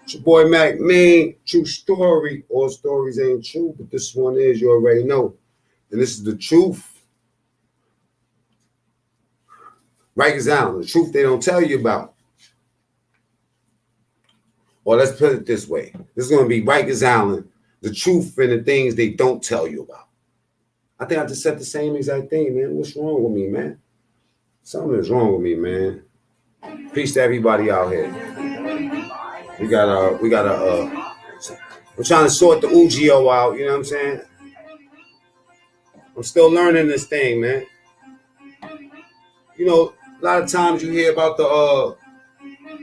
It's your boy Mac Mean. True story. All stories ain't true, but this one is. You already know. And this is the truth. Rikers Island, the truth they don't tell you about. Or let's put it this way. This is going to be Rikers Island, the truth and the things they don't tell you about. I think I just said the same exact thing, man. What's wrong with me, man? Something is wrong with me, man. Peace to everybody out here. We're trying to sort the UGO out, you know what I'm saying? I'm still learning this thing, man. You know, a lot of times you hear about the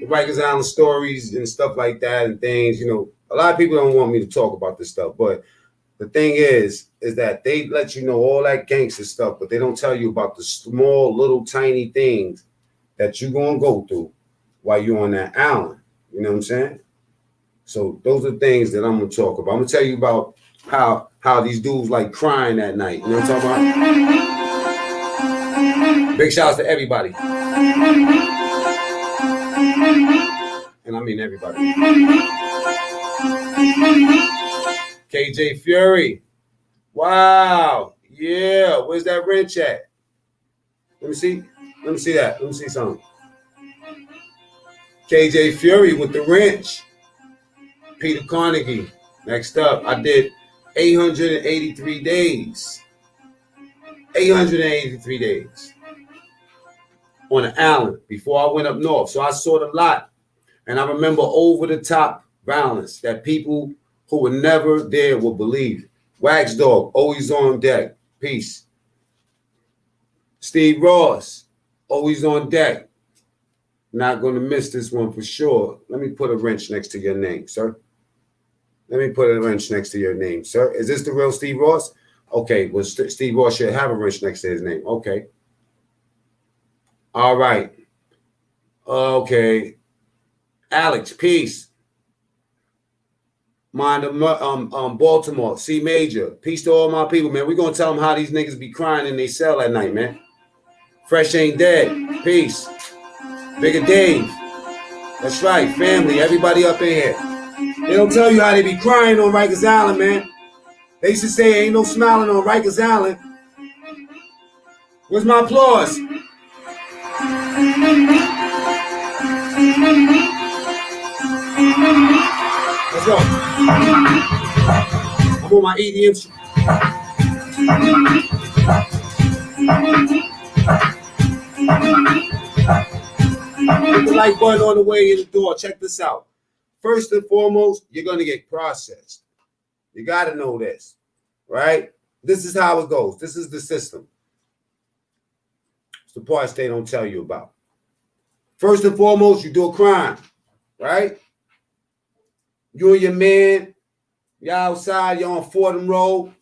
Rikers Island stories and stuff like that and things, you know. A lot of people don't want me to talk about this stuff, but the thing is that they let you know all that gangster stuff, but they don't tell you about the small, little, tiny things that you're going to go through while you're on that island. You know what I'm saying? So those are things that I'm going to talk about. I'm going to tell you about how these dudes like crying at night. You know what I'm talking about? Big shouts to everybody. And I mean everybody. KJ Fury. Wow. Yeah. Where's that wrench at? Let me see. Let me see that. Let me see something. KJ Fury with the wrench. Peter Carnegie. Next up, I did 883 days. 883 days on an island before I went up north. So I saw a lot. And I remember over the top violence that people who were never there will believe. Wax Dog, always on deck. Peace. Steve Ross, always on deck. Not going to miss this one for sure. Let me put a wrench next to your name, sir. Let me put a wrench next to your name, sir. Is this the real Steve Ross? Okay, well, Steve Ross should have a wrench next to his name. Okay. All right. Okay. Alex, peace. Mind of Baltimore, C Major. Peace to all my people, man. We're going to tell them how these niggas be crying in they cell at night, man. Fresh ain't dead. Peace. Bigger Dave. That's right, family. Everybody up in here. They don't tell you how they be crying on Rikers Island, man. They used to say ain't no smiling on Rikers Island. Where's my applause? Let's go. I'm on my EDM. Hit the like button on the way in the door. Check this out. First and foremost, you're going to get processed. You got to know this, right? This is how it goes. This is the system. It's the parts they don't tell you about. First and foremost, you do a crime, right? You and your man, you're outside, you're on Fordham Road,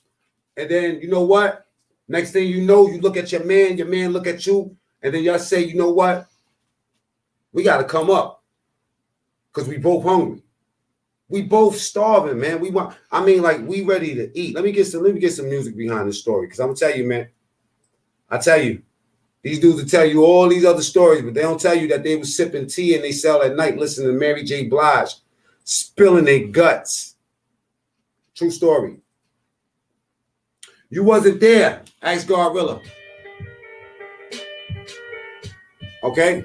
and then you know what? Next thing you know, you look at your man look at you, and then y'all say, you know what? We got to come up because we both hungry. We both starving, man. We ready to eat. Let me get some music behind the story because I'm gonna tell you, man. I tell you, these dudes will tell you all these other stories, but they don't tell you that they was sipping tea in they cell at night, listening to Mary J. Blige, spilling their guts. True story. You wasn't there. Ask Gorilla. Okay?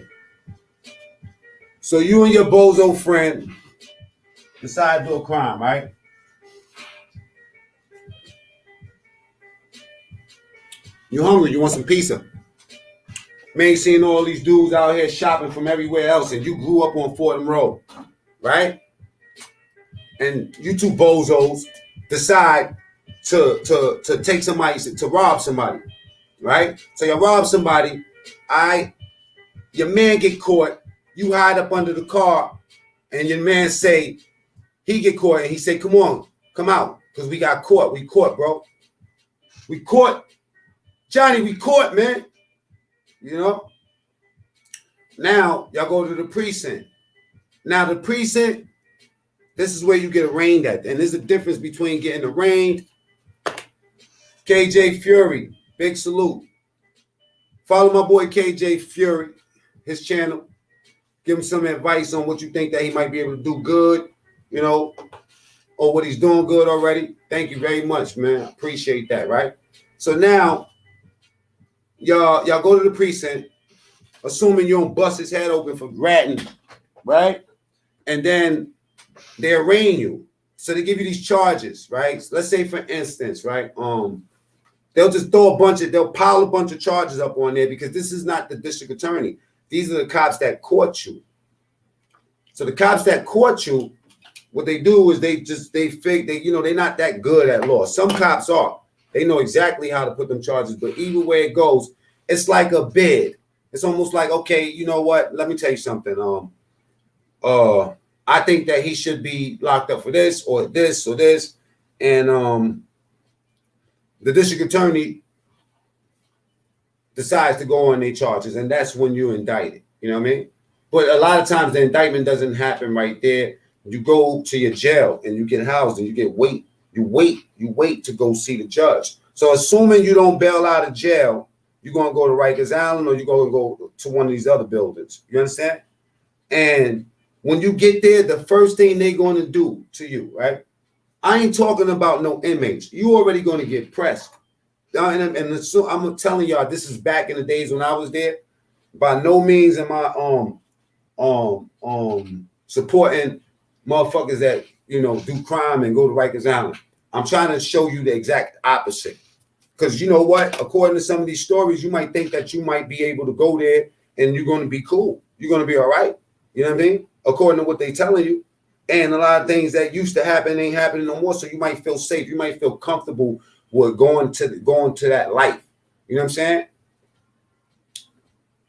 So you and your bozo friend decide to do a crime, right? You hungry, you want some pizza. Man, you seeing all these dudes out here shopping from everywhere else, and you grew up on Fordham Road, right? And you two bozos decide to take somebody, to rob somebody, right? So you rob somebody, your man get caught, you hide up under the car, and your man say, he get caught, and he say, come on, come out, because we got caught. We caught, bro. We caught. Johnny, we caught, man. You know? Now, y'all go to the precinct. Now, the precinct, this is where you get arraigned at. And there's a difference between getting arraigned. KJ Fury, big salute. Follow my boy KJ Fury, his channel. Give him some advice on what you think that he might be able to do good, you know, or what he's doing good already. Thank you very much, man. I appreciate that, right? So now, y'all go to the precinct, assuming you don't bust his head open for ratting, right? And then they arraign you. So they give you these charges, right? So let's say, for instance, right? They'll just they'll pile a bunch of charges up on there because this is not the district attorney. These are the cops that caught you. So the cops that caught you, what they do is they're not that good at law. Some cops are. They know exactly how to put them charges, but either way it goes, it's like a bid. It's almost like, okay, you know what? Let me tell you something. I think that he should be locked up for this or this or this. And the district attorney decides to go on their charges, and that's when you're indicted. You know what I mean? But a lot of times the indictment doesn't happen right there. You go to your jail and you get housed and you get wait. You wait to go see the judge. So assuming you don't bail out of jail, you're going to go to Rikers Island or you're going to go to one of these other buildings. You understand? And when you get there, the first thing they're going to do to you, right? I ain't talking about no inmates. You already going to get pressed. And so I'm telling y'all, this is back in the days when I was there. By no means am I supporting motherfuckers that, you know, do crime and go to Rikers Island. I'm trying to show you the exact opposite. Because you know what? According to some of these stories, you might think that you might be able to go there and you're going to be cool. You're going to be all right. You know what I mean? According to what they're telling you. And a lot of things that used to happen ain't happening no more. So you might feel safe. You might feel comfortable with going to that life. You know what I'm saying?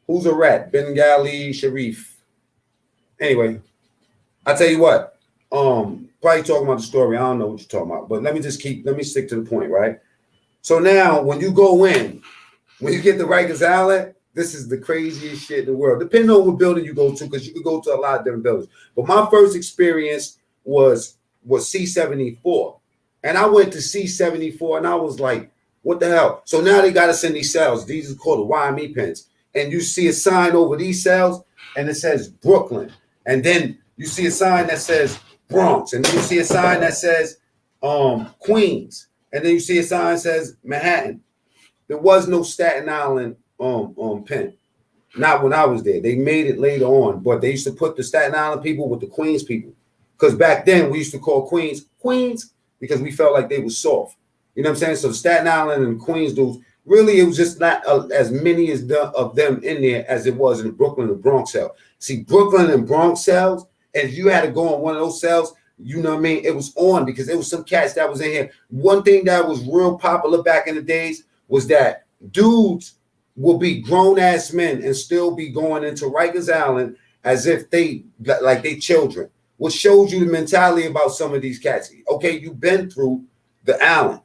Who's a rat? Bengali Sharif. Anyway, I tell you what. Probably talking about the story. I don't know what you're talking about, but let me stick to the point, right? So now when you go in, when you get to Rikers Island, this is the craziest shit in the world. Depending on what building you go to, because you could go to a lot of different buildings. But my first experience was C-74. And I went to C-74 and I was like, what the hell? So now they got us in these cells. These are called the YME pens. And you see a sign over these cells and it says Brooklyn. And then you see a sign that says Bronx. And then you see a sign that says Queens. And then you see a sign that says Manhattan. There was no Staten Island pen. Not when I was there. They made it later on, but they used to put the Staten Island people with the Queens people. Because back then we used to call Queens because we felt like they were soft. You know what I'm saying? So Staten Island and Queens dudes, really it was just not as many of them in there as it was in Brooklyn and Bronx cell. See, Brooklyn and Bronx cells, and you had to go on one of those cells, you know what I mean? It was on because there was some cats that was in here. One thing that was real popular back in the days was that dudes will be grown-ass men and still be going into Rikers Island as if they children, which shows you the mentality about some of these cats. Okay, you've been through the island.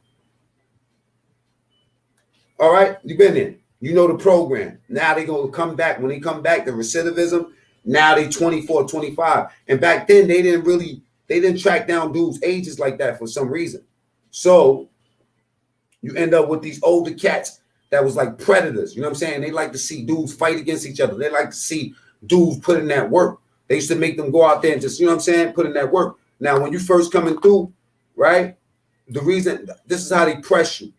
All right, you've been in. You know the program. Now they're going to come back. When they come back, the recidivism, now they 24, 25. And back then, they didn't track down dudes' ages like that for some reason. So you end up with these older cats that was like predators. You know what I'm saying? They like to see dudes fight against each other. They like to see dudes put in that work. They used to make them go out there and just, you know what I'm saying, put in that work. Now, when you first coming through, right, the reason, this is how they press you.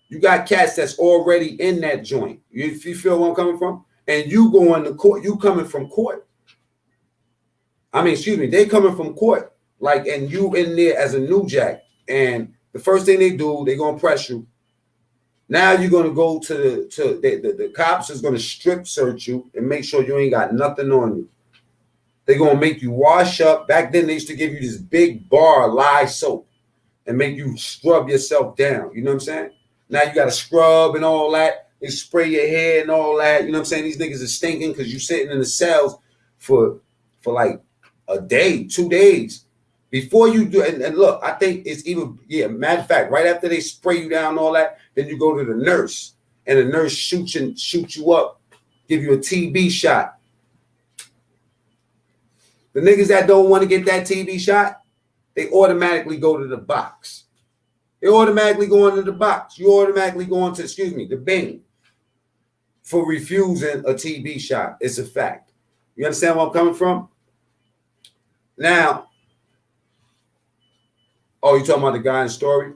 You got cats that's already in that joint. You feel where I'm coming from? And you going to court, you coming from court. They coming from court. Like, and you in there as a new jack. And the first thing they do, they going to press you. Now you're going to go to the cops is going to strip search you and make sure you ain't got nothing on you. They're going to make you wash up. Back then, they used to give you this big bar of lye soap and make you scrub yourself down. You know what I'm saying? Now you got to scrub and all that. They spray your hair and all that. You know what I'm saying? These niggas are stinking because you're sitting in the cells for like a day, 2 days. Before you do, and look, I think it's even, matter of fact, right after they spray you down and all that, then you go to the nurse, and the nurse shoot you up, give you a TB shot. The niggas that don't want to get that TB shot, they automatically go to the box. They automatically go into the box. You automatically go into, the bin for refusing a TB shot. It's a fact. You understand where I'm coming from? Now, oh, you talking about the guy in story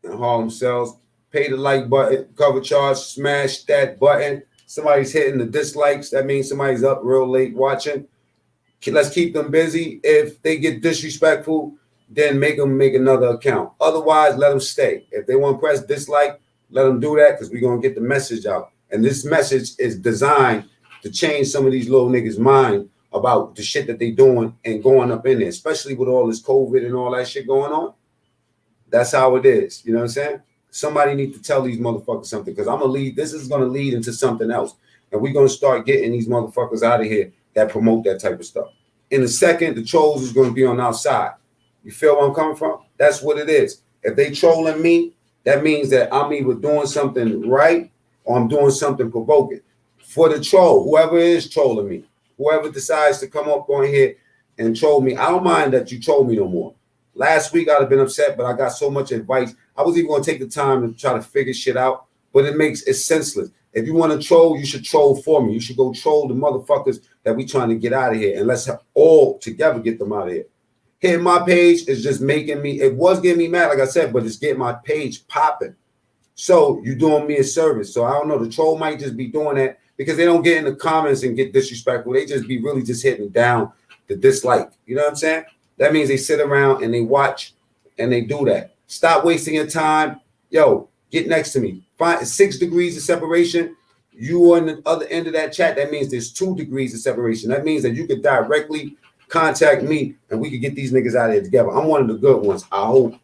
in Harlem Cells? Pay the like button, cover charge, smash that button. Somebody's hitting the dislikes. That means somebody's up real late watching. Let's keep them busy. If they get disrespectful, then make them make another account. Otherwise, let them stay. If they want to press dislike, let them do that because we're going to get the message out. And this message is designed to change some of these little niggas' mind about the shit that they doing and going up in there, especially with all this COVID and all that shit going on. That's how it is. You know what I'm saying? Somebody need to tell these motherfuckers something because I'm going to lead. This is going to lead into something else. And we're going to start getting these motherfuckers out of here that promote that type of stuff. In a second, the trolls is going to be on our side. You feel where I'm coming from? That's what it is. If they trolling me, that means that I'm either doing something right or I'm doing something provoking. For the troll, whoever is trolling me, whoever decides to come up on here and troll me, I don't mind that you troll me no more. Last week, I'd have been upset, but I got so much advice. I was even going to take the time to try to figure shit out, but it's senseless. If you want to troll, you should troll for me. You should go troll the motherfuckers that we trying to get out of here, and let's all together get them out of here. Hitting my page is just making me, it was getting me mad, like I said, but it's getting my page popping. So you're doing me a service. So I don't know, the troll might just be doing that because they don't get in the comments and get disrespectful. They just be really just hitting down the dislike. You know what I'm saying? That means they sit around and they watch and they do that. Stop wasting your time. Yo, get next to me. Find 6 degrees of separation. You on the other end of that chat. That means there's 2 degrees of separation. That means that you could directly contact me and we could get these niggas out of here together. I'm one of the good ones, I hope.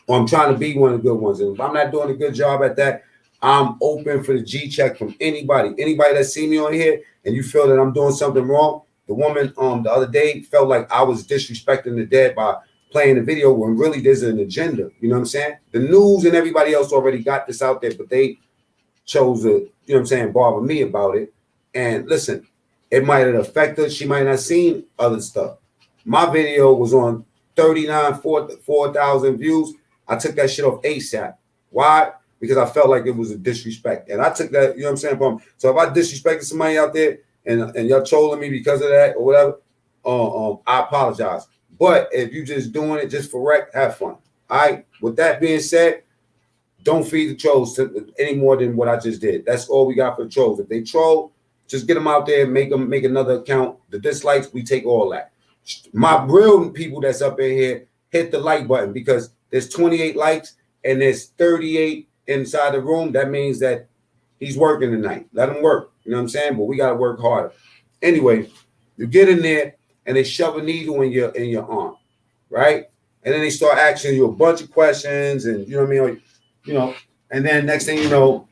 Or I'm trying to be one of the good ones. And if I'm not doing a good job at that, I'm open for the G check from anybody. Anybody that see me on here and you feel that I'm doing something wrong. The woman the other day felt like I was disrespecting the dead by playing the video when really there's an agenda. You know what I'm saying? The news and everybody else already got this out there, but they chose to, you know what I'm saying, bother me about it. And listen, it might have affected her. She might not have seen other stuff. My video was on 4,000 views. I took that shit off ASAP. Why? Because I felt like it was a disrespect. And I took that, you know what I'm saying? So if I disrespected somebody out there and y'all trolling me because of that or whatever, I apologize. But if you just doing it just for wreck, have fun. All right. With that being said, don't feed the trolls any more than what I just did. That's all we got for the trolls. If they troll, just get them out there, make another account. The dislikes, we take all that. My real people that's up in here, hit the like button because there's 28 likes and there's 38 inside the room. That means that he's working tonight. Let him work. You know what I'm saying? But we got to work harder. Anyway, you get in there and they shove a needle in your arm, right? And then they start asking you a bunch of questions and you know what I mean? You know, and then next thing you know,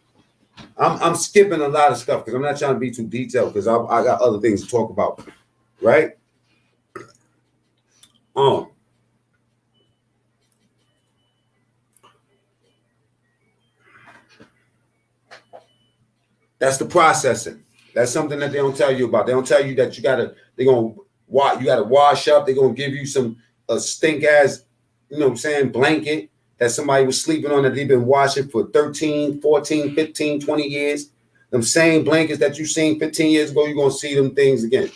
I'm skipping a lot of stuff because I'm not trying to be too detailed because I got other things to talk about, right? That's the processing. That's something that they don't tell you about. They don't tell you that you gotta wash up. They're gonna give you a stink ass, you know what I'm saying, blanket that somebody was sleeping on that they've been washing for 13, 14, 15, 20 years. Them same blankets that you seen 15 years ago, you're gonna see them things again.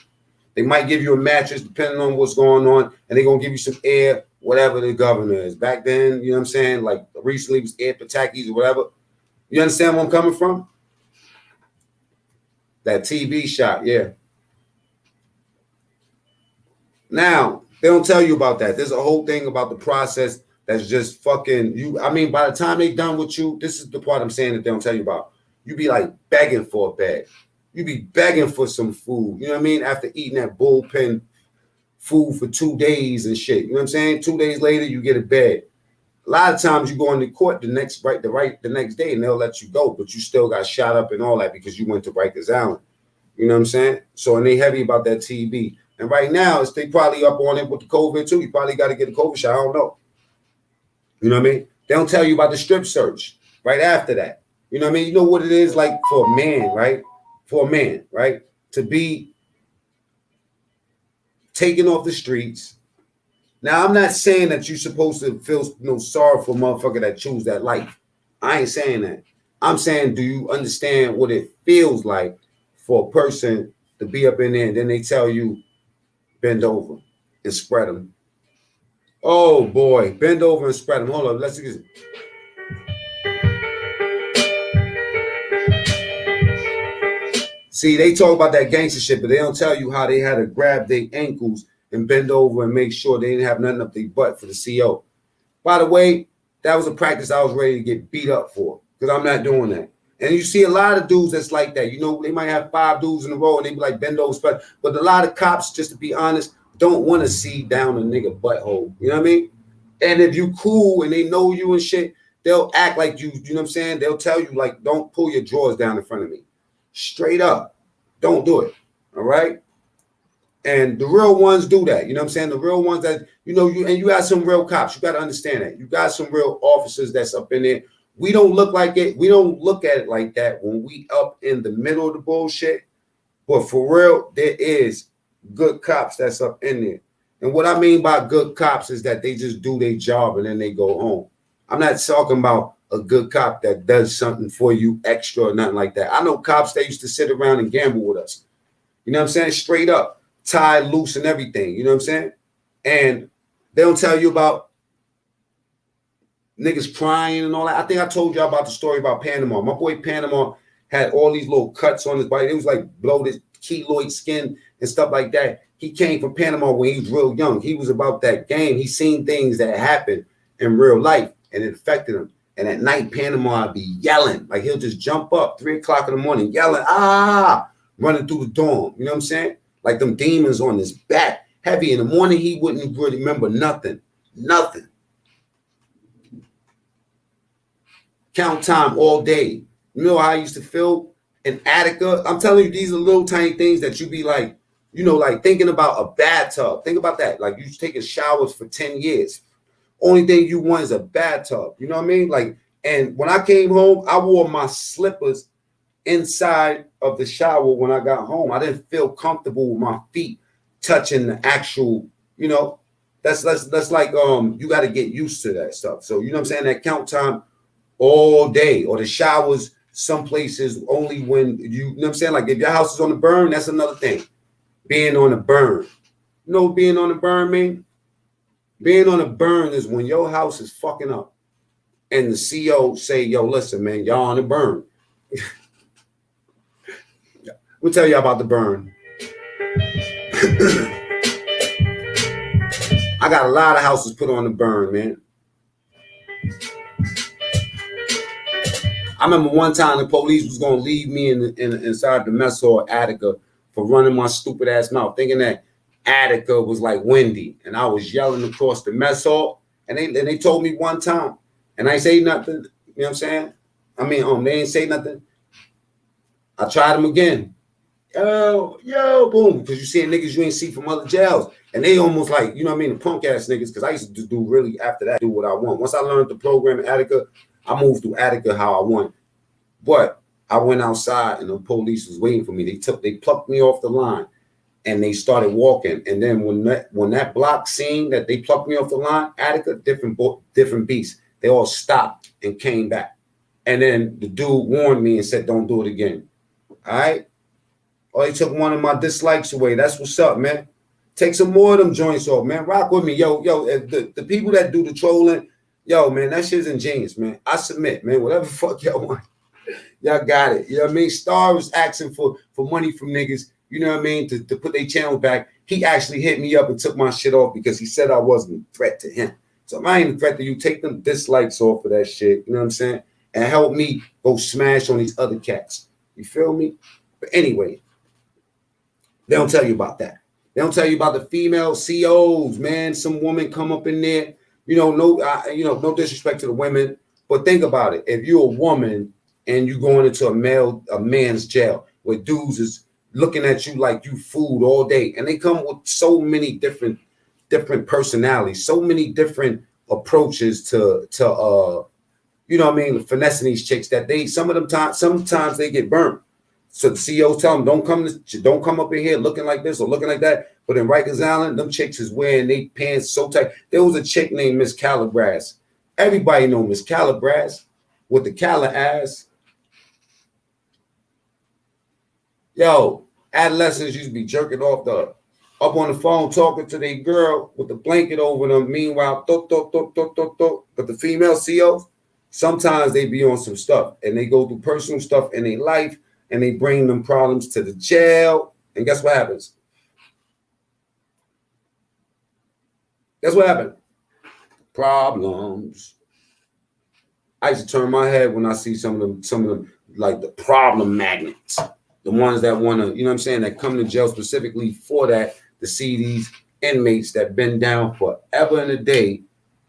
They might give you a mattress depending on what's going on, and they're gonna give you some air, whatever the governor is. Back then, you know what I'm saying? Like recently it was air patakis or whatever. You understand where I'm coming from? That TV shot, yeah. Now, they don't tell you about that. There's a whole thing about the process that's just fucking you. I mean, by the time they done with you, this is the part I'm saying that they don't tell you about. You be like begging for a bag. You be begging for some food. You know what I mean? After eating that bullpen food for 2 days and shit. You know what I'm saying? 2 days later, you get a bag. A lot of times you go into court the next day and they'll let you go, but you still got shot up and all that because you went to Rikers Island. You know what I'm saying? So, and they heavy about that TB. And right now, they probably up on it with the COVID too. You probably got to get a COVID shot. I don't know. You know what I mean? They don't tell you about the strip search right after that. You know what I mean? You know what it is like for a man, right? For a man, right? To be taken off the streets. Now, I'm not saying that you're supposed to feel no sorry for a motherfucker that choose that life. I ain't saying that. I'm saying, do you understand what it feels like for a person to be up in there, and then they tell you bend over and spread them. Oh boy, bend over and spread them. Hold on, let's get. See, they talk about that gangster shit, but they don't tell you how they had to grab their ankles and bend over and make sure they didn't have nothing up their butt for the CO. By the way, that was a practice I was ready to get beat up for, because I'm not doing that. And you see a lot of dudes that's like that. You know, they might have 5 dudes in a row and they be like bend over, spread. But a lot of cops, just to be honest, don't want to see down a nigga butthole. You know what I mean? And if you cool and they know you and shit, they'll act like you know what I'm saying? They'll tell you, like, don't pull your drawers down in front of me. Straight up. Don't do it. All right? And the real ones do that. You know what I'm saying? The real ones that, you know, you got some real cops. You got to understand that. You got some real officers that's up in there. We don't look like it. We don't look at it like that when we up in the middle of the bullshit. But for real, there is good cops that's up in there. And what I mean by good cops is that they just do their job and then they go home. I'm not talking about a good cop that does something for you extra or nothing like that. I know cops that used to sit around and gamble with us. You know what I'm saying? Straight up, tied loose and everything. You know what I'm saying? And they don't tell you about niggas crying and all that. I think I told you about the story about Panama. My boy Panama had all these little cuts on his body. It was like bloated keloid skin and stuff like that. He came from Panama when he was real young. He was about that game. He seen things that happened in real life and it affected him. And at night, Panama would be yelling. Like he'll just jump up 3 o'clock in the morning, yelling, running through the dorm. You know what I'm saying? Like them demons on his back. Heavy in the morning, he wouldn't really remember nothing. Nothing. Count time all day. You know how I used to feel in Attica? I'm telling you, these are little tiny things that you be like, you know, like thinking about a bathtub. Think about that. Like you taking showers for 10 years. Only thing you want is a bathtub. You know what I mean? Like, and when I came home, I wore my slippers inside of the shower when I got home. I didn't feel comfortable with my feet touching the actual, you know, that's like you got to get used to that stuff. So, you know what I'm saying? That count time all day, or the showers some places only when you know what I'm saying? Like if your house is on the burn, that's another thing. Being on the burn. You know what being on the burn mean? Being on a burn is when your house is fucking up and the CO say, yo, listen, man, y'all on the burn. We'll tell you about the burn. I got a lot of houses put on the burn, man. I remember one time the police was going to leave me inside the mess hall at Attica for running my stupid ass mouth, thinking that Attica was like Wendy, and I was yelling across the mess hall, and they told me one time, and I ain't say nothing. You know what I'm saying? I mean, they ain't say nothing. I tried them again. Yo, boom, because you seeing niggas you ain't see from other jails, and they almost like, you know what I mean, the punk ass niggas. Because I used to do really after that, do what I want. Once I learned the program in Attica, I moved through Attica how I want. But I went outside, and the police was waiting for me. They plucked me off the line. And they started walking, and then when that block seen that they plucked me off the line, Attica, different beasts. They all stopped and came back, and then the dude warned me and said, "Don't do it again." All right. Oh, they took one of my dislikes away. That's what's up, man. Take some more of them joints off, man. Rock with me, yo. The people that do the trolling, yo, man, that shit's ingenious, man. I submit, man. Whatever the fuck y'all want, y'all got it. You know what I mean? Star was asking for money from niggas. You know what I mean? To put their channel back. He actually hit me up and took my shit off because he said I wasn't a threat to him. So if I ain't a threat to you, take them dislikes off of that shit. You know what I'm saying? And help me go smash on these other cats. You feel me? But anyway, they don't tell you about that. They don't tell you about the female COs, man. Some woman come up in there. You know, no disrespect to the women, but think about it. If you're a woman and you're going into a man's jail where dudes is looking at you like you food all day, and they come with so many different personalities, so many different approaches to you know what I mean, finessing these chicks that sometimes they get burnt. So the CEOs tell them don't come up in here looking like this or looking like that. But in Rikers Island, them chicks is wearing they pants so tight. There was a chick named Miss Calabras. Everybody know Miss Calabras with the Cala ass. Yo, Adolescents used to be jerking off up on the phone talking to their girl with the blanket over them. Meanwhile, but the female COs, sometimes they be on some stuff and they go through personal stuff in their life and they bring them problems to the jail. And guess what happens? Guess what happened? Problems. I used to turn my head when I see some of them like the problem magnets, the ones that want to, you know what I'm saying, that come to jail specifically for that, to see these inmates that been down forever and a day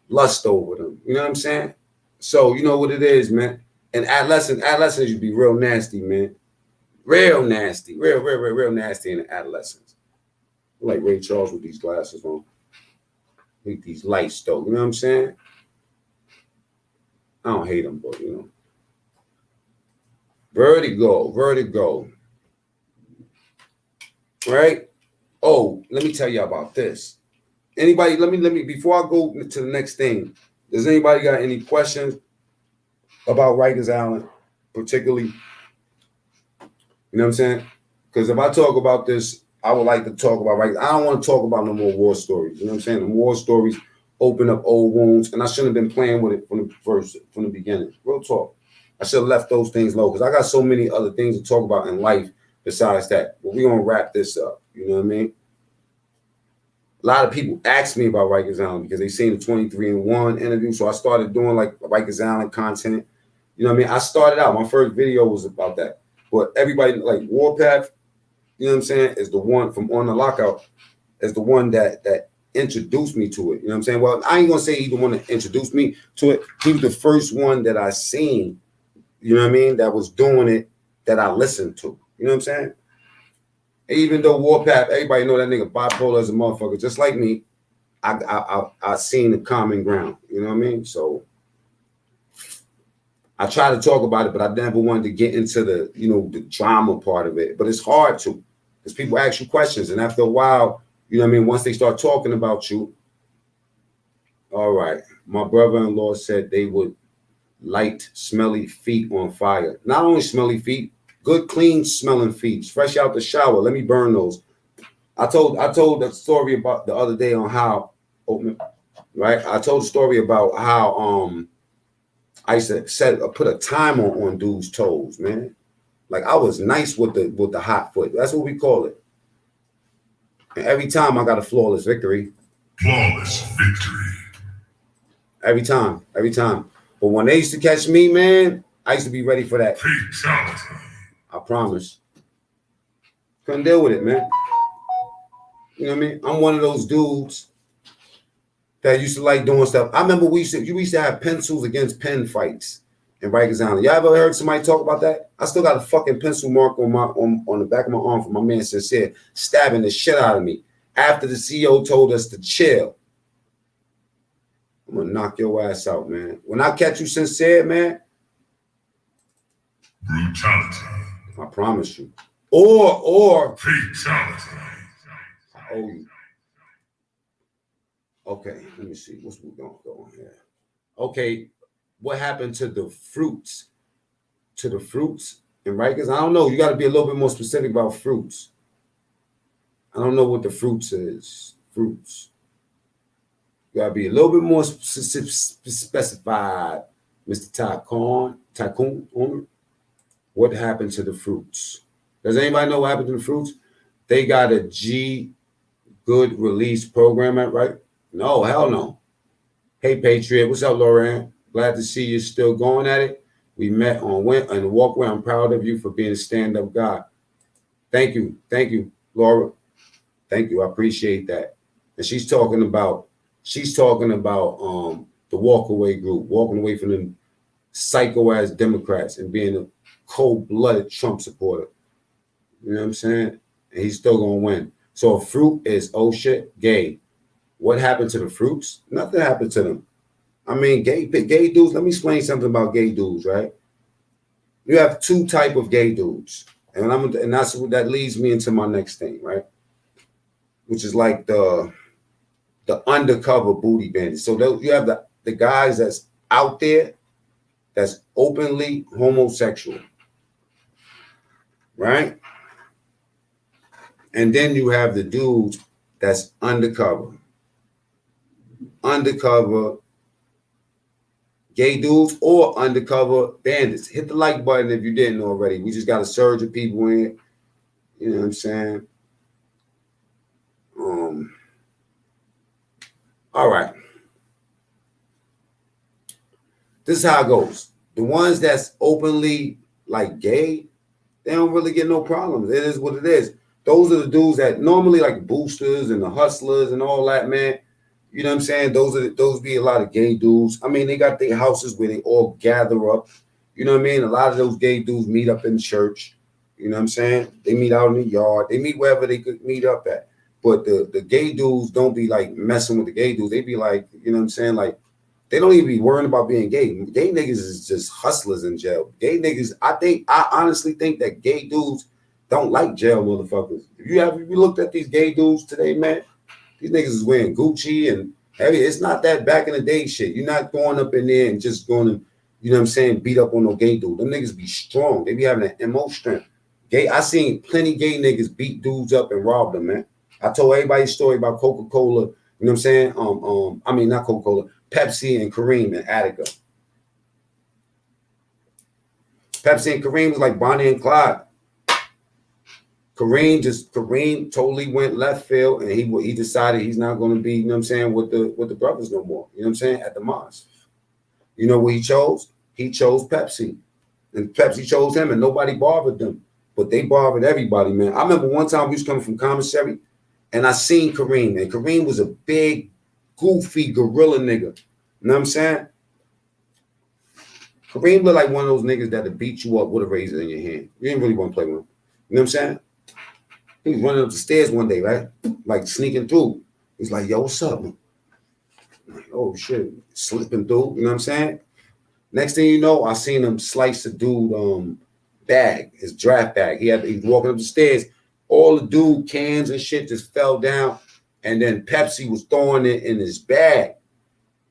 lust over them. You know what I'm saying? So you know what it is, man. And adolescents should be real nasty, man. Real nasty. Real nasty in adolescence. Like Ray Charles with these glasses on. With these lights though. You know what I'm saying? I don't hate them, but you know. Vertigo. Right? Oh, let me tell you about this. Anybody, let me before I go to the next thing, does anybody got any questions about Rikers Island, particularly? You know what I'm saying? Because if I talk about this, I would like to talk about Rikers. I don't want to talk about no more war stories. You know what I'm saying? The war stories open up old wounds, and I shouldn't have been playing with it from the beginning. Real talk. I should have left those things low because I got so many other things to talk about in life besides that. But we're gonna wrap this up. You know what I mean? A lot of people ask me about Rikers Island because they seen the 23-and-1 interview. So I started doing like Rikers Island content. You know what I mean? I started out, my first video was about that. But everybody, like Warpath, you know what I'm saying, is the one from On the Lockout, is the one that introduced me to it. You know what I'm saying? Well, I ain't gonna say he's the one that introduced me to it. He was the first one that I seen, you know what I mean, that was doing it, that I listened to. You know what I'm saying? Even though Warpath, everybody know that nigga bipolar as a motherfucker, just like me, I seen the common ground. You know what I mean? So I try to talk about it, but I never wanted to get into the, you know, the drama part of it. But it's hard to, because people ask you questions, and after a while, you know what I mean, once they start talking about you, all right, my brother-in-law said they would light smelly feet on fire. Not only smelly feet, good, clean smelling feet, fresh out the shower. Let me burn those. I told that story about the other day on how, right? I told a story about how I used to put a timer on dudes' toes, man. Like I was nice with the hot foot. That's what we call it. And every time I got a flawless victory. Flawless victory. Every time. But when they used to catch me, man, I used to be ready for that. Fatality. I promise. Couldn't deal with it, man. You know what I mean? I'm one of those dudes that used to like doing stuff. I remember we used to have pencils against pen fights in Rikers Island. Y'all ever heard somebody talk about that? I still got a fucking pencil mark on the back of my arm from my man Sincere stabbing the shit out of me after the CO told us to chill. I'm gonna knock your ass out, man. When I catch you Sincere, man. Brutality. I promise you. Or fatality. I owe you. Okay, let me see. What's we gonna go on here? Okay, what happened to the fruits? To the fruits in Rikers? I don't know. You got to be a little bit more specific about fruits. I don't know what the fruits is. Fruits. You got to be a little bit more specified, Mr. Tycoon owner. What happened to the fruits? Does anybody know what happened to the fruits? They got a G good release program at right? No, hell no. Hey, Patriot. What's up, Lauren? Glad to see you still going at it. We met on the walkway. I'm proud of you for being a stand-up guy. Thank you, Laura. Thank you. I appreciate that. And she's talking about the walkaway group, walking away from them psycho-ass Democrats and being a cold-blooded Trump supporter. You know what I'm saying? And he's still gonna win. So a fruit is, oh shit, gay. What happened to the fruits? Nothing happened to them. I mean, gay dudes. Let me explain something about gay dudes, right? You have two type of gay dudes, and that's what that leads me into my next thing, right? Which is like the undercover booty bandits. So you have the guys that's out there, that's openly homosexual, right? And then you have the dudes that's undercover gay dudes or undercover bandits. Hit the like button if you didn't already. We just got a surge of people in. You know what I'm saying? All right. This is how it goes. The ones that's openly like gay, they don't really get no problems. It is what it is. Those are the dudes that normally like boosters and the hustlers and all that, man. You know what I'm saying? Those be a lot of gay dudes. I mean, they got their houses where they all gather up. You know what I mean? A lot of those gay dudes meet up in church. You know what I'm saying? They meet out in the yard. They meet wherever they could meet up at. But the gay dudes don't be like messing with the gay dudes. They be like, you know what I'm saying? Like, they don't even be worrying about being gay. Gay niggas is just hustlers in jail. Gay niggas, I honestly think that gay dudes don't like jail motherfuckers. If you looked at these gay dudes today, man, these niggas is wearing Gucci and heavy. It's not that back in the day shit. You're not going up in there and just going to, you know what I'm saying, beat up on no gay dude. Them niggas be strong. They be having that MO strength. I seen plenty gay niggas beat dudes up and rob them, man. I told everybody a story about Coca-Cola. You know what I'm saying? I mean, not Coca-Cola, Pepsi and Kareem in Attica. Pepsi and Kareem was like Bonnie and Clyde. Kareem totally went left field, and he decided he's not going to be, you know what I'm saying, with the brothers no more. You know what I'm saying? At the mosque. You know what he chose? He chose Pepsi. And Pepsi chose him, and nobody bothered them. But they bothered everybody, man. I remember one time we was coming from commissary, and I seen Kareem, and Kareem was a big, goofy gorilla nigga. You know what I'm saying? Kareem looked like one of those niggas that'd beat you up with a razor in your hand. You didn't really want to play with him. You know what I'm saying? He was running up the stairs one day, right? Like sneaking through. He's like, yo, what's up, man? I'm like, oh shit, slipping through, you know what I'm saying? Next thing you know, I seen him slice the dude bag, his draft bag. He's walking up the stairs. All the dude cans and shit just fell down. And then Pepsi was throwing it in his bag,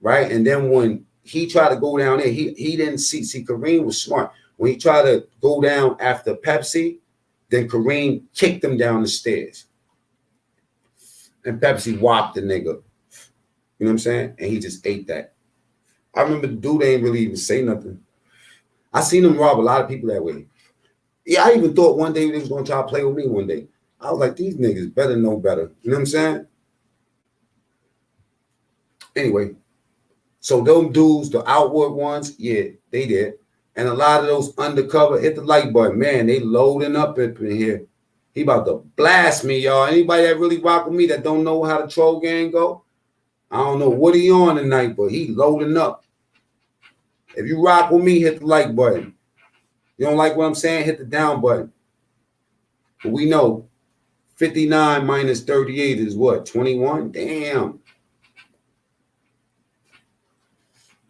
right? And then when he tried to go down there, he didn't see Kareem was smart. When he tried to go down after Pepsi, then Kareem kicked him down the stairs. And Pepsi whopped the nigga. You know what I'm saying? And he just ate that. I remember the dude ain't really even say nothing. I seen him rob a lot of people that way. Yeah, I even thought one day they was going to try to play with me one day. I was like, these niggas better know better. You know what I'm saying? Anyway, so those dudes, the outward ones, yeah, they did. And a lot of those undercover, hit the like button. Man, they loading up in here. He about to blast me, y'all. Anybody that really rock with me that don't know how the troll gang go, I don't know what he on tonight, but he loading up. If you rock with me, hit the like button. You don't like what I'm saying, hit the down button. But we know 59 minus 38 is what? 21? Damn.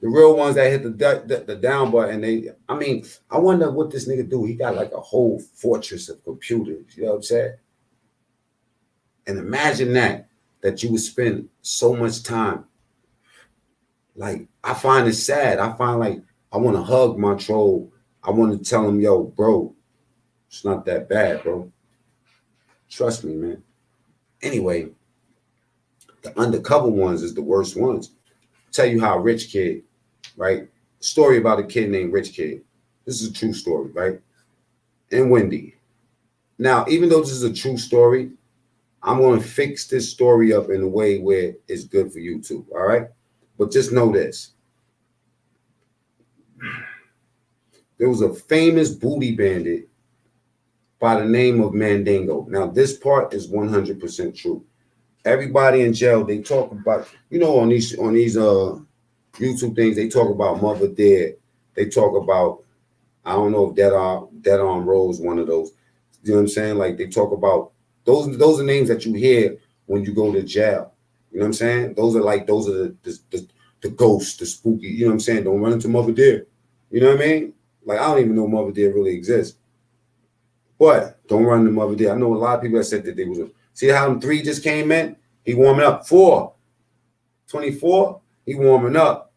The real ones that hit the down button, I wonder what this nigga do. He got like a whole fortress of computers. You know what I'm saying? And imagine that you would spend so much time. Like, I find it sad. I find like I want to hug my troll. I want to tell him, yo, bro, it's not that bad, bro. Trust me, man. Anyway, the undercover ones is the worst ones. Tell you how a rich kid, right? Story about a kid named Rich Kid. This is a true story, right? And Wendy. Now, even though this is a true story, I'm going to fix this story up in a way where it's good for you too, all right? But just know this. There was a famous booty bandit by the name of Mandingo. Now, this part is 100% true. Everybody in jail, they talk about, you know, on these YouTube things, they talk about Mother Dead. They talk about, I don't know if Dead Arm Rose, one of those. You know what I'm saying? Like, they talk about, those are names that you hear when you go to jail. You know what I'm saying? Those are the ghosts, the spooky, you know what I'm saying? Don't run into Mother Dead. You know what I mean? Like, I don't even know Mother Dead really exists. But don't run into Mother Dead. I know a lot of people that said that they was see how them 3 just came in? He warming up. 4. 24, he warming up.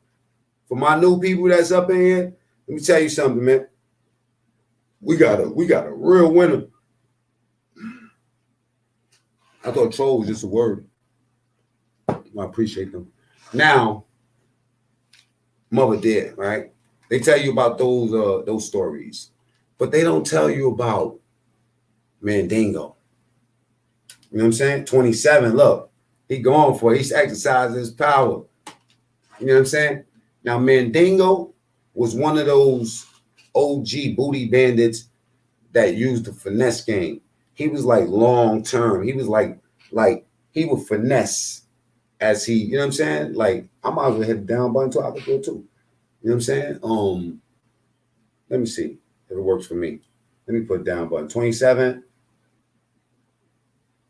For my new people that's up in here, let me tell you something, man. We got a real winner. I thought troll was just a word. I appreciate them. Now, Mother Dead, right? They tell you about those stories, but they don't tell you about Mandingo. You know what I'm saying? 27, look, he going for it. He's exercising his power. You know what I'm saying? Now, Mandingo was one of those OG booty bandits that used the finesse game. He was like long term. He was like he would finesse as he, you know what I'm saying? Like, I might as well hit the down button so I could go too. You know what I'm saying? Let me see if it works for me. Let me put down button. 27,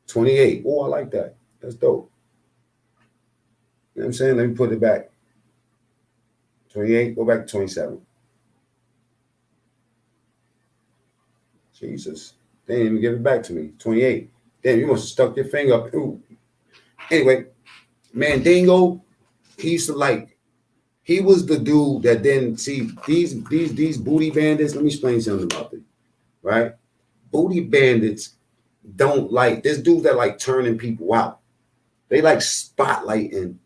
28. Oh, I like that. That's dope. You know what I'm saying? Let me put it back. 28, go back to 27. Jesus. They didn't even give it back to me. 28. Damn, you must have stuck your finger up. Ooh. Anyway, Mandingo, he used to like, he was the dude that then see these booty bandits. Let me explain something about them, right? Booty bandits don't like, there's dudes that like turning people out. They like spotlighting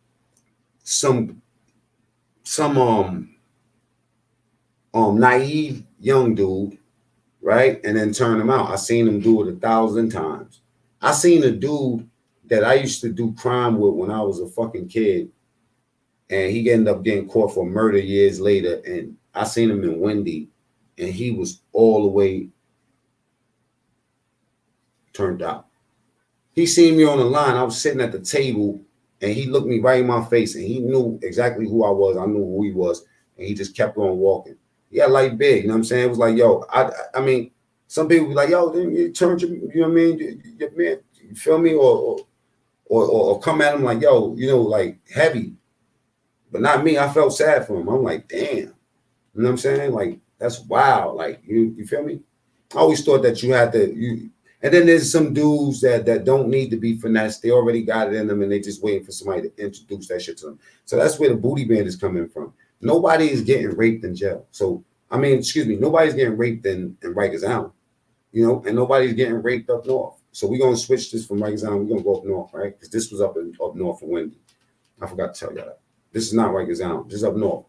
some naive young dude, right? And then turn them out. I seen him do it 1,000 times. I seen a dude that I used to do crime with when I was a fucking kid, and he ended up getting caught for murder years later. And I seen him in Wendy, and he was all the way turned out. He seen me on the line. I was sitting at the table, and he looked me right in my face, and he knew exactly who I was. I knew who he was, and he just kept on walking. He had like big, you know what I'm saying? It was like, yo, I mean, some people be like, yo, then you turn your, you know what I mean? Your man, you feel me? Or come at him like, yo, you know, like heavy. But not me. I felt sad for him. I'm like, damn. You know what I'm saying? Like, that's wild. Like, you feel me? I always thought that you had to, and then there's some dudes that don't need to be finessed. They already got it in them, and they just waiting for somebody to introduce that shit to them. So that's where the booty band is coming from. Nobody is getting raped in jail. So, I mean, excuse me, nobody's getting raped in Rikers Island, you know, and nobody's getting raped up north. So we're going to switch this from Rikers Island. We're going to go up north, right? Because this was up north in Wendy. I forgot to tell you that. This is not Rikers Island. This is up north.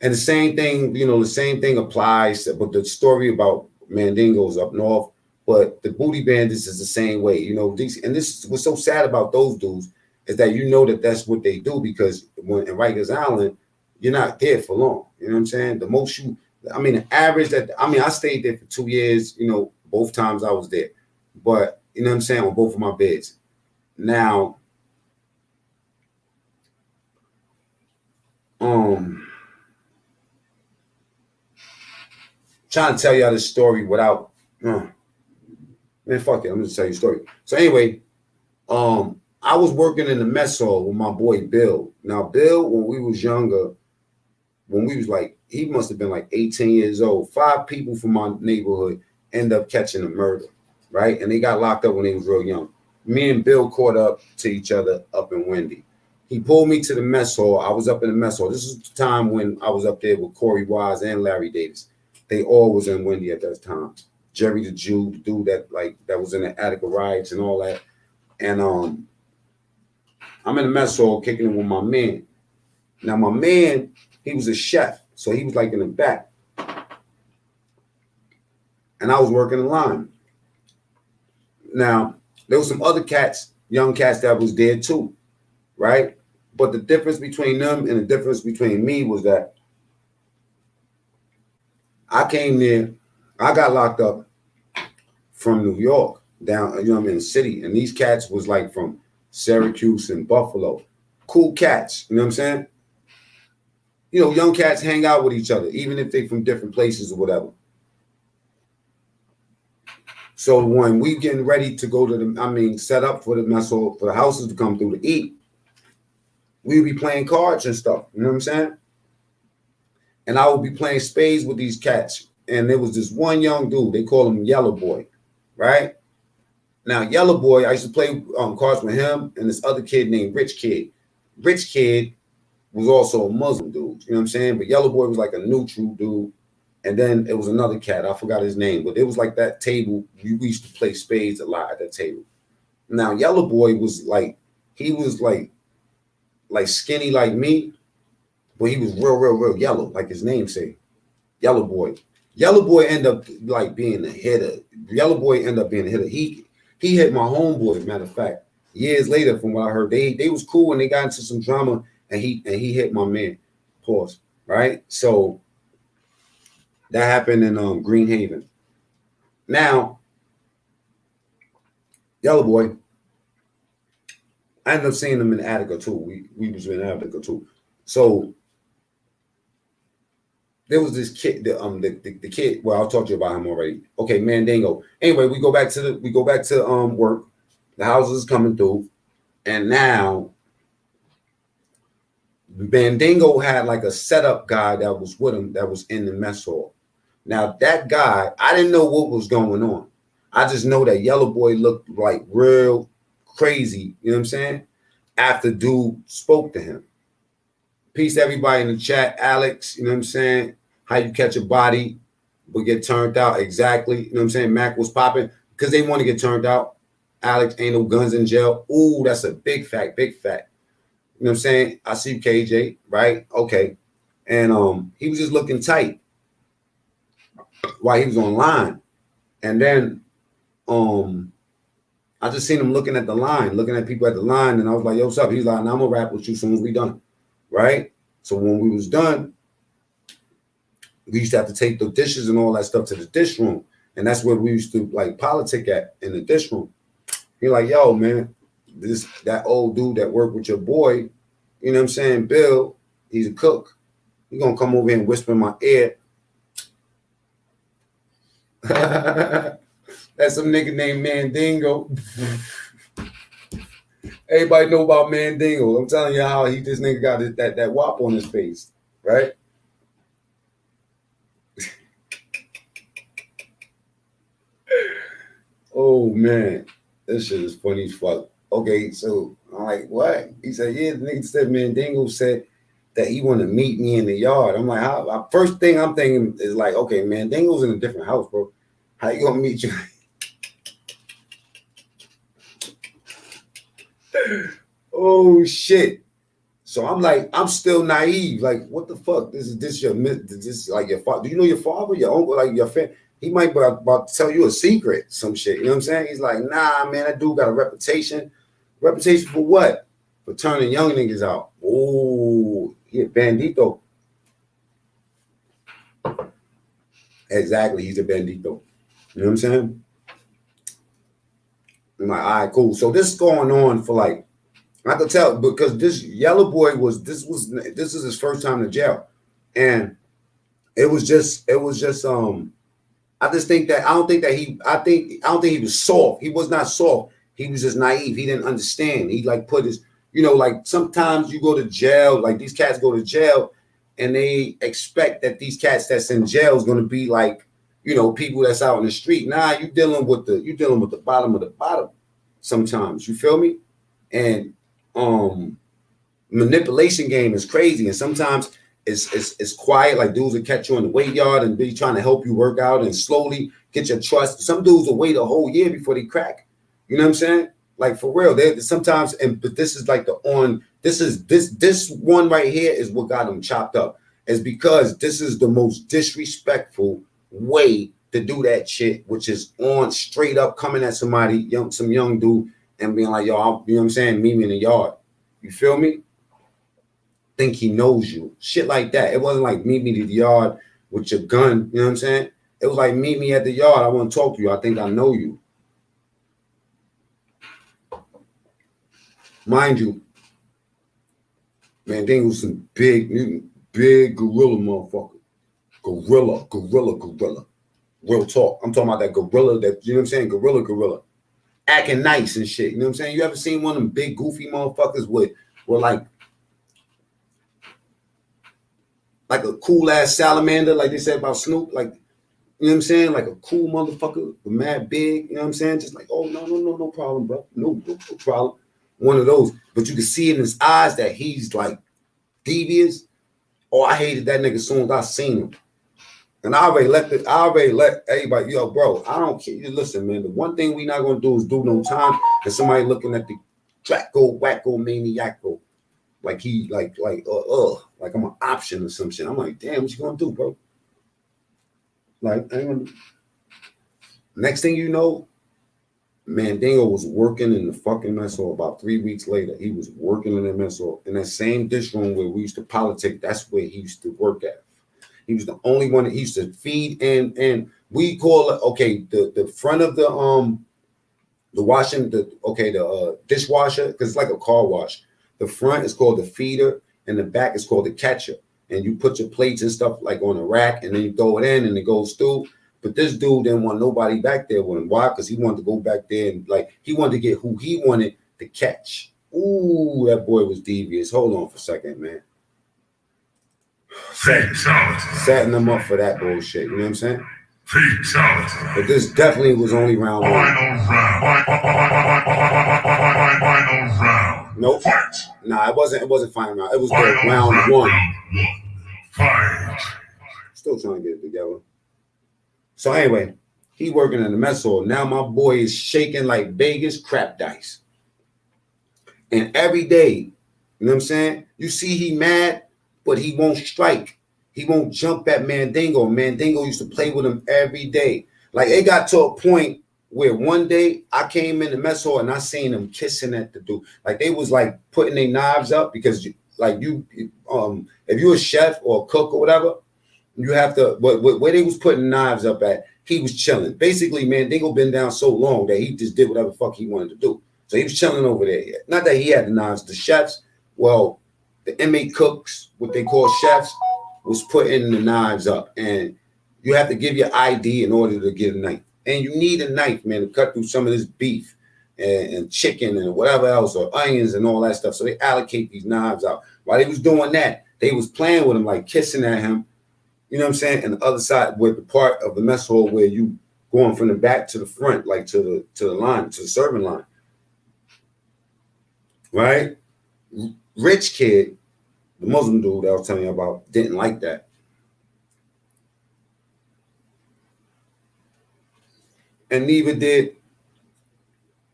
And the same thing, you know, the same thing applies, but the story about Mandingo is up north, but the booty bandits is the same way, you know. These, and this is what's so sad about those dudes is that you know that that's what they do, because when in Rikers Island, you're not there for long. You know what I'm saying? The most you, I mean, the average that, I mean, I stayed there for 2 years, you know, both times I was there, but you know what I'm saying, on both of my beds. Now, trying to tell y'all this story without, man, fuck it, I'm just tell you a story. So anyway, I was working in the mess hall with my boy Bill. Now, Bill, when we was younger, when we was like, he must have been like 18 years old. 5 people from my neighborhood end up catching a murder, right? And they got locked up when they was real young. Me and Bill caught up to each other up in Wendy. He pulled me to the mess hall. I was up in the mess hall. This is the time when I was up there with Corey Wise and Larry Davis. They all was in Wendy at that time. Jerry the Jew, the dude that was in the Attica riots and all that. And I'm in the mess hall kicking it with my man. Now my man, he was a chef, so he was like in the back. And I was working the line. Now, there was some other cats, young cats that was there too, right? But the difference between them and the difference between me was that I came there, I got locked up from New York down, you know what I mean, the city. And these cats was like from Syracuse and Buffalo. Cool cats, you know what I'm saying? You know, young cats hang out with each other, even if they from different places or whatever. So when we getting ready to go to the, set up for the mess hall, for the houses to come through to eat, we would be playing cards and stuff, you know what I'm saying? And I would be playing spades with these cats. And there was this one young dude, they call him Yellow Boy, right? Now, Yellow Boy, I used to play cards with him and this other kid named Rich Kid. Rich Kid was also a Muslim dude, you know what I'm saying? But Yellow Boy was like a neutral dude. And then it was another cat, I forgot his name, but it was like that table. We used to play spades a lot at that table. Now, Yellow Boy was like, he was like skinny like me, but he was real yellow, like his name say, Yellow Boy. Yellow Boy ended up like being a hitter. Yellow Boy ended up being a hitter. He hit my homeboy, as a matter of fact. Years later, from what I heard, they was cool and they got into some drama, and he hit my man. Pause. Right? So that happened in Green Haven. Now, Yellow Boy, I ended up seeing him in Attica too. We was in Attica too. So there was this kid, the kid. Well, I'll talk to you about him already. Okay, Mandingo. Anyway, we go back to work. The houses is coming through, and now Mandingo had like a setup guy that was with him that was in the mess hall. Now that guy, I didn't know what was going on. I just know that Yellow Boy looked like real crazy. You know what I'm saying? After dude spoke to him. Peace to everybody in the chat. Alex, you know what I'm saying? How you catch a body will get turned out. Exactly. You know what I'm saying? Mac was popping because they want to get turned out. Alex, ain't no guns in jail. Ooh, that's a big fact, big fact. You know what I'm saying? I see KJ, right? Okay. And he was just looking tight while he was online. And then I just seen him looking at the line, looking at people at the line, and I was like, yo, what's up? He's like, nah, I'm gonna rap with you as soon as we done. Right? So when we was done, we used to have to take the dishes and all that stuff to the dish room. And that's where we used to like politic at, in the dish room. He like, yo, man, that old dude that worked with your boy, you know what I'm saying, Bill, he's a cook. He gonna come over here and whisper in my ear. That's some nigga named Mandingo. Everybody know about Mandingo. I'm telling you how this nigga got that wop on his face, right? Oh man, this shit is funny as fuck. Okay, so I'm like, what? He said, yeah, the nigga said Mandingo said that he want to meet me in the yard. I'm like, how? First thing I'm thinking is like, okay, Mandingo's in a different house, bro. How you gonna meet you? Oh shit. So I'm like, I'm still naive. Like, what the fuck? This like your father? Do you know your father, your uncle, like your family? He might be about to tell you a secret, some shit. You know what I'm saying? He's like, nah, man, that dude got a reputation. Reputation for what? For turning young niggas out. Oh, he a bandito. Exactly, he's a bandito. You know what I'm saying? I'm like, all right, cool. So this is going on for like, I could tell because this Yellow Boy this is his first time in jail, and it was just I just think that I don't think he was soft. He was not soft. He was just naive. He didn't understand. He like put his, you know, like sometimes you go to jail, like these cats go to jail, and they expect that these cats that's in jail is going to be like, you know, people that's out in the street. Nah, you dealing with the bottom of the bottom. Sometimes you feel me, and manipulation game is crazy, and sometimes it's quiet. Like dudes will catch you in the weight yard and be trying to help you work out and slowly get your trust. Some dudes will wait a whole year before they crack. You know what I'm saying? Like for real. They sometimes, but this is like this one right here is what got them chopped up. Is because this is the most disrespectful way to do that shit, which is on straight up coming at somebody, some young dude, and being like, yo, you know what I'm saying? Meet me in the yard. You feel me? Think he knows you. Shit like that. It wasn't like meet me in the yard with your gun. You know what I'm saying? It was like meet me at the yard. I want to talk to you. I think I know you. Mind you, man, they was some big gorilla motherfucker. Gorilla. Real talk. I'm talking about that gorilla that, you know what I'm saying? Gorilla. Acting nice and shit. You know what I'm saying? You ever seen one of them big goofy motherfuckers with like a cool ass salamander, like they said about Snoop, like, you know what I'm saying? Like a cool motherfucker, mad big, you know what I'm saying? Just like, oh, no problem, bro. No problem. One of those. But you can see in his eyes that he's like devious. Oh, I hated that nigga as soon as I seen him. And I already let everybody, yo, bro, I don't care. You listen, man. The one thing we not gonna do is do no time and somebody looking at the Draco, wacko, maniaco, like he like I'm an option or some shit. I'm like, damn, what you gonna do, bro? Like, I ain't gonna. Next thing you know, Mandingo was working in the fucking mess hall. About 3 weeks later, he was working in the mess hall in that same dish room where we used to politic. That's where he used to work at. He was the only one that he used to feed, and we call it, okay, the front of the washing, the dishwasher, because it's like a car wash. The front is called the feeder and the back is called the catcher. And you put your plates and stuff like on a rack and then you throw it in and it goes through. But this dude didn't want nobody back there with him. Why? Because he wanted to go back there and like he wanted to get who he wanted to catch. Ooh, that boy was devious. Hold on for a second, man. Setting them up for that bullshit. You know what I'm saying? Fatality. But this definitely was only round one. Final round. Nope. Fight. Nah, it wasn't final round. It was Final the round one. Fight. Still trying to get it together. So anyway, he working in the mess hall. Now my boy is shaking like Vegas crap dice. And every day, you know what I'm saying? You see he mad, but he won't strike. He won't jump at Mandingo. Mandingo used to play with him every day. Like it got to a point where one day I came in the mess hall and I seen them kissing at the dude. Like they was like putting their knives up because if you're a chef or a cook or whatever, you have to, where they was putting knives up at, he was chilling. Basically, Mandingo been down so long that he just did whatever the fuck he wanted to do. So he was chilling over there. Not that he had the knives. The chefs, well, the inmate cooks, what they call chefs, was putting the knives up. And you have to give your ID in order to get a knife. And you need a knife, man, to cut through some of this beef and chicken and whatever else, or onions and all that stuff. So they allocate these knives out. While they was doing that, they was playing with him, like kissing at him. You know what I'm saying? And the other side, with the part of the mess hall where you going from the back to the front, like to the line, to the serving line. Right? Rich kid, the Muslim dude that I was telling you about, didn't like that. And neither did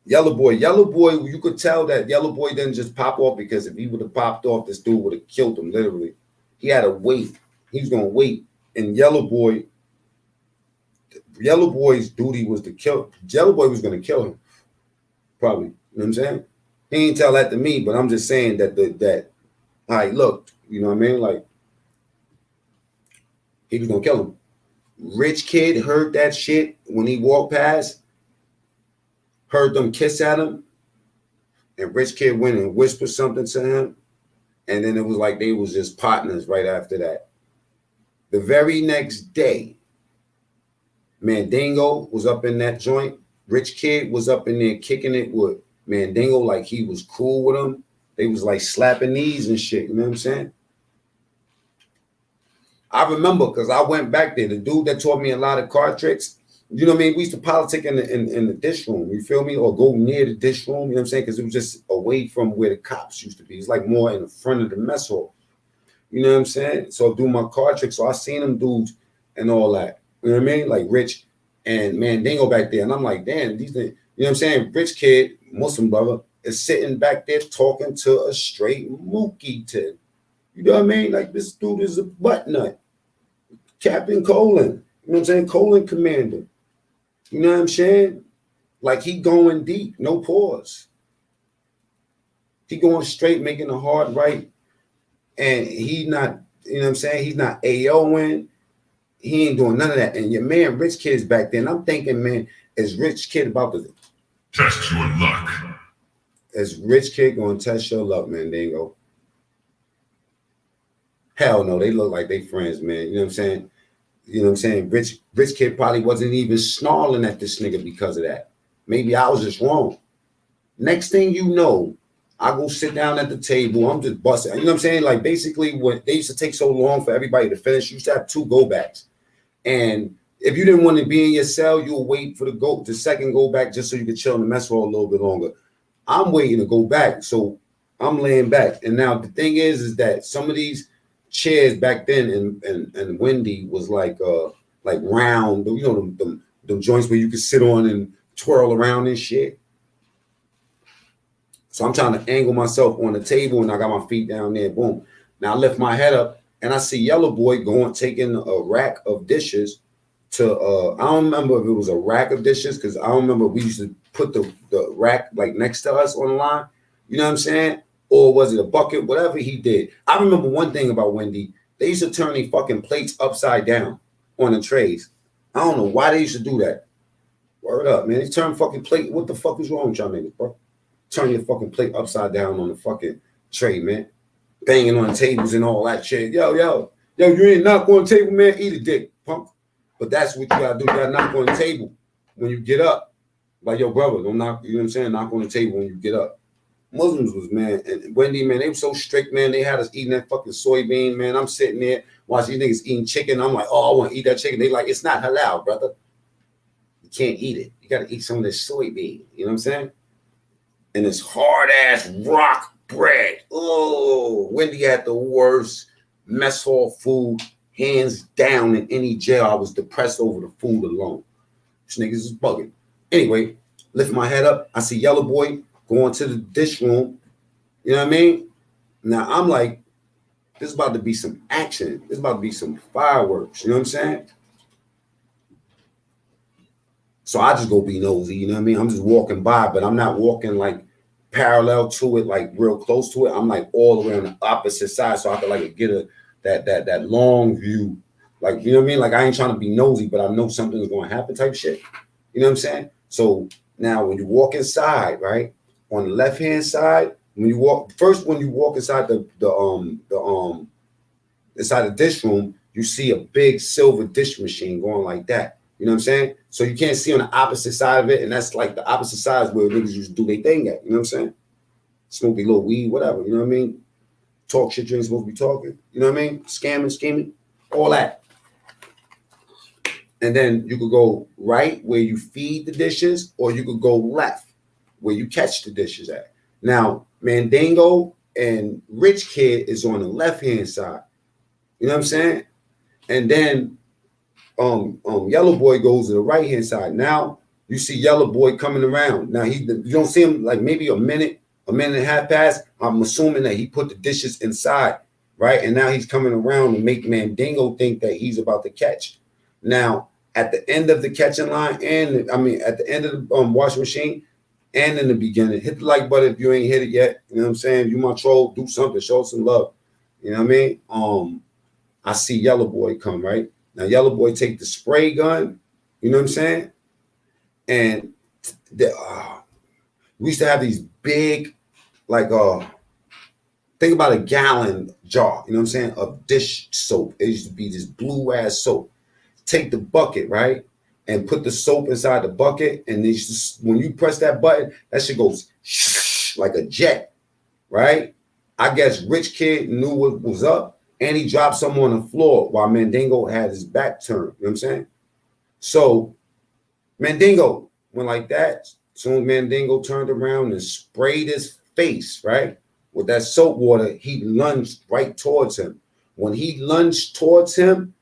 Yellow Boy. Yellow Boy, you could tell that Yellow Boy didn't just pop off, because if he would have popped off, this dude would have killed him, literally. He had to wait. He was going to wait. And Yellow Boy's duty was to kill. Yellow Boy was going to kill him, probably. You know what I'm saying? He didn't tell that to me, but I'm just saying that how he looked. You know what I mean? Like, he was going to kill him. Rich kid heard that shit when he walked past, heard them kiss at him, and Rich kid went and whispered something to him, and then it was like they was just partners right after that. The very next day, Mandingo was up in that joint. Rich kid was up in there kicking it with Mandingo like he was cool with him. They was like slapping knees and shit, you know what I'm saying? I remember because I went back there. The dude that taught me a lot of card tricks, you know what I mean? We used to politic in the dish room, you feel me? Or go near the dish room, you know what I'm saying? Because it was just away from where the cops used to be. It's like more in the front of the mess hall. You know what I'm saying? So I do my card tricks. So I seen them dudes and all that. You know what I mean? Like Rich and Mandingo back there. And I'm like, damn, these things, you know what I'm saying? Rich kid, Muslim brother, is sitting back there talking to a straight Mookie Tin. You know what I mean? Like this dude is a butt nut. Captain Colin. You know what I'm saying? Colin Commander. You know what I'm saying? Like he going deep, no pause. He going straight, making a hard right. And he not, you know what I'm saying? He's not AOing. He ain't doing none of that. And your man, Rich Kid's back there. And I'm thinking, man, is Rich Kid about to test your luck? Is Rich Kid going to test your luck, man? They go, hell no. They look like they friends, man. You know what I'm saying? You know what I'm saying? Rich Kid probably wasn't even snarling at this nigga because of that. Maybe I was just wrong. Next thing you know, I go sit down at the table. I'm just busting. You know what I'm saying? Like basically what they used to take so long for everybody to finish, you used to have 2 go backs. And if you didn't want to be in your cell, you'll wait for the second go back just so you could chill in the mess hall a little bit longer. I'm waiting to go back. So I'm laying back. And now the thing is that some of these chairs back then, and Wendy was like round, you know, them joints where you could sit on and twirl around and shit. So I'm trying to angle myself on the table, and I got my feet down there. Boom. Now I lift my head up, and I see Yellow Boy taking a rack of dishes to. I don't remember if it was a rack of dishes, because I don't remember we used to put the rack like next to us on the line. You know what I'm saying? Or was it a bucket? Whatever he did. I remember one thing about Wendy. They used to turn these fucking plates upside down on the trays. I don't know why they used to do that. Word up, man. They turn fucking plate. What the fuck is wrong with y'all niggas, bro? Turn your fucking plate upside down on the fucking tray, man. Banging on the tables and all that shit. Yo, you ain't knock on the table, man. Eat a dick, punk. But that's what you gotta do. You gotta knock on the table when you get up. Like, yo, brother, don't knock, you know what I'm saying? Knock on the table when you get up. Muslims was, man, and Wendy, man, they were so strict, man. They had us eating that fucking soybean, man. I'm sitting there watching these niggas eating chicken. I'm like, oh, I want to eat that chicken. They like, it's not halal, brother. You can't eat it. You got to eat some of this soybean. You know what I'm saying? And this hard ass rock bread. Oh, Wendy had the worst mess hall food, hands down, in any jail. I was depressed over the food alone. These niggas is bugging. Anyway, lift my head up. I see Yellow Boy going to the dish room. You know what I mean? Now I'm like, this is about to be some action. This is about to be some fireworks. You know what I'm saying? So I just go be nosy. You know what I mean? I'm just walking by, but I'm not walking like parallel to it, like real close to it. I'm like all the way on the opposite side, so I could like get that long view. Like, you know what I mean? Like, I ain't trying to be nosy, but I know something's going to happen type shit. You know what I'm saying? So now when you walk inside, right, on the left hand side, when you walk inside inside the dish room, you see a big silver dish machine going like that. You know what I'm saying? So you can't see on the opposite side of it, and that's like the opposite side where niggas used to do their thing at. You know what I'm saying? Smoke a little weed, whatever. You know what I mean? Talk shit you ain't supposed to be talking. You know what I mean? Scamming, scheming, all that. And then you could go right where you feed the dishes, or you could go left where you catch the dishes at. Now, Mandingo and Rich Kid is on the left-hand side. You know what I'm saying? And then Yellow Boy goes to the right-hand side. Now you see Yellow Boy coming around. Now you don't see him like maybe a minute and a half past. I'm assuming that he put the dishes inside, right? And now he's coming around to make Mandingo think that he's about to catch. Now, at the end of the catching line, and I mean at the end of the washing machine, and in the beginning, hit the like button if you ain't hit it yet. You know what I'm saying? If you my troll, do something, show some love. You know what I mean? I see Yellow Boy come, right? Now Yellow Boy take the spray gun, you know what I'm saying? And we used to have these big, like think about a gallon jar, you know what I'm saying, of dish soap. It used to be this blue ass soap. Take the bucket, right, and put the soap inside the bucket, and when you press that button, that shit goes like a jet, right? I guess Rich Kid knew what was up, and he dropped some on the floor while Mandingo had his back turned. You know what I'm saying? So Mandingo went like that. Soon Mandingo turned around and sprayed his face, right, with that soap water. He lunged right towards him. When he lunged towards him,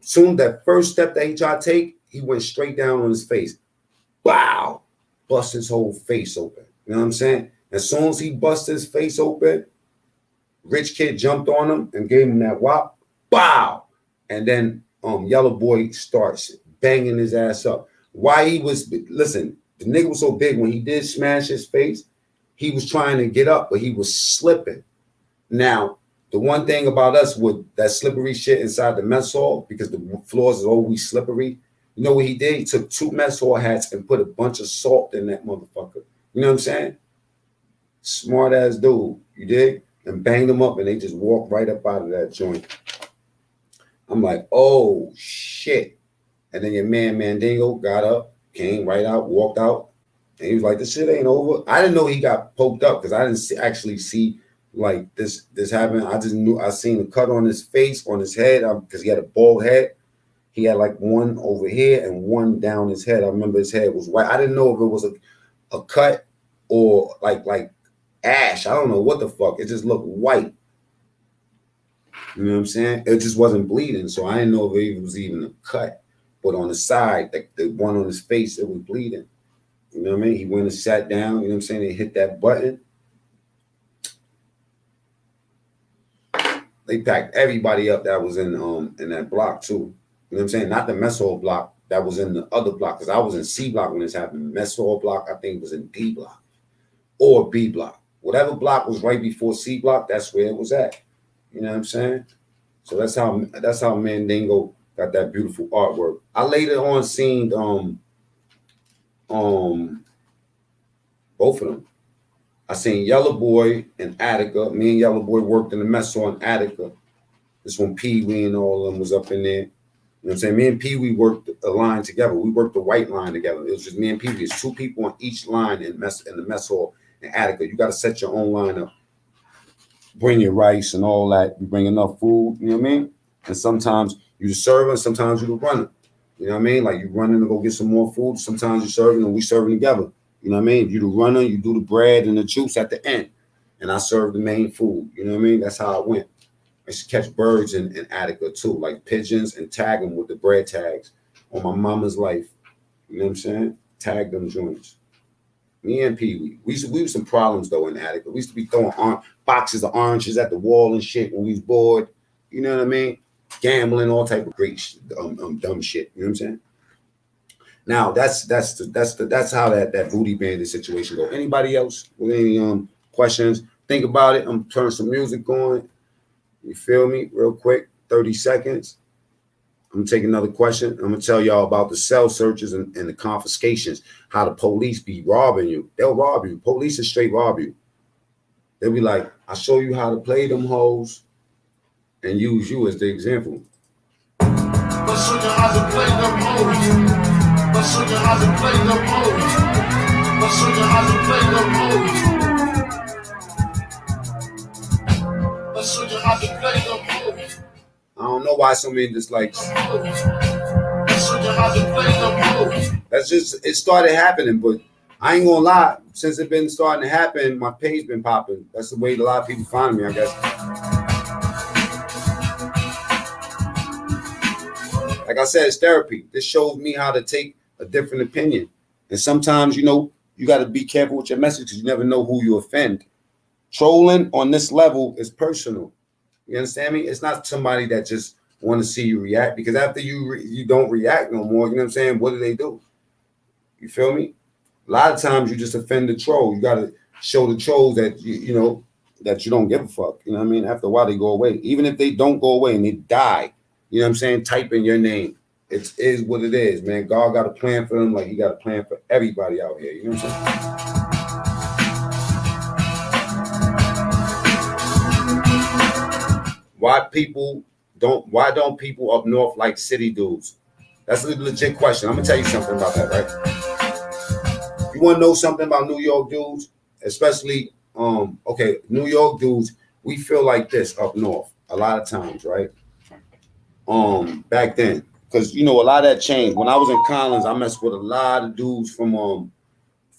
soon that first step that he tried to take, he went straight down on his face. Wow! Bust his whole face open. You know what I'm saying? As soon as he busted his face open, Rich Kid jumped on him and gave him that whop. Wow! And then Yellow Boy starts banging his ass up. Why he was, listen, the nigga was so big, when he did smash his face, he was trying to get up, but he was slipping. Now, the one thing about us with that slippery shit inside the mess hall, because the floors are always slippery, you know what he did? He took 2 mess hall hats and put a bunch of salt in that motherfucker. You know what I'm saying? Smart ass dude, you dig? And banged them up, and they just walked right up out of that joint. I'm like, oh shit. And then your man Mandingo got up, came right out, walked out, and he was like, this shit ain't over. I didn't know he got poked up, because I didn't actually see like this happened. I just knew I seen a cut on his face, on his head, because he had a bald head. He had like one over here and one down his head. I remember his head was white. I didn't know if it was a cut or like ash. I don't know what the fuck. It just looked white. You know what I'm saying? It just wasn't bleeding, so I didn't know if it was even a cut. But on the side, the one on his face, it was bleeding. You know what I mean? He went and sat down. You know what I'm saying? They hit that button. They packed everybody up that was in that block too. You know what I'm saying? Not the mess hall block that was in the other block, because I was in C block when this happened. Mess hall block, I think, was in D block or B block. Whatever block was right before C block, that's where it was at. You know what I'm saying? So that's how Mandingo got that beautiful artwork. I later on seen both of them. I seen Yellow Boy and Attica. Me and Yellow Boy worked in the mess hall in Attica. This when Pee Wee and all of them was up in there. You know what I'm saying? Me and Pee Wee worked a line together. We worked the white line together. It was just me and Pee Wee. There's two people on each line in the mess hall in Attica. You got to set your own line up. Bring your rice and all that. You bring enough food. You know what I mean? And sometimes you the server, sometimes you the runner. You know what I mean? Like you running to go get some more food. Sometimes you serving and we serving together. You know what I mean? You the runner, you do the bread and the juice at the end. And I serve the main food. You know what I mean? That's how it went. I used to catch birds in Attica too, like pigeons, and tag them with the bread tags on my mama's life. You know what I'm saying? Tag them joints. Me and Pee Wee. We was some problems though in Attica. We used to be throwing boxes of oranges at the wall and shit when we was bored. You know what I mean? Gambling, all type of great dumb shit. You know what I'm saying? Now that's how that booty bandit situation go. Anybody else with any questions? Think about it. I'm turning some music on. You feel me? Real quick, 30 seconds. I'm gonna take another question. I'm gonna tell y'all about the cell searches and the confiscations. How the police be robbing you. They'll rob you. Police will straight rob you. They'll be like, I'll show you how to play them hoes and use you as the example. I'll show you how to play them hoes. I'll show you how to play them hoes. I'll show you how to play them hoes. I'll show you how to play them hoes. I don't know why so many dislikes. That's just, it started happening, but I ain't gonna lie. Since it been starting to happen, my page been popping. That's the way a lot of people find me, I guess. Like I said, it's therapy. This shows me how to take a different opinion. And sometimes, you know, you got to be careful with your message because you never know who you offend. Trolling on this level is personal. You understand me? It's not somebody that just want to see you react, because after you don't react no more, you know what I'm saying? What do? You feel me? A lot of times you just offend the troll. You got to show the trolls that, you know, that you don't give a fuck. You know what I mean? After a while, they go away. Even if they don't go away and they die, you know what I'm saying? Type in your name. It is what it is, man. God got a plan for them like he got a plan for everybody out here. You know what I'm saying? Why don't people up north like city dudes? That's a legit question. I'm gonna tell you something about that, right? You want to know something about New York dudes, especially okay, New York dudes, we feel like this up north a lot of times, right? Back then, because you know a lot of that changed. When I was in Collins, I messed with a lot of dudes from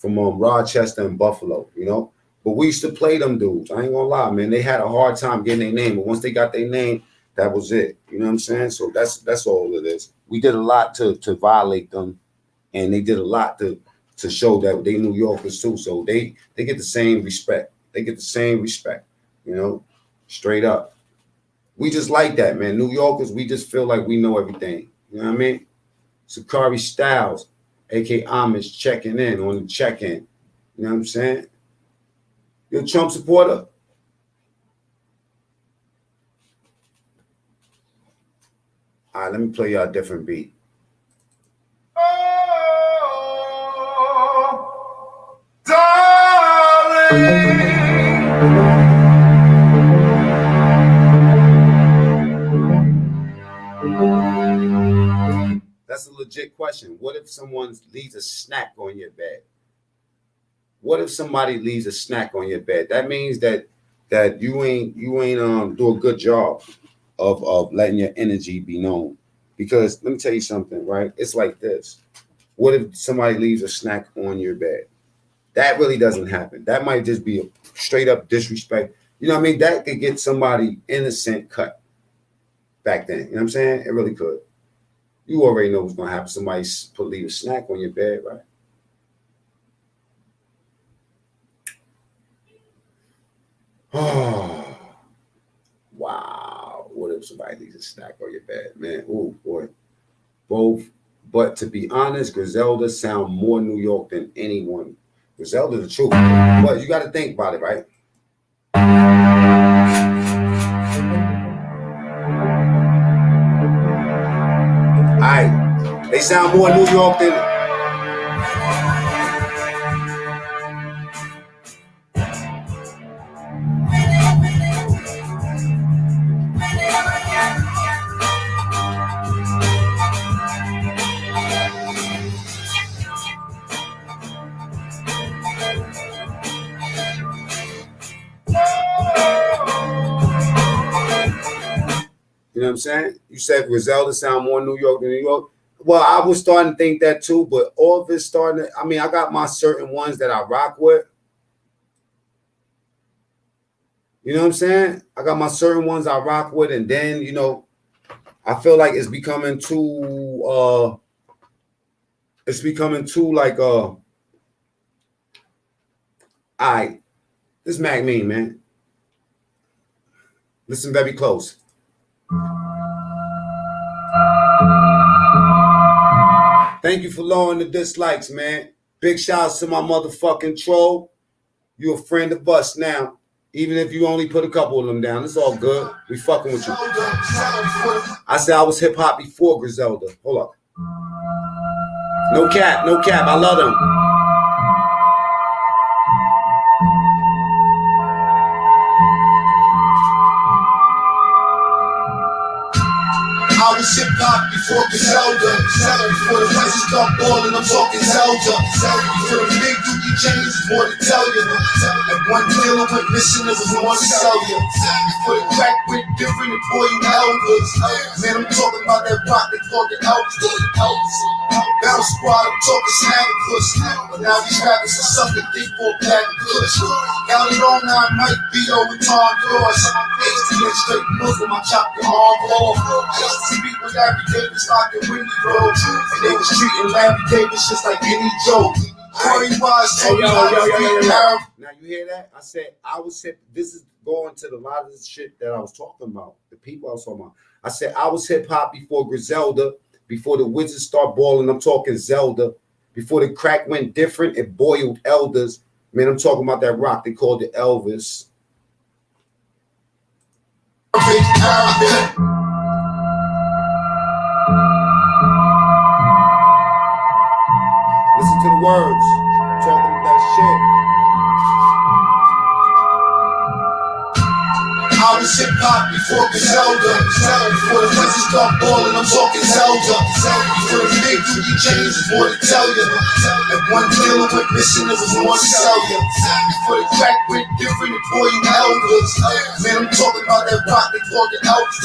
Rochester and Buffalo, you know. But we used to play them dudes. I ain't gonna lie, man. They had a hard time getting their name, but once they got their name, that was it. You know what I'm saying? So that's all it is. We did a lot to violate them, and they did a lot to show that they New Yorkers too. So they get the same respect. They get the same respect, you know, straight up. We just like that, man. New Yorkers, we just feel like we know everything. You know what I mean? Sakari Styles, aka Amish, checking in on the check-in. You know what I'm saying? You're a Trump supporter? All right, let me play y'all a different beat. Oh, darling. That's a legit question. What if someone leaves a snack on your bed? What if somebody leaves a snack on your bed? That means that you ain't do a good job of letting your energy be known. Because let me tell you something, right? It's like this. What if somebody leaves a snack on your bed? That really doesn't happen. That might just be a straight up disrespect. You know what I mean? That could get somebody innocent cut. back then. You know what I'm saying? It really could. You already know what's gonna happen. Somebody leave a snack on your bed, right? Oh, wow. What if somebody leaves a snack on your bed, man? Oh boy. Both. But to be honest, Griselda sound more New York than anyone. Griselda the truth. But you got to think about it, right? All right. They sound more New York than... You know what I'm saying? You said Griselda sound more New York than New York. Well, I was starting to think that too, but all of it's starting to... I mean, I got my certain ones that I rock with. You know what I'm saying? I got my certain ones I rock with, and then, you know, I feel like it's becoming too... it's becoming too, like... all right. This is Mac Mean, man. Listen very close. Thank you for lowering the dislikes, man. Big shouts to my motherfucking troll. You a friend of us now. Even if you only put a couple of them down. It's all good. We fucking with you. I said I was hip hop before Griselda. Hold up. No cap, no cap. I love them. I was hip hop before Griselda. Before the prices start balling, I'm talking Zelda. Before the big dookie chains, more to tell you. And one dealer went missing, there was one to sell you. Before the crack went different, and boy, you elders. Man, I'm talking about that rock they call the elders. Battle squad, I'm talking snag push. But now these rappers are sucking dick for a bag of push. Count it on, now I might be over Tom Cross. HTN straight Muslim, I chop your arm off. Beat with Larry Davis, like in Windy Road. And they was treating Larry Davis just like any joke. Corey Wise told me how to beat Larry. Now you hear that? I said I was hip. This is going to a lot of the shit that I was talking about. The people I was talking about. I said I was hip hop before Griselda, before the Wizards start balling. I'm talking Zelda. Before the crack went different, it boiled elders. Man, I'm talking about that rock they called it Elvis. Listen to the words. Talking that shit. I was hip hop before Griselda. Before the Wizards start balling, I'm talking Zelda. Before the big dookie chains, more to tell you. And one dealer went missing, there was one to sell you. Before the crack went different, and boy, you elders. Man, I'm talking about that rock they call the elders.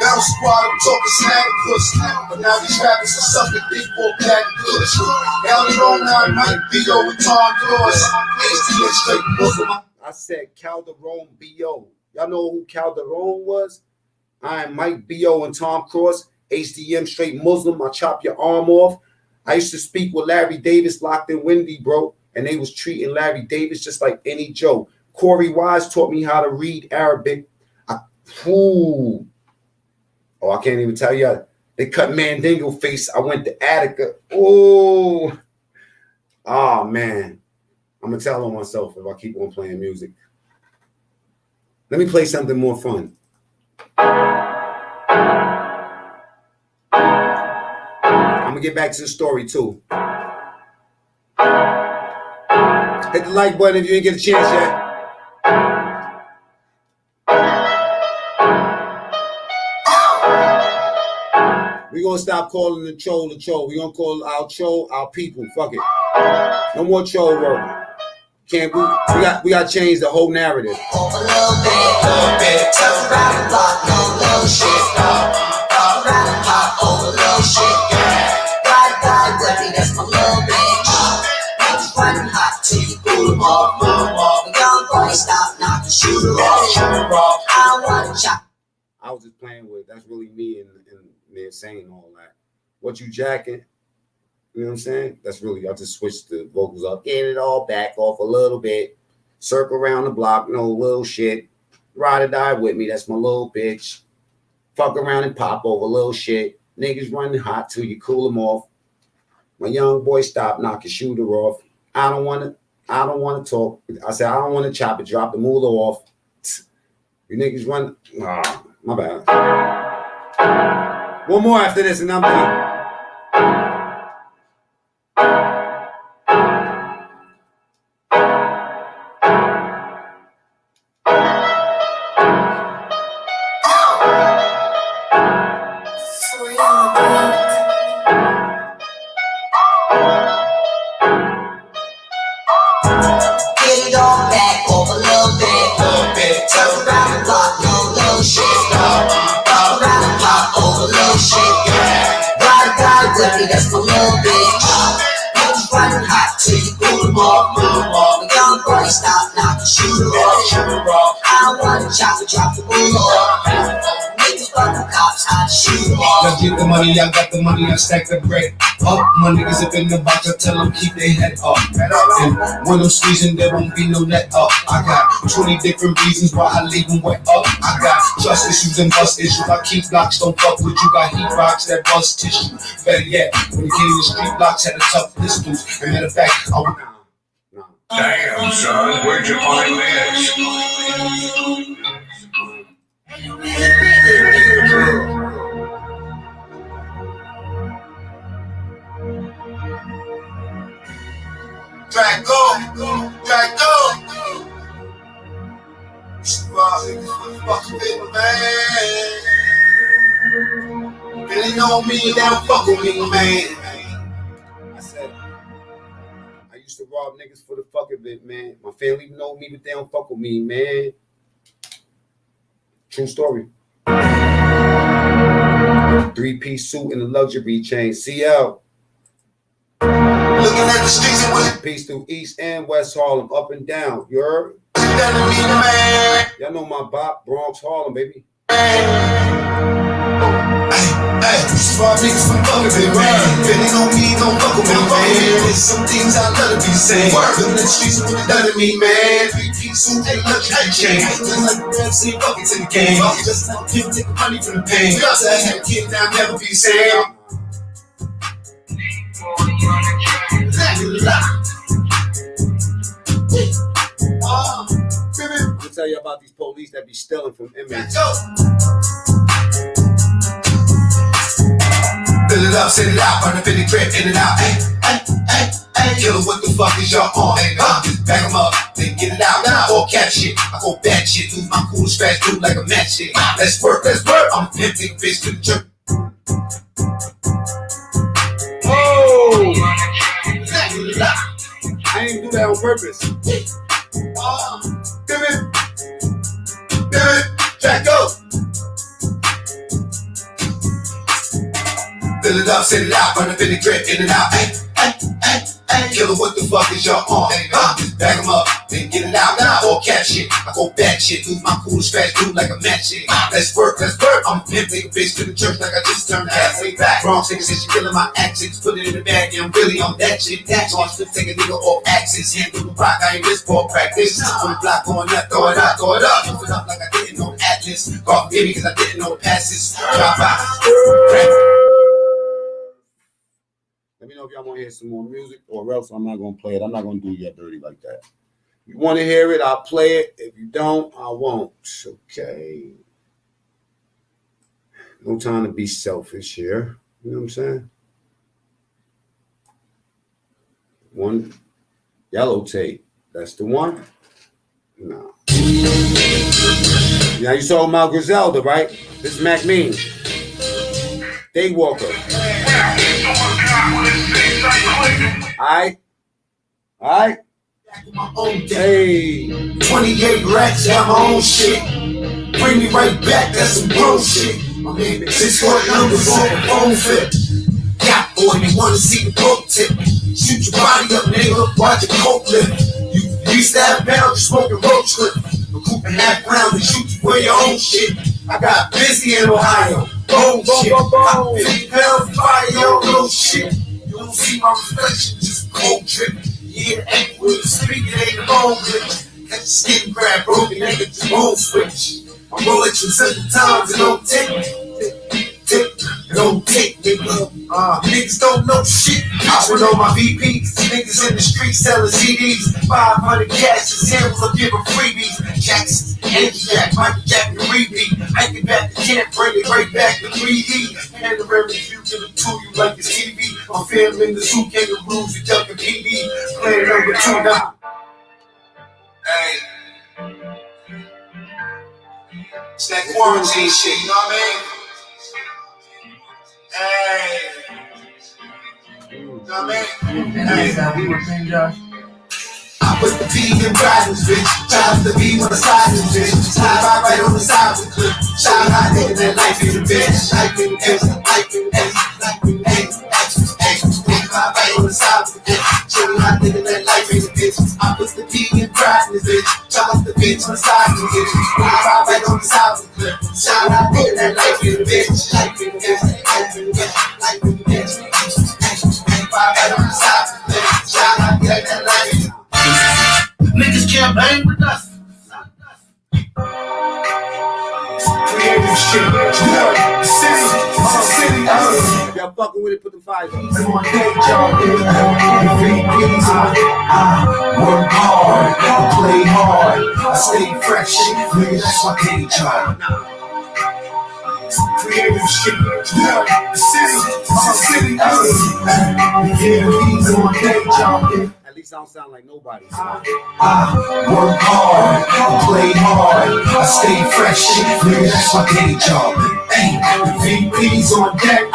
Battle squad, I'm talking snag push. But now these rappers are sucking dick for a bag of push. Down the road now, I might be over Tom Cross. HTN straight Muslim. I said Calderon B.O. Y'all know who Calderon was? I am Mike B.O. and Tom Cross. HDM straight Muslim. I chop your arm off. I used to speak with Larry Davis locked in Windy, bro. And they was treating Larry Davis just like any Joe. Corey Wise taught me how to read Arabic. I can't even tell you. They cut Mandingo face. I went to Attica. Oh, man. I'm going to tell on myself if I keep on playing music. Let me play something more fun. I'm going to get back to the story, too. Hit the like button if you didn't get a chance yet. We're going to stop calling the troll. We're going to call our troll our people. Fuck it. No more troll work. Can't we got to change the whole narrative. A little bit, tough around the block, no little shit, around the block, over little shit, ride, dirty, that's my little bitch, niggas running hot till you cool them off, the young boy stop, not to shoot her off, I want to chop. I was just playing with. That's really me and they're saying all that. What you jacking? You know what I'm saying? That's really, I just switched the vocals up. Get it all back off a little bit. Circle around the block, no little shit. Ride or die with me, that's my little bitch. Fuck around and pop over little shit. Niggas running hot till you cool them off. My young boy stop, knock your shooter off. I don't want to talk. I said, I don't want to chop it, drop the moolah off. You niggas run. Ah, my bad. One more after this and I'm done. That's my little bitch. Niggas running hot till you cool them off. The young boy stop, knock the shooter off. I don't wanna chop the wool off. Niggas fucking cops, I shoot off. Now get the money, I got the money, I stack the bread up. My niggas up in the box, I tell them keep their head up. And when I'm squeezing, there won't be no net up. I got 20 different reasons why I leave them wet up. I got trust issues and bust issues. I keep blocks, don't fuck with you. Got heat rocks that bust tissue. Better yet, when the kid in the street blocks had the tough pistols. And matter of fact, Damn, son, where'd you find this? Drago. Fucking big man. Really know me, they don't fuck with me, man. I said, I used to rob niggas for the fuck of it, man. My family know me, but they don't fuck with me, man. True story. 3-piece suit and a luxury chain. CL. Looking at the streets with Peace through East and West Harlem, up and down. You heard? Y'all know my bop, Bronx, Harlem, baby. Hey, smart niggas from fucking me, man. Feeling on me, don't fuck with me, man. There's some things I love to be saying. Looking at the streets with it done to me, man. 3-piece suit, they look like a chain. Feeling like the rap scene, fucking to the game. Just like people taking money from the pain. I said I had a kid, now I'll never be the same. I'm gonna tell you about these police that be stealing from inmates. Fill it up, set it out, run up in the crib, in and out. Hey, killer, what the fuck is y'all on? Just bag them up, then get it out. All cat shit, I go bad shit, lose my cool scratch, do like a match shit. Let's work. I'm a pimp, take a bitch to the church. Oh! I ain't do that on purpose. Drago. Fill it up, set it out, run up in the crib, in and out. Hey, killer, what the fuck is y'all on? Just bag them up, then get it out. All cat shit, I go bad shit, lose my cool scratch, do like a match shit. Let's work. I'm a pimp, take a bitch to the church like I just turned halfway back. Wrong nigga said she killing my accents, put it in the bag, yeah, I'm really on that shit. That's on flip, take a nigga off axis, handle the rock, I ain't this ball practice. On the block, going up, throw it up. Use it up like I didn't know the Atlas. God forgive me, cause I didn't know the passes. Drop out. Let me know if y'all want to hear some more music, or else I'm not going to play it. I'm not going to do you dirty like that. If you want to hear it, I'll play it. If you don't, I won't. Okay. No time to be selfish here. You know what I'm saying? One yellow tape. That's the one? No. Now you saw my Griselda, right? This is Mac Mean. Daywalker. Alright? Hey. 28 racks, got my own shit. Bring me right back, that's some grown shit. 6 court numbers on the phone flip. Yeah, boy, you wanna see the coke tip. Shoot your body up, nigga, watch your coke lift. You stab pound, you smoking roach clip. A coupe and half round and shoot you for your own shit. I I got busy in Ohio. Boom, shit. I'm 50 pounds of fire, yo, no shit. You don't see my reflection, just cold drip. Yeah, ain't with the speak, it ain't a bone glitch. Got your skin grab broken, nigga, just bone switch. I'm rolling you simple times and don't take me. Don't take nigga. Niggas don't know shit. I went on my VPs. Niggas in the street selling CDs. 500 cash and samples, I'm giving freebies. Jackson's, Jack, Michael Jack, the repeat. I get back to camp, bring it right back to 3D. And the rare review, give it to you like it's TV. I'm filming the zoo kangaroos and ducking PD. Player number 2 now. Hey. It's that quarantine shit, you know what I mean? Hey. You know what I mean? And we were saying, Josh. I put the P in riders, bitch. Shout the B on the side of the bitch. Slide right on the side of the clip. Shout out nigga that life in the bitch. Life in the bitch. Life in the bitch. Life in the bitch. Slide right on the side of the bitch. Shout out nigga that life in the bitch. I put the P in riders, bitch. Shout out the bitch on the side of the bitch. Slide right on the side of the clip. Shout out nigga that life in the bitch. Life in the bitch. Life in the bitch. Life in the bitch. Slide right on the side of the bitch. Shout out nigga that life in the bitch. Niggas can't bang with us. Creative shit. City. Y'all fucking with it, put the fires on. I'm on day job, VPs on. I work hard, I play hard, I stay fresh. Nigga, that's my day job. Creative shit. City. Yeah, he's on day job. At least I don't sound like nobody. I work hard, I play hard, I stay fresh. Nigga, that's my day job. Hey, the VP's on deck.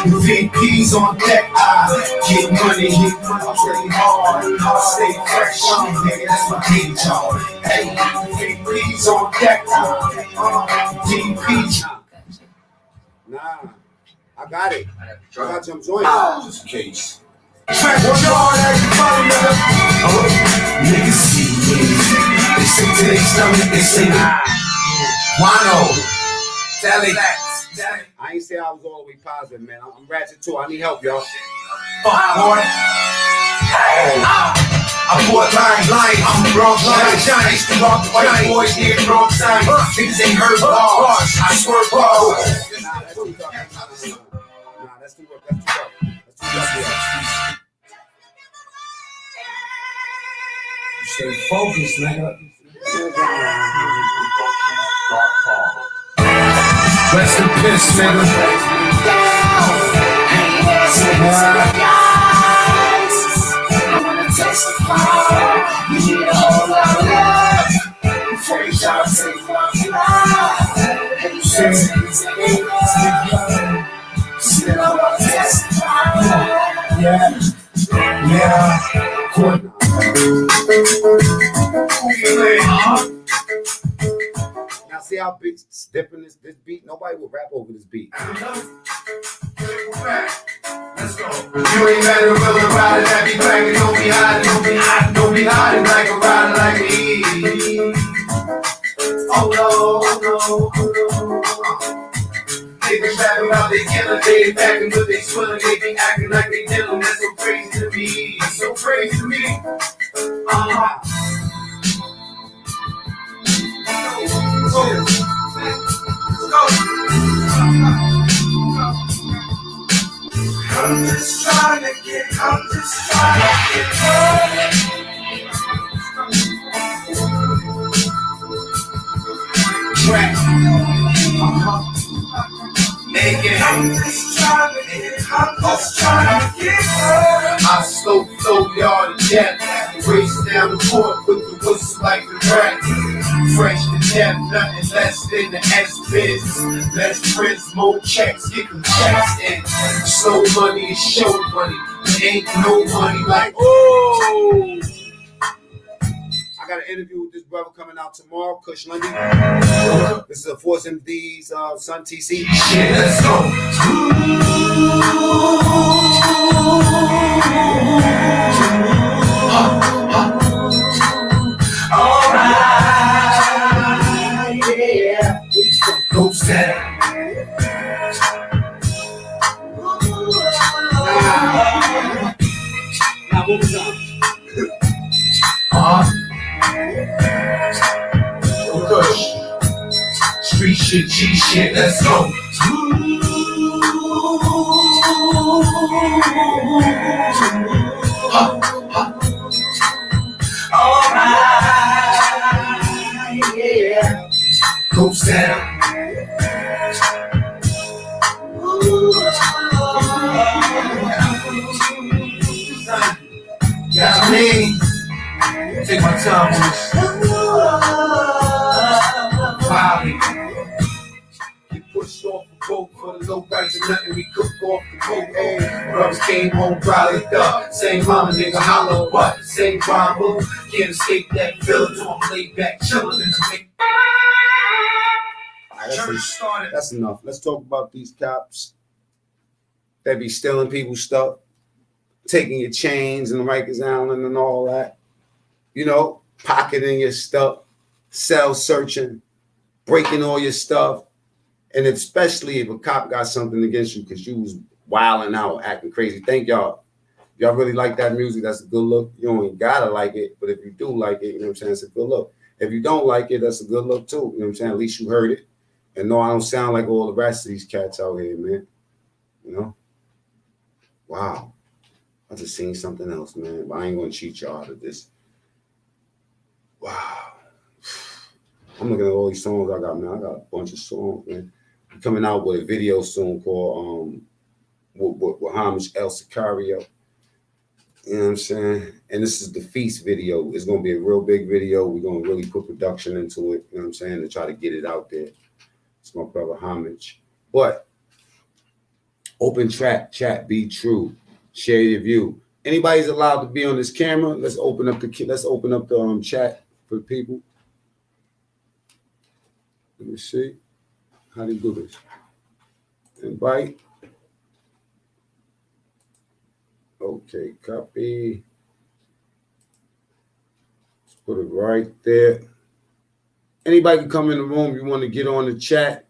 The VP's on deck. I get money, I play hard, I stay fresh. Nigga, that's my day job. Hey, the VP's on deck. VP's. Nah, I got it. I got some joint. Just in case. Track one yard, everybody, nigga. Niggas see me. They say to their stomach, they say, Wano. Tell it. I ain't say I was all the way positive, man. I'm ratchet too. I need help, y'all. Fuck, boy. I bought line, I'm the wrong line. I used to rock the white boys near the wrong side. Niggas ain't heard bars. I swear bars. Nah, that's too rough. That's too rough. Stay focused, nigga. Rest in peace, nigga. I wanna testify. You need a whole lot of love before you try to take my life. And you say, still I wanna testify. Yeah. Now see how big stepping this beat? Nobody will rap over this beat. Let's go. You ain't better will a rider that be clanging, don't be hiding like a rider like me. Oh no. Niggas rapping about they killer, they backing, but they swilling, they be acting like they dealing. That's so crazy to me. So crazy to me. I'm just trying to get track. Naked. I'm just trying to get I slow y'all to death. Race down the court with the whistle like the rat. Fresh to death, nothing less than the S-Biz. Less prints, more checks, get them checks in. Slow money is show money. There ain't no money like, Oh! I got an interview with this brother coming out tomorrow, Kush Lundy. This is a Force MD's son, TC. yeah, let's go. Alright, yeah. down. Now, one more time. Push. Street shit, G shit, let's go. Alright, yeah. Goes down. Yeah, I mean, take my time on this. Violent. Get pushed off the boat for the low price of nothing. We cook off the boat. Hey, brother came home probably up. Same mama nigga holler what? Same problem. Can't escape that feeling. So I'm laid back chilling in the big. That's enough. Let's talk about these cops that be stealing people's stuff, taking your chains and Rikers Island and all that. You know, pocketing your stuff, cell searching, breaking all your stuff. And especially if a cop got something against you because you was wilding out, acting crazy. Thank y'all. If y'all really like that music, that's a good look. You don't even gotta like it, but if you do like it, you know what I'm saying, it's a good look. If you don't like it, that's a good look too. You know what I'm saying? At least you heard it. And no, I don't sound like all the rest of these cats out here, man. You know? Wow. I just seen something else, man. But I ain't gonna cheat y'all out of this. Wow. I'm looking at all these songs I got, man. I got a bunch of songs, man. I'm coming out with a video soon called with Homage El Sicario. You know what I'm saying? And this is the Feast video. It's gonna be a real big video. We're gonna really put production into it, you know what I'm saying, to try to get it out there. It's my brother Homage. But open track, chat, be true. Share your view. Anybody's allowed to be on this camera. Let's open up the chat for people. Let me see. How do you do this? Invite. Okay, copy. Let's put it right there. Anybody can come in the room. You want to get on the chat.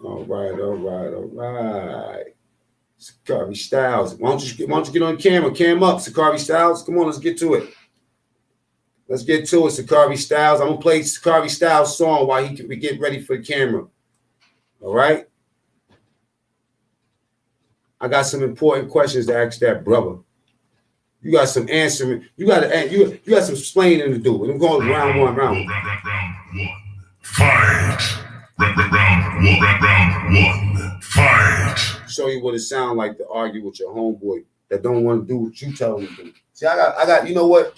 All right. Sakari Styles. Why don't you get on camera? Cam up, Sakari Styles. Come on, let's get to it. Let's get to it, Sakari Styles. I'm gonna play Sakari Styles' song while we get ready for the camera. All right. I got some important questions to ask that brother. You got some answering. You got some explaining to do. I'm going round one. Fight. Round one. Fight. Show you what it sounds like to argue with your homeboy that don't want to do what you tell him to do. See, I got. You know what?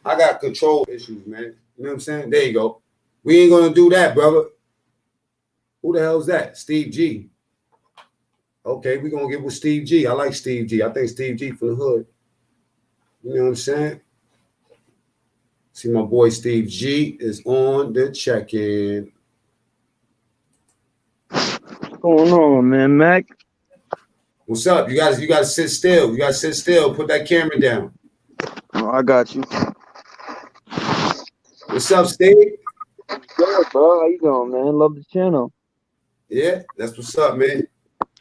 I got control issues, man. You know what I'm saying? There you go. We ain't gonna do that, brother. Who the hell's that? Steve G. Okay, we're gonna get with Steve G. I like Steve G. I think Steve G for the hood. You know what I'm saying? See, my boy Steve G is on the check-in. What's going on, man, Mac? What's up? You gotta sit still. You gotta sit still. Put that camera down. Oh, I got you. What's up, Steve? Good, bro. How you doing, man? Love the channel. Yeah, that's what's up, man.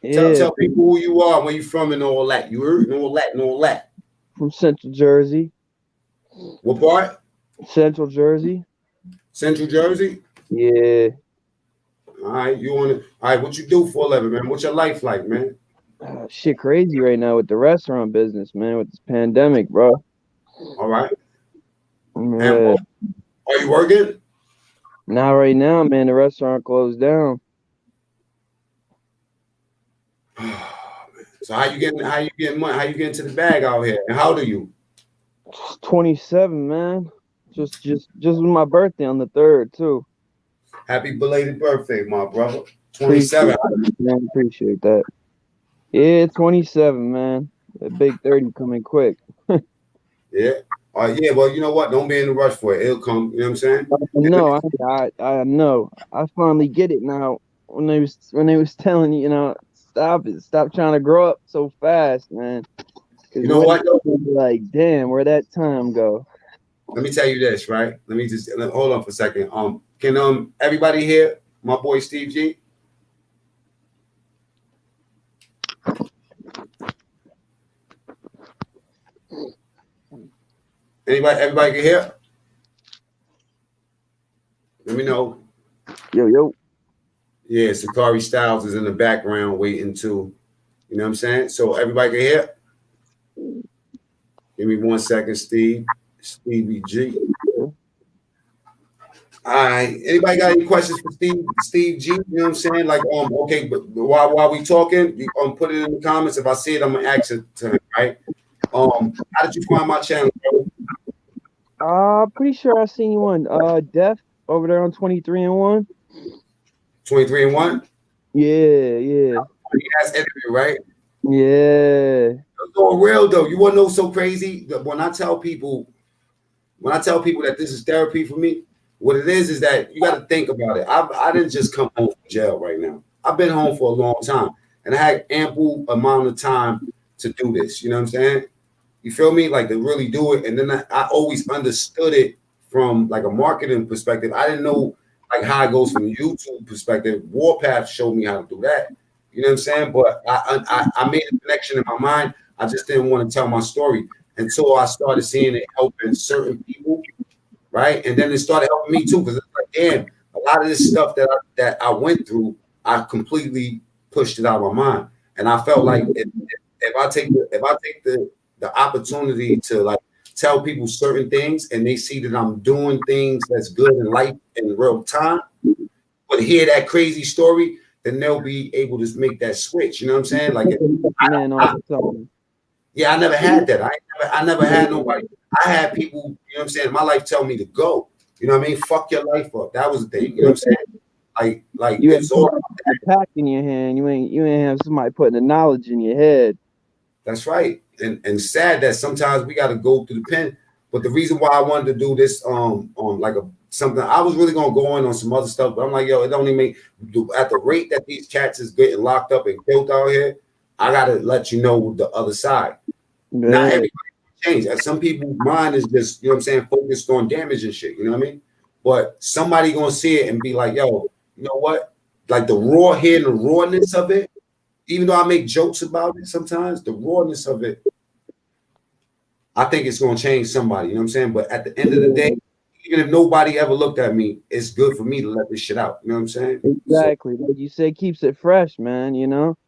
Yeah. Tell people who you are, where you from, and all that. You heard? And all that. From Central Jersey. What part? Central Jersey. Central Jersey? Yeah. All right, what you do for a living, man? What's your life like, man? Shit crazy right now with the restaurant business, man, with this pandemic, bro. All right. Yeah. And, are you working? Not right now, man. The restaurant closed down. So how you getting money? How you getting to the bag out here? And how old are you? 27, man. Just was my birthday on the 3rd, too. Happy belated birthday, my brother. 27. Appreciate that. Yeah, 27, man. That big 30 coming quick. Yeah. Yeah, well, you know what? Don't be in a rush for it. It'll come. You know what I'm saying? No, I know. I finally get it now. When they was telling you, stop it. Stop trying to grow up so fast, man. You know what? Like, damn, where'd that time go? let me tell you this, right? Let me just hold on for a second. Can everybody hear my boy Steve G? Everybody can hear? Let me know. Yo. Yeah, Sakari Styles is in the background waiting to, you know what I'm saying? So everybody can hear? Give me 1 second, Stevie G. All right. Anybody got any questions for Steve G? You know what I'm saying? Like, okay, but while we talking, you put it in the comments. If I see it, I'm gonna ask it to him, right? How did you find my channel, bro? Pretty sure I seen you on Def over there on 23 and 1. 23 and 1? Yeah. That's interview, right? Yeah. It's going real though. You wanna know so crazy? That when I tell people that this is therapy for me, what it is that you got to think about it. I didn't just come home from jail right now. I've been home for a long time, and I had ample amount of time to do this. You know what I'm saying? You feel me? Like to really do it. And then I always understood it from like a marketing perspective. I didn't know like how it goes from the YouTube perspective. Warpath showed me how to do that. You know what I'm saying? But I made a connection in my mind. I just didn't want to tell my story until I started seeing it helping certain people, right? And then it started helping me too, because it's like, damn, a lot of this stuff that I went through, I completely pushed it out of my mind, and I felt like if I take the opportunity to like tell people certain things, and they see that I'm doing things that's good in life in real time, but hear that crazy story, then they'll be able to make that switch. You know what I'm saying? Like, yeah, I never had that. I never had nobody. I had people, you know what I'm saying, in my life tell me to go. You know what I mean? Fuck your life up. That was the thing. You know what I'm saying? Like you it's all a pack in your hand. You ain't have somebody putting the knowledge in your head. That's right. And sad that sometimes we got to go through the pen. But the reason why I wanted to do this on like something, I was really gonna go on some other stuff, but I'm like, yo, it only make at the rate that these cats is getting locked up and killed out here. I gotta let you know the other side. Yeah. Not everybody can change. Some people's mind is just, you know what I'm saying, focused on damage and shit. You know what I mean? But somebody gonna see it and be like, yo, you know what? Like the rawness of it, even though I make jokes about it sometimes, the rawness of it, I think it's gonna change somebody. You know what I'm saying? But at the end of the day, even if nobody ever looked at me, it's good for me to let this shit out. You know what I'm saying? Exactly. So, like you said, keeps it fresh, man, you know?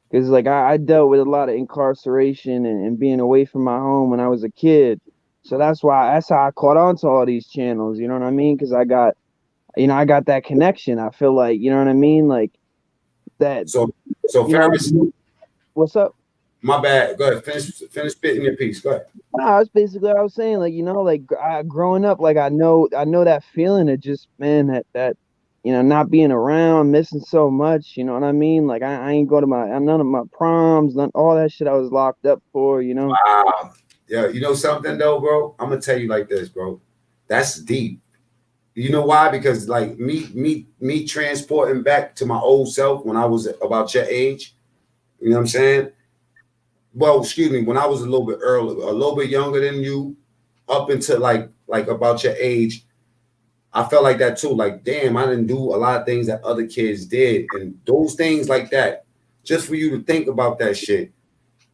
Because like I dealt with a lot of incarceration and being away from my home when I was a kid. So that's how I caught on to all these channels, you know what I mean? Because I got that connection. I feel like, you know what I mean? Like that. So Ferris, what's up? My bad. Go ahead. Finish spitting your piece. Go ahead. No, that's basically what I was saying. Like, you know, like growing up, like I know that feeling of just, man, that you know, not being around, missing so much, you know what I mean? Like I ain't go to none of my proms, all that shit I was locked up for, you know. Wow. Yeah, you know something though, bro? I'm gonna tell you like this, bro. That's deep. You know why? Because like me transporting back to my old self when I was about your age, you know what I'm saying? Well, excuse me, when I was a little bit early, a little bit younger than you, up until like about your age, I felt like that too. Like, damn, I didn't do a lot of things that other kids did. And those things like that, just for you to think about that shit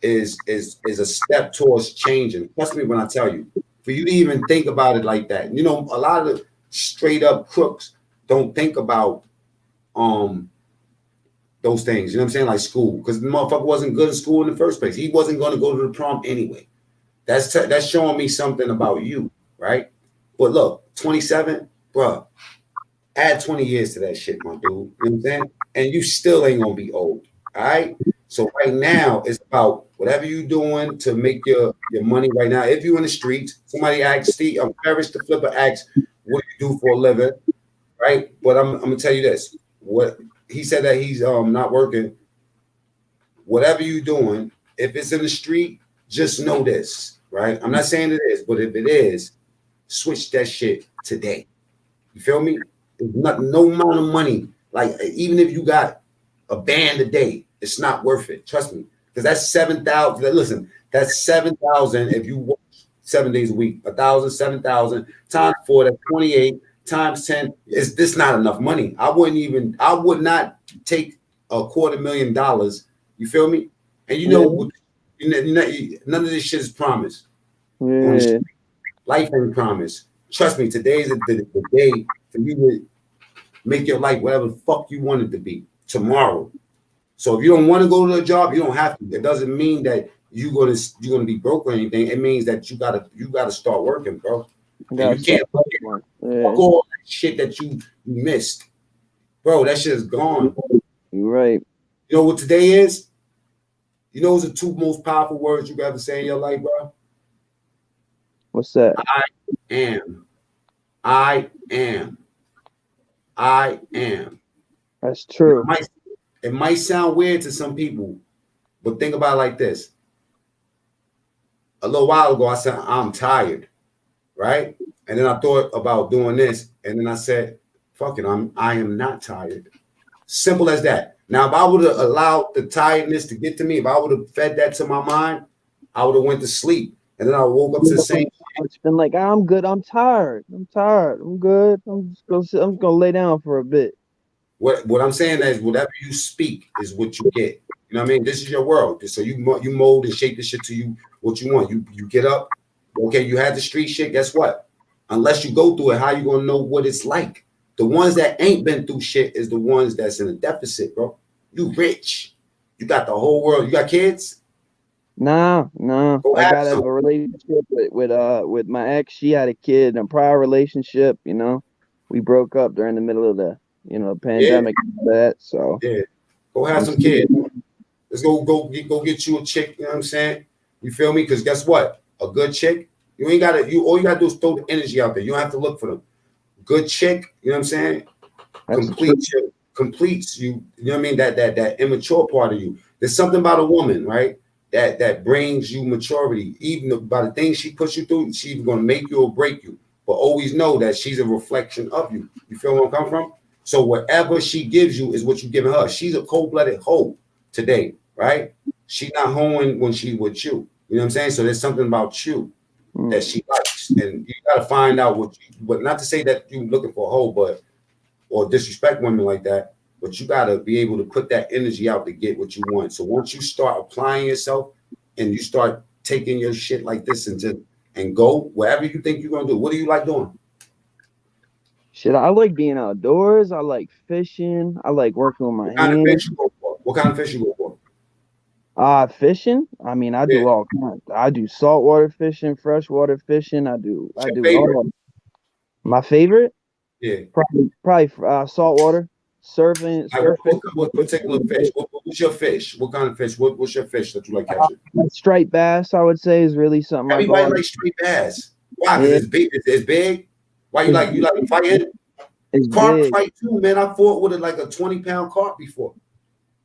is a step towards changing. Trust me when I tell you. For you to even think about it like that. You know, a lot of the straight up crooks don't think about those things. You know what I'm saying? Like school. Because the motherfucker wasn't good in school in the first place. He wasn't going to go to the prom anyway. That's showing me something about you, right? But look, 27, bro, add 20 years to that shit, my dude. You know what I'm saying? And you still ain't gonna be old. All right. So right now it's about whatever you doing to make your money right now. If you in the streets, somebody asks Steve, Ferris the Flipper asks, what do you do for a living? Right. But I'm gonna tell you this. What he said that he's not working. Whatever you doing, if it's in the street, just know this, right? I'm not saying it is, but if it is, switch that shit today. You feel me? There's no amount of money. Like even if you got a band a day, it's not worth it. Trust me, because that's 7,000. Listen, that's 7,000 if you work 7 days a week. 1,000, 7,000 times 4, that's 28 times 10. Is this not enough money? I would not take $250,000. You feel me? And none of this shit is promised. Yeah. Life ain't promised. Trust me, today is the day for you to make your life whatever the fuck you want it to be tomorrow. So if you don't want to go to a job, you don't have to. It doesn't mean that you're gonna be broke or anything. It means that you gotta start working, bro. And you can't fuck all that shit that you missed, bro. That shit is gone. You're right. You know what today is? You know what's the 2 most powerful words you can ever say in your life, bro? What's that? I am. I am. I am. That's true. It might sound weird to some people, but think about it like this. A little while ago, I said, I'm tired, right? And then I thought about doing this, and then I said, fuck it, I am not tired. Simple as that. Now, if I would have allowed the tiredness to get to me, if I would have fed that to my mind, I would have went to sleep. And then I woke up to the same. It's been like, I'm good. I'm tired. I'm good. I'm just gonna lay down for a bit. What I'm saying is, whatever you speak is what you get. You know what I mean? This is your world. So you mold and shape this shit to you what you want. You get up. Okay, you had the street shit. Guess what? Unless you go through it, how you gonna know what it's like? The ones that ain't been through shit is the ones that's in a deficit, bro. You rich. You got the whole world. You got kids? No. I got a relationship with my ex. She had a kid in a prior relationship. You know, we broke up during the middle of the pandemic. And that so go have some kids. Let's go get you a chick. You know what I'm saying? You feel me? Because guess what? A good chick. All you gotta do is throw the energy out there. You don't have to look for them. Good chick. You know what I'm saying? Completes you. You know what I mean? That immature part of you. There's something about a woman, right? That brings you maturity. Even by the things she puts you through, she's gonna make you or break you. But always know that she's a reflection of you. You feel where I'm coming from? So whatever she gives you is what you're giving her. She's a cold-blooded hoe today, right? She's not hoeing when she's with you. You know what I'm saying? So there's something about you that she likes, and you gotta find out but not to say that you're looking for a hoe, or disrespect women like that. But you gotta be able to put that energy out to get what you want. So once you start applying yourself and you start taking your shit like this and go wherever you think you're gonna do. What do you like doing? Shit, I like being outdoors. I like fishing. I like working with my hands. What kind of fish you go for? Fishing. I mean, I do all kinds. I do saltwater fishing, freshwater fishing. I do all. My favorite? Yeah, probably saltwater. Surfing. What particular fish? What's your fish? What kind of fish? What's your fish that you like catching? Striped bass, I would say, is really something. Everybody likes striped bass. Why? Because it's big. It's big. Why you like fighting? It's carp big. Fight too, man. I fought with like a 20-pound carp before.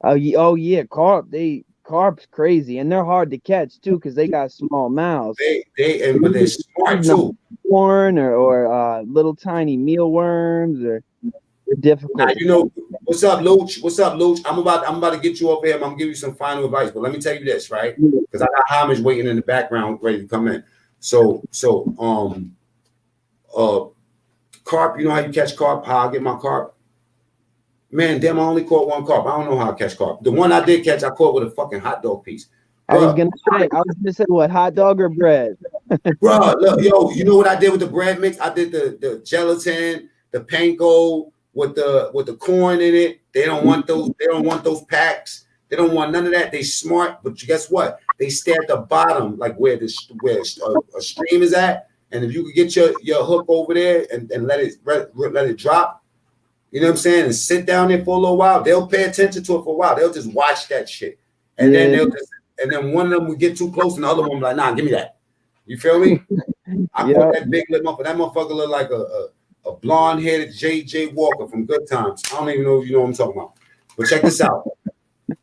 Oh yeah, carp's crazy, and they're hard to catch too because they got small mouths. But they're smart too. Corn or little tiny mealworms or difficult. Now, you know what's up, Luch? What's up, Luch? I'm about to get you up here. I'm gonna give you some final advice, but let me tell you this, right? Because I got Homage waiting in the background, ready to come in. So carp. You know how you catch carp? How I get my carp? Man, damn! I only caught one carp. I don't know how I catch carp. The one I did catch, I caught with a fucking hot dog piece. I was gonna say what, hot dog or bread? Bro, look, yo, you know what I did with the bread mix? I did the gelatin, the panko with the corn in it. They don't want those. They don't want those packs. They don't want none of that. They smart, but guess what? They stay at the bottom, like where a stream is at. And if you could get your hook over there and let it drop, you know what I'm saying, and sit down there for a little while, they'll pay attention to it for a while. They'll just watch that shit, and then one of them will get too close, and the other one will be like, nah, give me that. You feel me? I caught that big lip motherfucker. That motherfucker look like a blonde-headed J.J. Walker from Good Times. I don't even know if you know what I'm talking about. But check this out.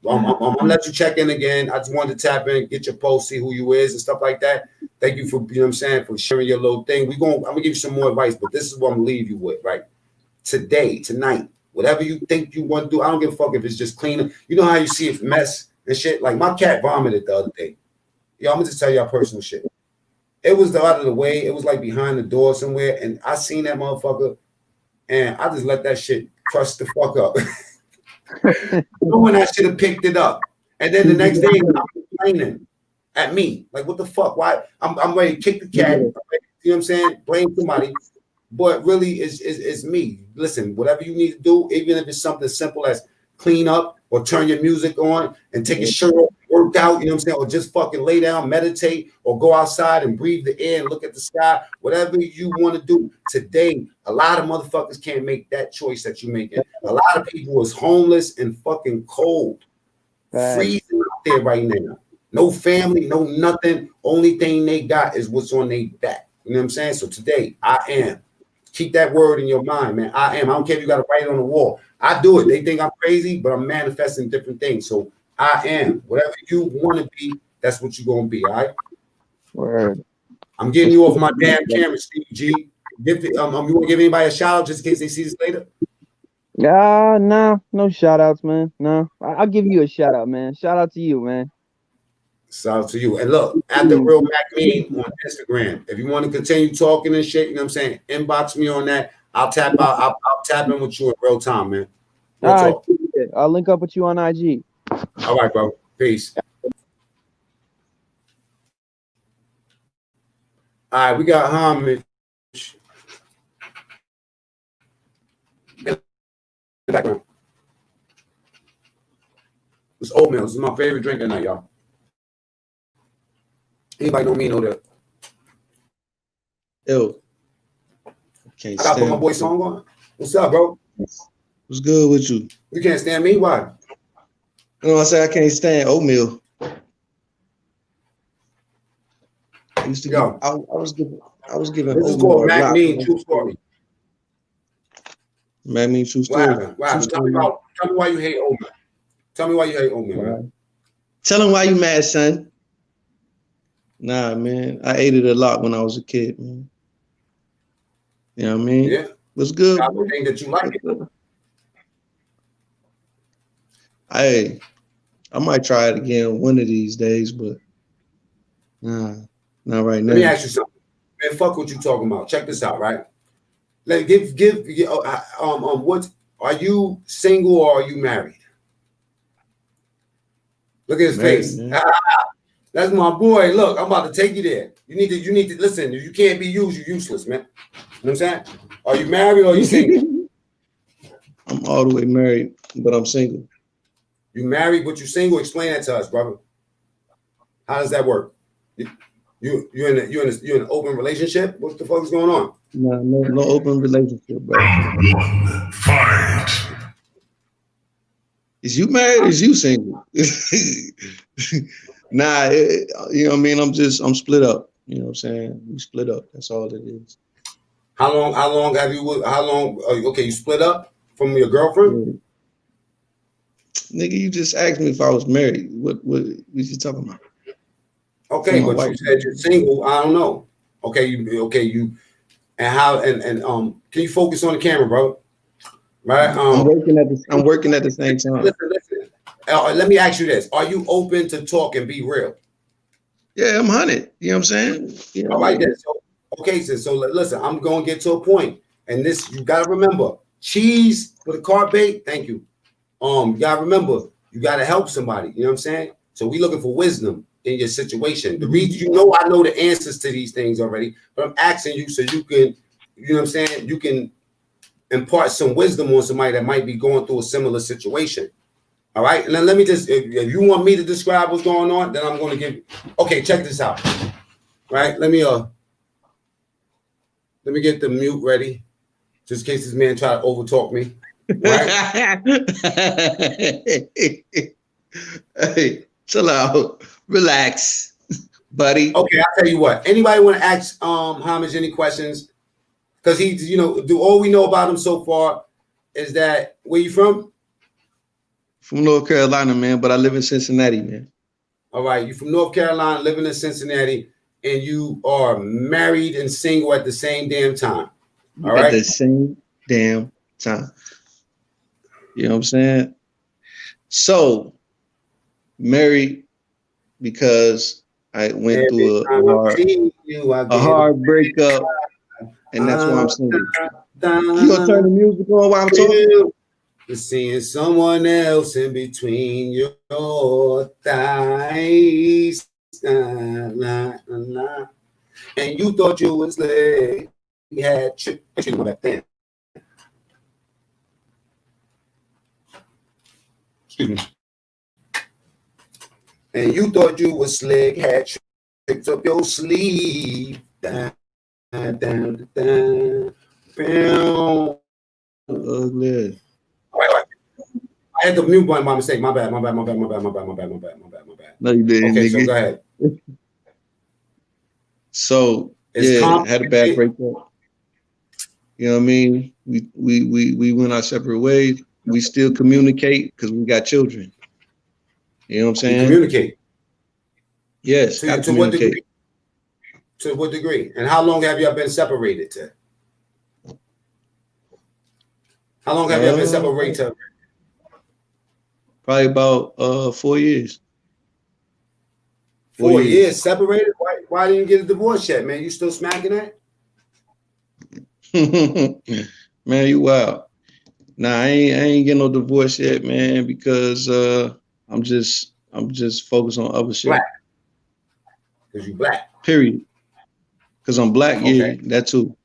I'm gonna let you check in again. I just wanted to tap in, get your post, see who you is and stuff like that. Thank you for, you know what I'm saying, for sharing your little thing. I'm gonna give you some more advice, but this is what I'm gonna leave you with, right? Tonight, whatever you think you want to do, I don't give a fuck if it's just cleaning. You know how you see it mess and shit? Like my cat vomited the other day. Yo, I'm gonna just tell y'all personal shit. It was out of the way. It was like behind the door somewhere, and I seen that motherfucker, and I just let that shit crush the fuck up. Knowing I should have picked it up, and then the next day I'm complaining at me, like, what the fuck? Why? I'm ready to kick the cat. You know what I'm saying? Blame somebody, but really, it's me. Listen, whatever you need to do, even if it's something simple as clean up or turn your music on and take your shirt off, work out, you know what I'm saying, or just fucking lay down, meditate, or go outside and breathe the air and look at the sky, whatever you want to do. Today, a lot of motherfuckers can't make that choice that you're making. A lot of people is homeless and fucking cold, freezing out there right now. No family, no nothing. Only thing they got is what's on their back. You know what I'm saying? So today, I am. Keep that word in your mind, man. I am. I don't care if you got to write it on the wall. I do it. They think I'm crazy, but I'm manifesting different things. So I am. Whatever you want to be, that's what you're going to be, all right? Word. I'm getting you off my damn camera, Steve G. You want to give anybody a shout out just in case they see this later? Nah, no shout outs, man. No. I'll give you a shout out, man. Shout out to you, man. Shout out to you. And look, at the Real Mac Mean on Instagram. If you want to continue talking and shit, you know what I'm saying? Inbox me on that. I'll tap out. I'll tap in with you in real time, man. We'll All right, talk. I'll link up with you on IG. All right, bro. Peace. All right, we got Homage. Background. It's oatmeal. This is my favorite drink at night, y'all. Anybody know me know that? Yo. I gotta put my boy song on. What's up, bro? What's good with you? You can't stand me? Why? You know, I say I can't stand oatmeal. I used to Yo. I was giving This is oatmeal called a Mac lot. Mean True Story. Mac Mean True Story. What happened? Tell me why you hate oatmeal. Tell me why you hate oatmeal, man. Tell him why you mad, son. Nah, man. I ate it a lot when I was a kid, man. You know what I mean? Yeah. What's good? I would think that you like it. I might try it again one of these days, but nah, not right now. Let me ask you something. Man, fuck what you talking about. Check this out, right? Like, what are you single or are you married? Look at his face. That's my boy. Look, I'm about to take you there. You need to listen. If you can't be used, you're useless, man. You know what I'm saying? Are you married or are you single? I'm all the way married, but I'm single. You married, but you single? Explain that to us, brother. How does that work? You're in an open relationship? What the fuck is going on? No open relationship, bro. Fight. Is you married or is you single? Nah, you know what I mean? I'm split up. You know what I'm saying? We split up. That's all it is. How long have you, okay, you split up from your girlfriend? Nigga, you just asked me if I was married. What you talking about? Okay, but you said you're single. I don't know. Okay, and how and can you focus on the camera, bro? Right. I'm working at the same time. Listen. Let me ask you this: are you open to talk and be real? Yeah, I'm 100. You know what I'm saying? You know all right, then. So listen, I'm gonna get to a point, and this you gotta remember: cheese for the carb bait. Thank you. You gotta remember, you gotta help somebody. You know what I'm saying? So we looking for wisdom in your situation. The reason I know the answers to these things already, but I'm asking you so you can, you know what I'm saying? You can impart some wisdom on somebody that might be going through a similar situation. All right. And then let me just, if you want me to describe what's going on, then I'm going to give you. Okay, check this out. Right. Let me get the mute ready, just in case this man try to overtalk me. Right. Hey, chill out. Relax, buddy. Okay, I'll tell you what. Anybody want to ask Homage any questions? Because he's, all we know about him so far is that, where you from? From North Carolina, man, but I live in Cincinnati, man. All right, you from North Carolina, living in Cincinnati, and you are married and single at the same damn time. All right? At the same damn time. You know what I'm saying? So, married because I went Every through time I see you, I a get a hard breakup, and that's why I'm singing. You gonna turn the down music on while I'm for talking? you. You're seeing someone else in between your thighs. Nah, nah, nah. And you thought you was late. You had tricked my back then. Excuse me. And you thought you was slick, had tricks up your sleeve. Down, down, down, down. Ugly. I had the mute button by mistake. My bad. No, you didn't, Okay, so nigga. go ahead. So It's yeah, had a bad complicated. breakup. You know what I mean? We went our separate ways. We still communicate because we got children. You know what I'm You saying? communicate. Yes, gotta To what communicate. degree? To what degree? And how long have you been separated to? How long have you been separated to? Probably about 4 years. 4 years separated? Why didn't you get a divorce yet, man? You still smacking that? Man, you wild. Nah, I ain't getting no divorce yet, man, because I'm just focused on other shit. Black. Because you black. Period. Because I'm black, Okay. yeah, that too.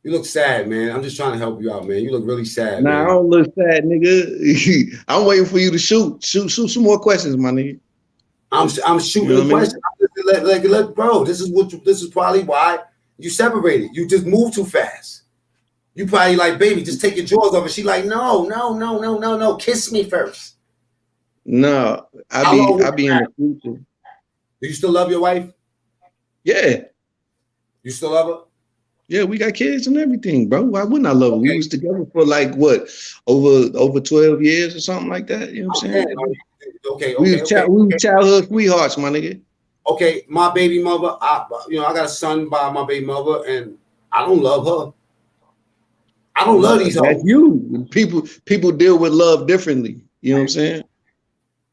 You look sad, man. I'm just trying to help you out, man. You look really sad, Nah, man. I don't look sad, nigga. I'm waiting for you to shoot some more questions, my nigga. I'm shooting You know the what I mean? question. Bro, this is probably why you separated. You just moved too fast. You probably like, baby, just take your drawers off. And she like, no. Kiss me first. No, I be in the future. Do you still love your wife? Yeah. You still love her? Yeah, we got kids and everything, bro. Why wouldn't I love her? Okay. We was together for like what, over 12 years or something like that. You know what I'm saying? We was childhood sweethearts, my nigga. Okay, my baby mother, I got a son by my baby mother, and I don't love her. I don't love these hoes. That's you. People deal with love differently. You know what I'm saying?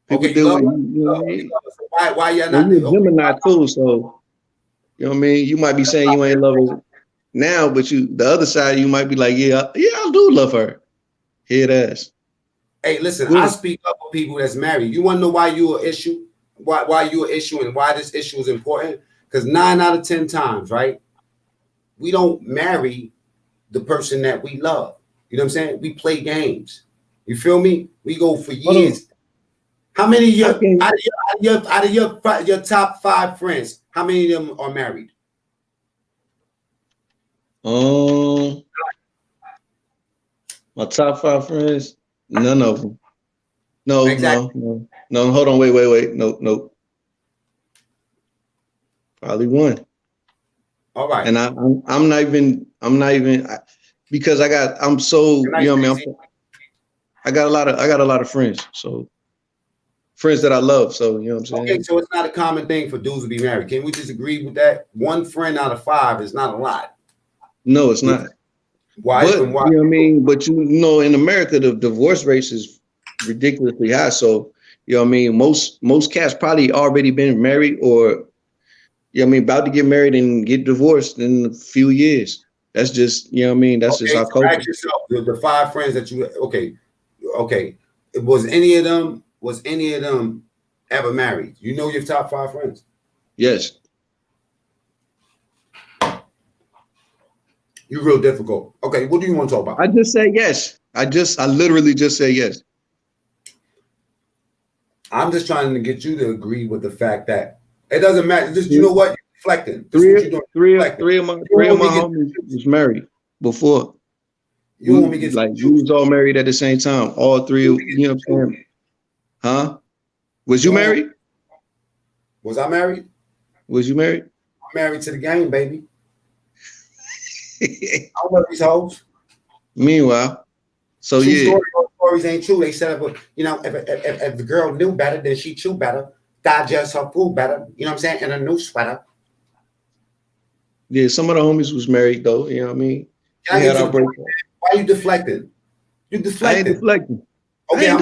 People Okay, deal with you know what I mean? So why y'all not? You're a Gemini too, so you know what I mean. You might be saying you ain't love her now, but the other side, you might be like, yeah, I do love her. Hear that? Hey, listen, I speak up for people that's married. You want to know why you're an issue? Why you're an issue and why this issue is important? Because 9 out of 10 times, right? We don't marry the person that we love. You know what I'm saying? We play games. You feel me? We go for years. How many of your top 5 friends, how many of them are married? My top 5 friends, none of them. No, exactly. No. Hold on, wait. No. Probably one. All right. And I'm not even because I'm so, you know what I mean? I got a lot of friends. So friends that I love. So, you know what I'm saying? Okay, so it's not a common thing for dudes to be married. Can we just agree with that? 1 friend out of 5 is not a lot. No, it's not. Why? But, you know what I mean? But you know, in America, the divorce rate is ridiculously high. So, you know what I mean? Most cats probably already been married or, you know what I mean, about to get married and get divorced in a few years. That's just, you know what I mean? That's just our culture. Ask yourself, the 5 friends that you, okay. Was any of them ever married? You know your top 5 friends? Yes. You're real difficult. Okay, what do you want to talk about? I just say yes. I literally just say yes. I'm just trying to get you to agree with the fact that it doesn't matter. Just, you know what? You're reflecting. Three of my homies was married before. We was all married at the same time. All 3, you know what I'm saying? Huh? Was you married? Was I married? Was you married? I'm married to the game, baby. I don't love these hoes. Meanwhile, so yeah. Stories ain't true. They said, if the girl knew better, then she chew better, digest her food better. You know what I'm saying? In a new sweater. Yeah, some of the homies was married though. You know what I mean? We had our breakup. Why you deflecting? You deflecting. I ain't deflecting. Okay, I'm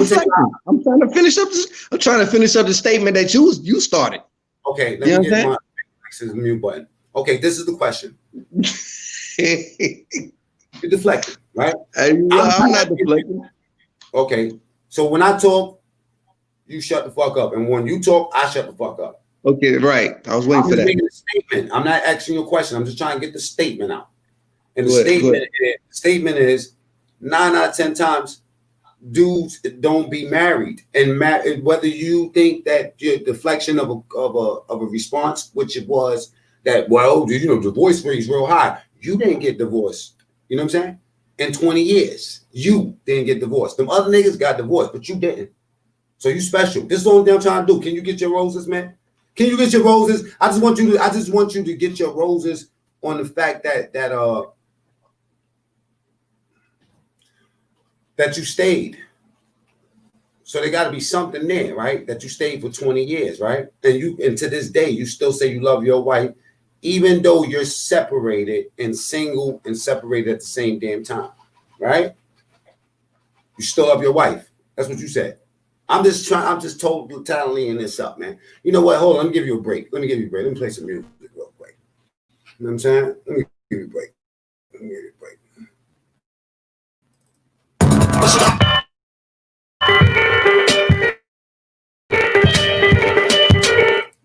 trying to finish up this. I'm trying to finish up the statement that you started. Okay, let me get my mute button. Okay, this is the question. You're deflecting, right? I'm not deflecting. Okay, so when I talk, you shut the fuck up, and when you talk, I shut the fuck up. Okay, right. I was waiting for that. I'm making a statement. I'm not asking you a question. I'm just trying to get the statement out. And the statement is 9 out of 10 times, dudes don't be married. And whether you think that your deflection of a response, which it was that, well, divorce rate is real high. You didn't get divorced. You know what I'm saying? In 20 years, you didn't get divorced. Them other niggas got divorced, but you didn't. So you special. This is the only thing I'm trying to do. Can you get your roses, man? Can you get your roses? I just want you to get your roses on the fact that you stayed. So there got to be something there, right? That you stayed for 20 years, right? And to this day, you still say you love your wife, even though you're separated and single and separated at the same damn time, right? You still love your wife. That's what you said. I'm just tallying this up, man. You know what? Hold on. Let me give you a break. Let me play some music real quick. You know what I'm saying? Let me give you a break.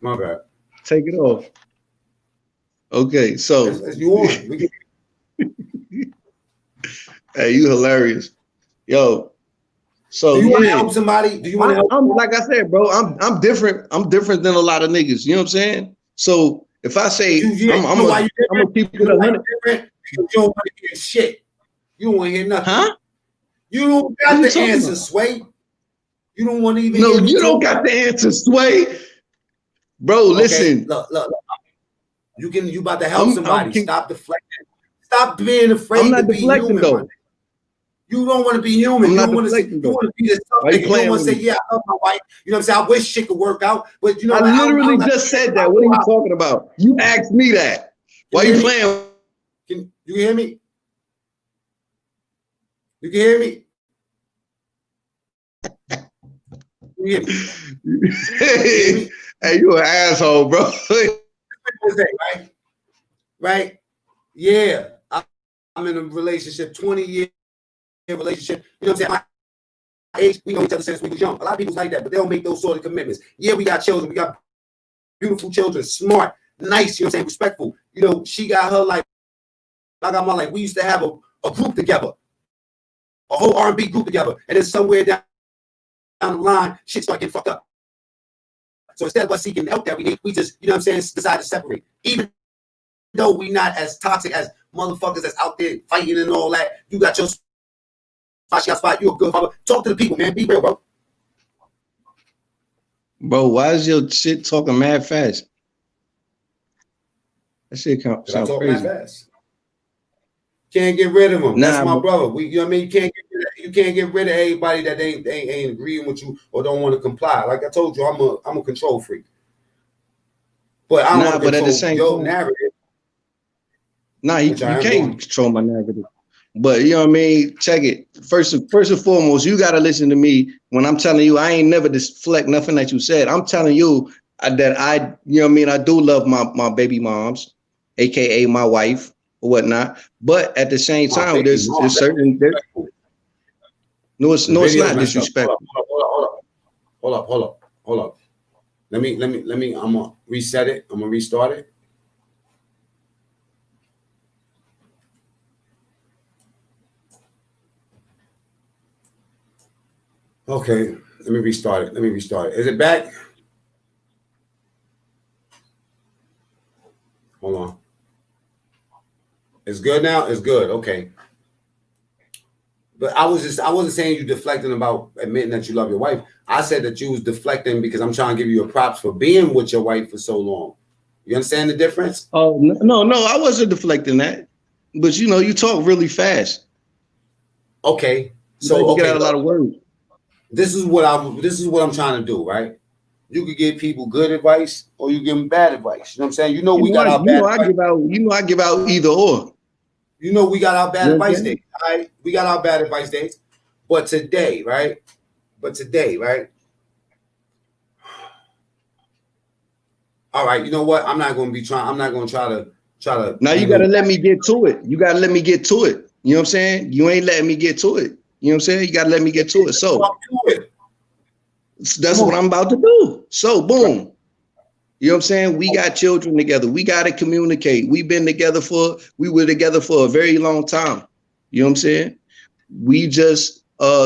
My bad. Take it off. Okay, so as you want. Hey, you hilarious, yo. So do you want to help somebody? Do you want to help? Like I said, bro, I'm different. I'm different than a lot of niggas. You know what I'm saying? So if I say I'm gonna keep it 100, you don't want to hear shit. You don't want to hear nothing. Huh? You don't got the answer, Sway. You don't want to even. No, you don't got the answer, Sway. Bro, listen. Look. You about to help somebody. Stop deflecting. Stop being afraid to be human. Though. You don't want to be human. You don't want to be this something. You don't want to say, yeah, I love my wife. You know what I'm saying? I wish shit could work out. But you know, I literally just said that. What are you talking about? You asked me that. Why are you playing? Can you hear me? You can hear me? You hear me? Hey, you an asshole, bro. Right? Yeah. I'm in a relationship, 20-year relationship. You know what I'm saying? My age, we know each other since we was young. A lot of people like that, but they don't make those sort of commitments. Yeah, we got children. We got beautiful children, smart, nice, you know what I'm saying, respectful. You know, she got her life. I got my life. We used to have a group together, a whole R&B group together. And then somewhere down the line, shit started getting fucked up. So instead of us seeking help that we need, we just, you know what I'm saying, decide to separate. Even though we not as toxic as motherfuckers that's out there fighting and all that, you got your spot, she got spot, you a good father. Talk to the people, man. Be real, bro. Bro, why is your shit talking mad fast? That shit sound crazy. Mad fast? Can't get rid of him. That's my brother. You know what I mean? You can't get rid of everybody that ain't agreeing with you or don't want to comply. Like I told you, I'm a control freak. But I don't want to control your narrative. Nah, you can't control my narrative. But you know what I mean? Check it. First and foremost, you gotta listen to me when I'm telling you I ain't never deflect nothing that you said. I'm telling you that I, you know what I mean, I do love my baby moms, aka my wife or whatnot. But at the same time, there's certain no, it's not disrespectful. Hold up. Let me. I'm gonna reset it. I'm gonna restart it. Okay, let me restart it. Is it back? Hold on. It's good now? It's good. Okay. But I wasn't saying you deflecting about admitting that you love your wife. I said that you was deflecting because I'm trying to give you a props for being with your wife for so long. You understand the difference? Oh, no, I wasn't deflecting that. But you know, you talk really fast. Okay. So you get out a lot of words. This is what I'm trying to do, right? You could give people good advice or you give them bad advice. You know what I'm saying? You know we got our bad advice. I give out either or. You know we got our bad advice days. All right? We got our bad advice days. But today, right? All right, you know what? I'm not going to try to. Now you gotta let me get to it. You gotta let me get to it. You know what I'm saying? You ain't letting me get to it. You know what I'm saying? You gotta let me get to it. So that's what I'm about to do. So boom. You know what I'm saying? We got children together. We got to communicate. We were together for a very long time. You know what I'm saying? We just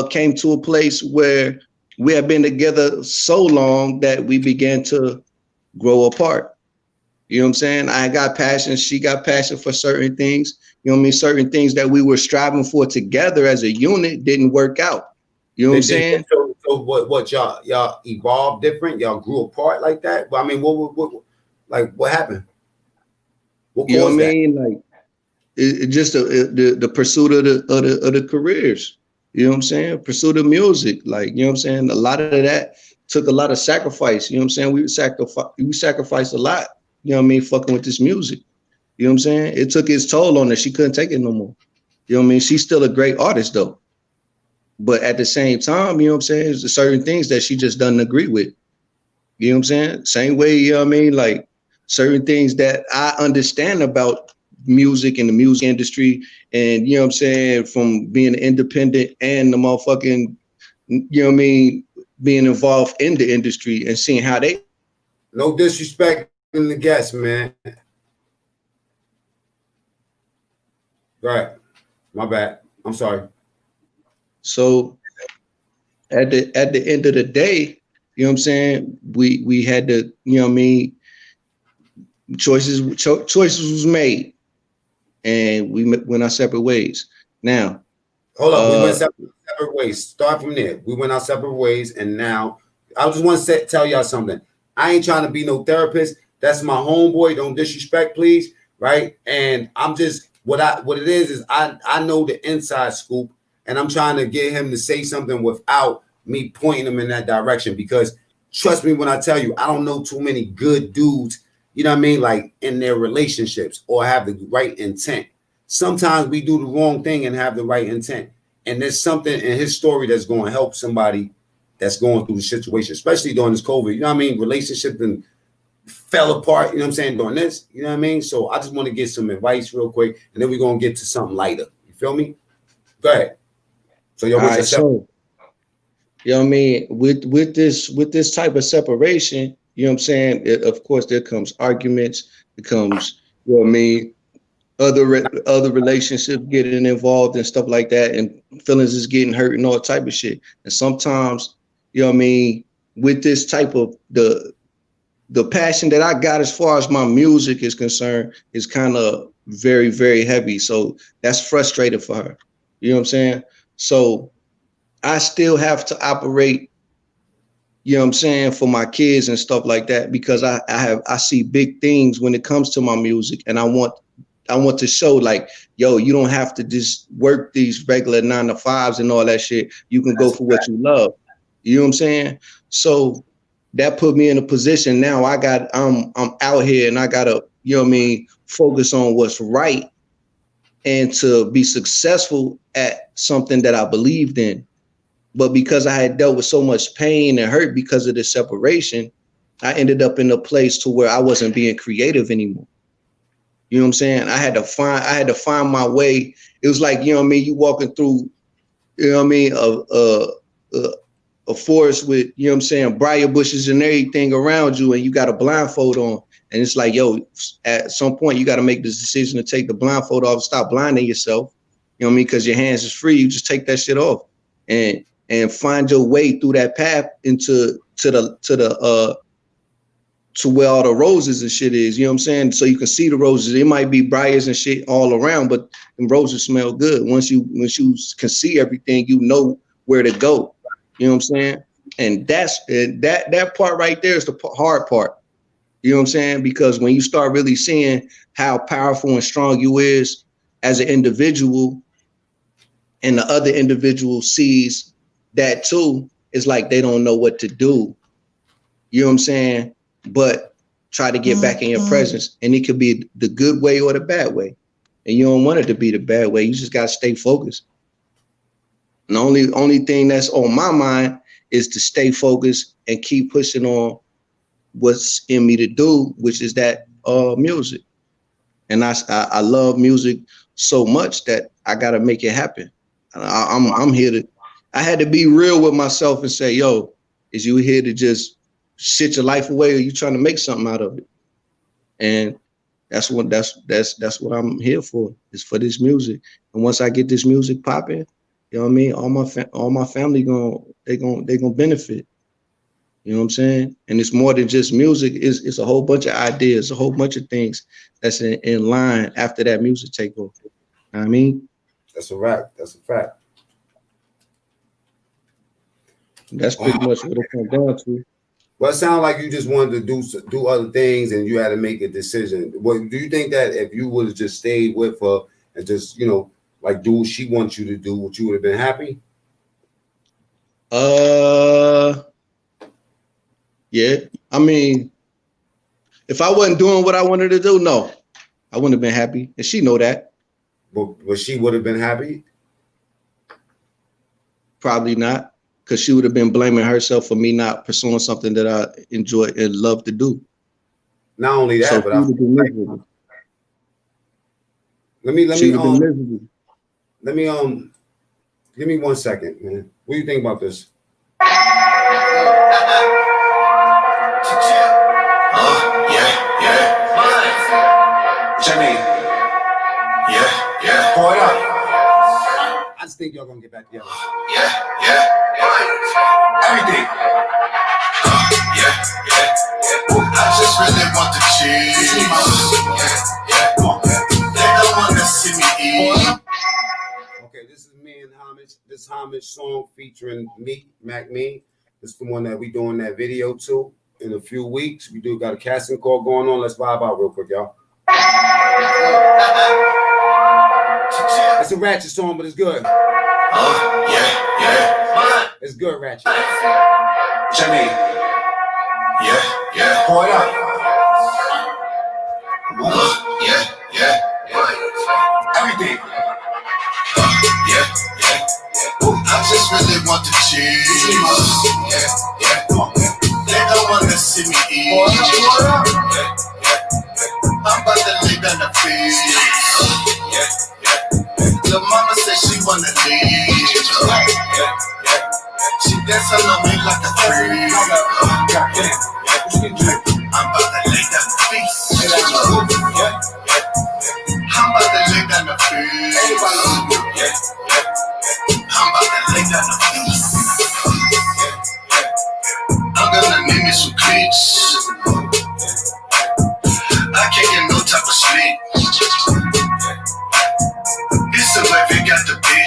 came to a place where we have been together so long that we began to grow apart. You know what I'm saying? I got passion. She got passion for certain things. You know what I mean? Certain things that we were striving for together as a unit didn't work out. You know what I'm saying? So what y'all evolved different? Y'all grew apart like that? But I mean, what happened? What You know what I caused that? mean? Like it just the pursuit of the careers. You know what I'm saying? Pursuit of music. Like, you know what I'm saying? A lot of that took a lot of sacrifice. You know what I'm saying? We sacrificed a lot. You know what I mean? Fucking with this music. You know what I'm saying? It took its toll on her. She couldn't take it no more. You know what I mean? She's still a great artist though. But at the same time, you know what I'm saying? There's certain things that she just doesn't agree with. You know what I'm saying? Same way, you know what I mean? Like certain things that I understand about music and the music industry, and you know what I'm saying, from being independent and the motherfucking, you know what I mean, being involved in the industry and seeing how they. No disrespect in the guests, man. Right. My bad. I'm sorry. So at the end of the day, you know what I'm saying, we had to, you know what I mean, choices was made, and we went our separate ways. Now, hold up, we went separate ways. Start from there. We went our separate ways, and now I just want to tell y'all something. I ain't trying to be no therapist. That's my homeboy. Don't disrespect, please. Right? And I'm just what it is I know the inside scoop, and I'm trying to get him to say something without me pointing him in that direction. Because trust me when I tell you, I don't know too many good dudes, you know what I mean, like in their relationships or have the right intent. Sometimes we do the wrong thing and have the right intent. And there's something in his story that's going to help somebody that's going through the situation, especially during this COVID. You know what I mean? Relationship and fell apart, you know what I'm saying, during this, you know what I mean? So I just want to get some advice real quick, and then we're going to get to something lighter. You feel me? Go ahead. So yo, what's your so, you know what I mean? With this type of separation, you know what I'm saying? Of course, there comes arguments, it comes, you know what I mean, other relationships getting involved and stuff like that, and feelings is getting hurt and all type of shit. And sometimes, you know what I mean, with this type of the passion that I got as far as my music is concerned is kind of very, very heavy. So that's frustrating for her. You know what I'm saying? So I still have to operate, you know what I'm saying, for my kids and stuff like that, because I see big things when it comes to my music, and I want to show like, yo, you don't have to just work these regular 9 to 5s and all that shit. You can go for what you love. You know what I'm saying? So that put me in a position now. I'm out here and I gotta, you know what I mean, focus on what's right and to be successful at something that I believed in. But because I had dealt with so much pain and hurt because of the separation, I ended up in a place to where I wasn't being creative anymore. You know what I'm saying? I had to find my way. It was like, you know what I mean, you walking through, you know what I mean, a forest with, you know what I'm saying, briar bushes and everything around you, and you got a blindfold on. And it's like, yo, at some point you got to make this decision to take the blindfold off, stop blinding yourself. You know what I mean? Because your hands is free. You just take that shit off and find your way through that path into to where all the roses and shit is, you know what I'm saying? So you can see the roses. It might be briars and shit all around, but the roses smell good. Once you can see everything, you know where to go. You know what I'm saying? And that part right there is the hard part. You know what I'm saying? Because when you start really seeing how powerful and strong you is as an individual, and the other individual sees that too, it's like they don't know what to do. You know what I'm saying? But try to get back in your presence, and it could be the good way or the bad way. And you don't want it to be the bad way. You just got to stay focused. And the only thing that's on my mind is to stay focused and keep pushing on what's in me to do, which is that music. And I love music so much that I gotta make it happen. I'm here to. I had to be real with myself and say, yo, is you here to just sit your life away, or you trying to make something out of it? And that's what I'm here for, is for this music. And once I get this music popping, you know what I mean, all my family gonna benefit. You know what I'm saying? And it's more than just music. It's a whole bunch of ideas, a whole bunch of things that's in line after that music take over. You know what I mean? That's a fact. That's a fact. That's pretty much what it comes down to. Well, it sounds like you just wanted to do other things, and you had to make a decision. What do you think that if you would have just stayed with her and just, you know, like do what she wants you to do, would you would have been happy? Yeah. I mean, if I wasn't doing what I wanted to do, no, I wouldn't have been happy, and she know that. But she would have been happy? Probably not, because she would have been blaming herself for me not pursuing something that I enjoy and love to do. Not only that, So but she would have been miserable. let me give me 1 second, man. What do you think about this? Jimmy. Yeah. Pour it up. I just think y'all gonna get back together. Yeah. Everything. I just really want the cheese. They don't wanna see me eat. Okay, this is me and Homage. This Homage song featuring me, Mac Me. This is the one that we doing that video to in a few weeks. We do got a casting call going on. Let's vibe out real quick, y'all. It's a ratchet song, but it's good. Yeah. It's good, ratchet. Jimmy. Yeah. Pour it up. Yeah. Everything. Yeah. I just really want the cheese. Yeah. They don't wanna see me eat. I'm about to lay down the feet. Lil' mama said she wanna leave. She dancing on me like a freak. I'm about to lay down the feet. I'm about to lay down the feet. I'm about to lay down the feet. I'm gonna need me some cleats. I can't get no type of sleep. It's the way we got to be.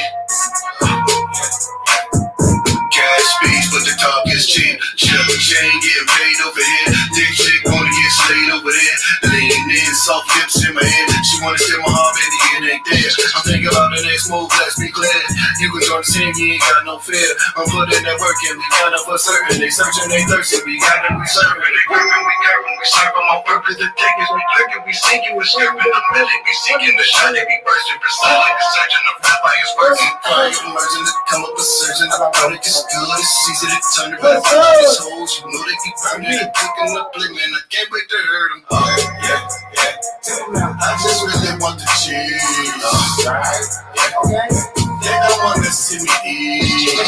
Cash speeds, but the talk is cheap. She ain't getting paid over here. Dick chick wanna get slayed over there. Lean in, soft hips in my head. She wanna steal my heart, baby, it ain't there. I'm thinking about the next move, let's be clear. You can join the team, you ain't got no fear. I'm putting that work in, we got up for certain. They searching, they thirsty, we got them, we serving. They gripping, we curving, we serving. My purpose, the takers, we clicking, we sinking, we skirping the belly, we sinking the shot, they be bursting, precisely the surgeon, the rabbi is working. Fire emerging, to come up a surgeon. I thought it gets good, it's easy to turn it back. These hoes, you know they keep burning, they cooking up, bling, man, I can't wait to hurt them. Yeah. I just really want the cheese. They don't wanna see me eat.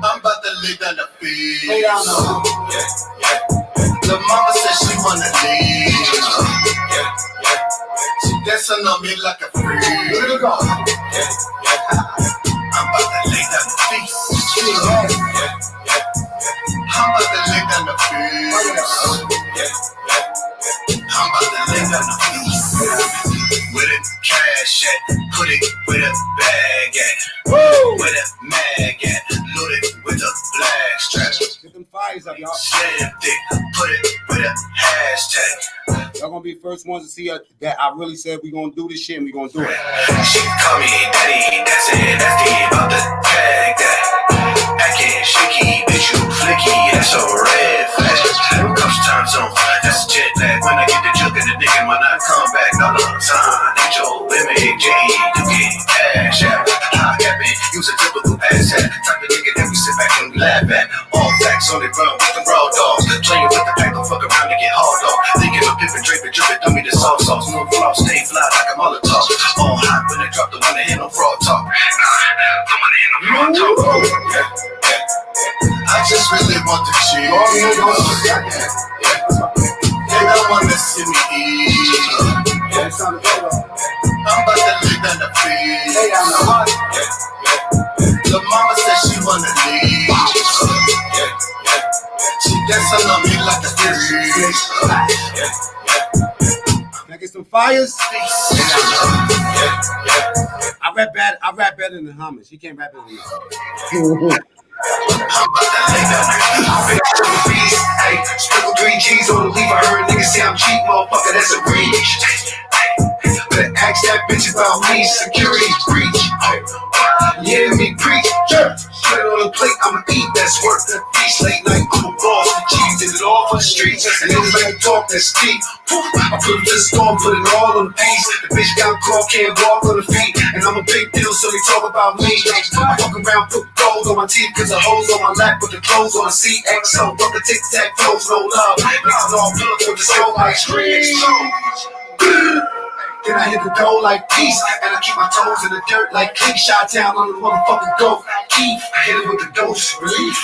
I'm about to lay down the feet. The mama said she wanna leave. She dancing on me like a freak. I'm about to lay down the feet. I'm about to lay down the feet. I'm about to lay down the feet. Where the cash at? Put it where the bag at. Where the mag at? Load it with a black strap. Get them fires up, y'all. Slam dick. Put it with a hashtag. Y'all gonna be the first ones to see that I really said we gonna do this shit and we gonna do it. She call me daddy, that's it, that's the about the tag that. Acting shaky, bitch you flicky, that's a red flag. Comes time zone, that's a jet lag. When I get the jug in the dick and when I come back all the time. Ain't your limit, J, you get cash out. High capping, use a typical ass hat. Type of nigga that we sit back and we laugh at. All that. racks on the ground with the raw dogs. Playing with the pack, don't fuck around and get hauled off. Thinking of pippin', draping, drippin', throw me the sauce. No floss, stay fly like a Molotov. All hot when I drop the one that hear no fraud talk. Don't wanna hear no fraud talk. I just really want the cheese. They don't wanna see me eat. I'm about to live in the field. The mama said she wanna leave. She dancing on me like a fish. Can I get some fires? I rap better than Homage. He can't rap better than me. Hey, sprinkle 3 G's on the leaf. I heard niggas say I'm cheap, motherfucker. That's a reach. Better ask that bitch about me. Security breach. Yeah, me preach. Put it on the plate, I'ma eat. That's work. Feast late night, I'm a boss. Cheese did it all for the streets. And niggas like to talk, that's deep. I put it to the storm, put it all on the piece. The bitch got caught, can't walk on the feet. And I'm a big deal, so they talk about me. I fuck around, put gold on my teeth, cause the hoes on my lap, put the clothes on the seat. XO, fuck the tic-tac-toes, no love. Niggas all pull up with the skull like screams. Then I hit the dough like peace, and I keep my toes in the dirt like King. Shot down on the motherfucking goat. Keith, hit it with the ghost relief.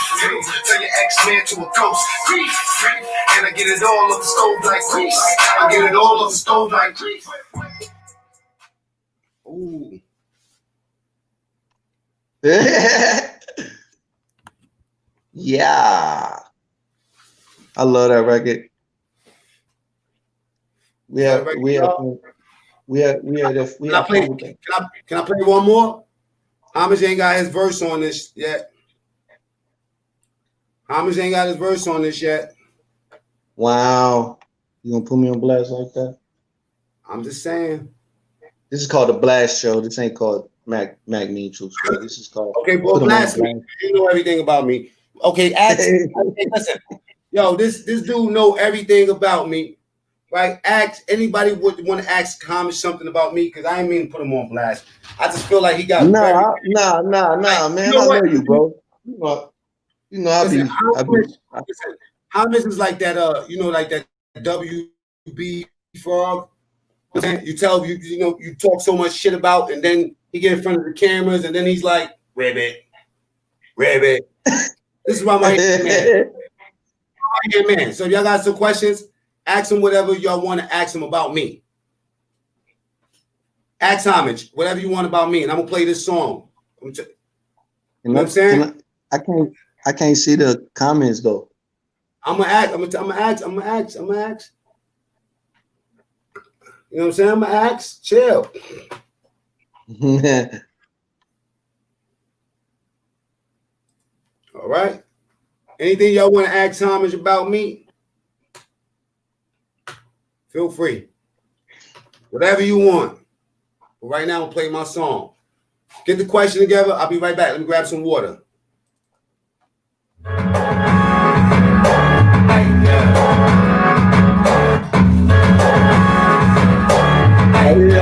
Turn your X-Man to a ghost. Grief. And I get it all off the stove like grease. I get it all off the stove like grease. Ooh. Yeah. I love that record. Can I play one more? Homage ain't got his verse on this yet. Wow. You gonna put me on blast like that? I'm just saying. This is called the Blast Show. This ain't called Mac Neutral. This is called Okay, well, blast me. You know everything about me. Okay, listen. Yo, this dude know everything about me. Right? Ask anybody would want to ask Homage something about me because I ain't mean to put him on blast. I just feel like he got nah, man. I know you, bro. You know, Homage is like that. Like that WB frog. You tell you talk so much shit about, and then he get in front of the cameras, and then he's like, Rabbit. This is why I'm right here, man. So y'all got some questions? Ask him whatever y'all want to ask him about me. Ask Homage whatever you want about me, and I'm gonna play this song. You know what I'm saying? I can't see the comments though. I'm gonna ask. You know what I'm saying? I'm gonna ask. Chill. All right. Anything y'all want to ask Homage about me? Feel free. Whatever you want. But right now, I'm gonna play my song. Get the question together. I'll be right back. Let me grab some water.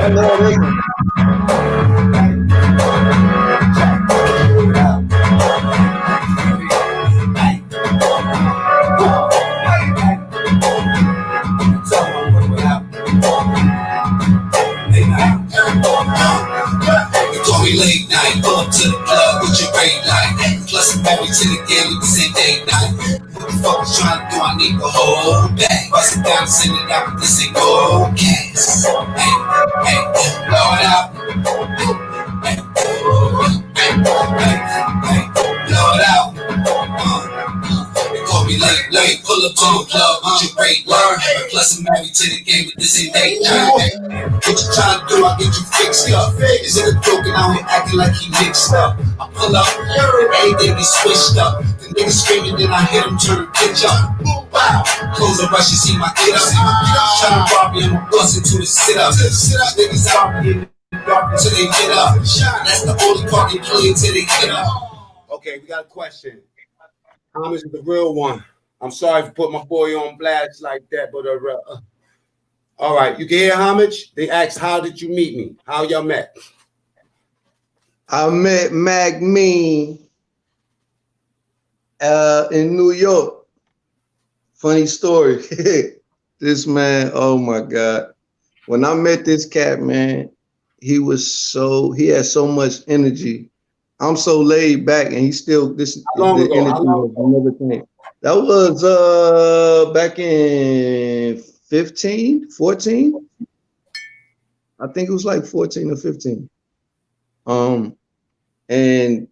I know this one. Late night, pull up to the club with your great light. Plus, I'm married to the game with the same date night. What the fuck you trying to do? I need the whole bag. Bust it down and send it out, but this ain't gold gas. Hey, blow it out. Hey, blow it out. They call me late, pull up to the club with your great light. Plus, I'm married to the game with this ain't date night. What you trying to do? I get you fixed up. Is it a joke and out here acting like he mixed up? I pull up, everything be switched up. The nigga screaming, then I hit him, turn the pitch up. Wow, close the rush, you see my kid up. Trying to rob me, I'm busting to the sit-up. Niggas out here in the dark until they get up. That's the only part they play until they get up. Okay, we got a question. Homage is the real one. I'm sorry for putting my boy on blast like that, but all right, you can hear Homage. They asked, how did you meet me? How y'all met? I met Mac Mean in New York. Funny story. This man, oh my God. When I met this cat, man, he had so much energy. I'm so laid back, and he still How long the ago? energy How long was ago? another thing. That was back in 15, 14. I think it was like 14 or 15. And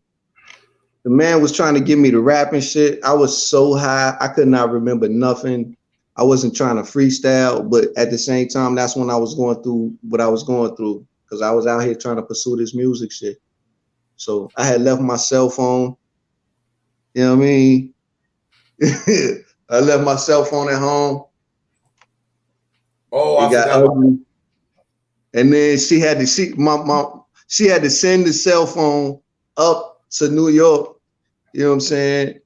the man was trying to get me to rap and shit. I was so high, I could not remember nothing. I wasn't trying to freestyle, but at the same time, that's when I was going through what I was going through because I was out here trying to pursue this music shit. So I had left my cell phone. You know what I mean? I left my cell phone at home. Oh, It I got forgot about that. ugly. And then she had to she had to send the cell phone up to New York. You know what I'm saying?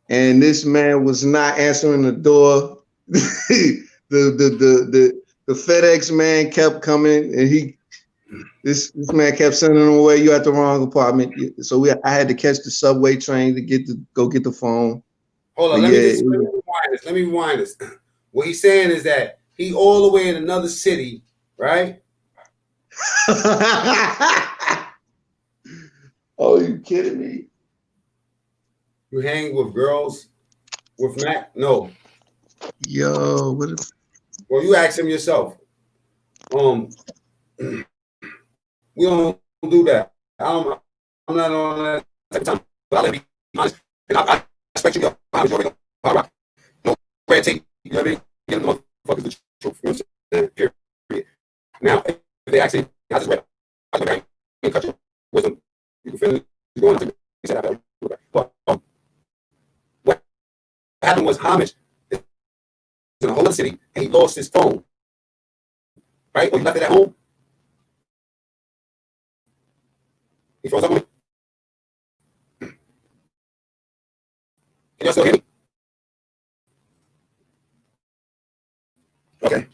And this man was not answering the door. the FedEx man kept coming, and this man kept sending him away. You at the wrong apartment. So I had to catch the subway train to go get the phone. Hold But on, let yeah, me rewind this. Let me rewind this. What he's saying is that he all the way in another city, right? Oh, you kidding me? You hang with girls with Mac? No. Yo, what? Well, you ask him yourself. We don't do that. I'm not on that type of time. But I'll let me be honest. And I expect you to be honest. You already know. No red tape. You know what I mean? Get them motherfuckers the truth. You know what I'm saying? Period. Now, if they ask me, I just read. I just read. You cut your wisdom. You can feel it. You're going to me. He said, but what happened was Homage is in a whole other city and he lost his phone. Right? Or he left it at home. He froze up on me. Can y'all still hear me? Okay.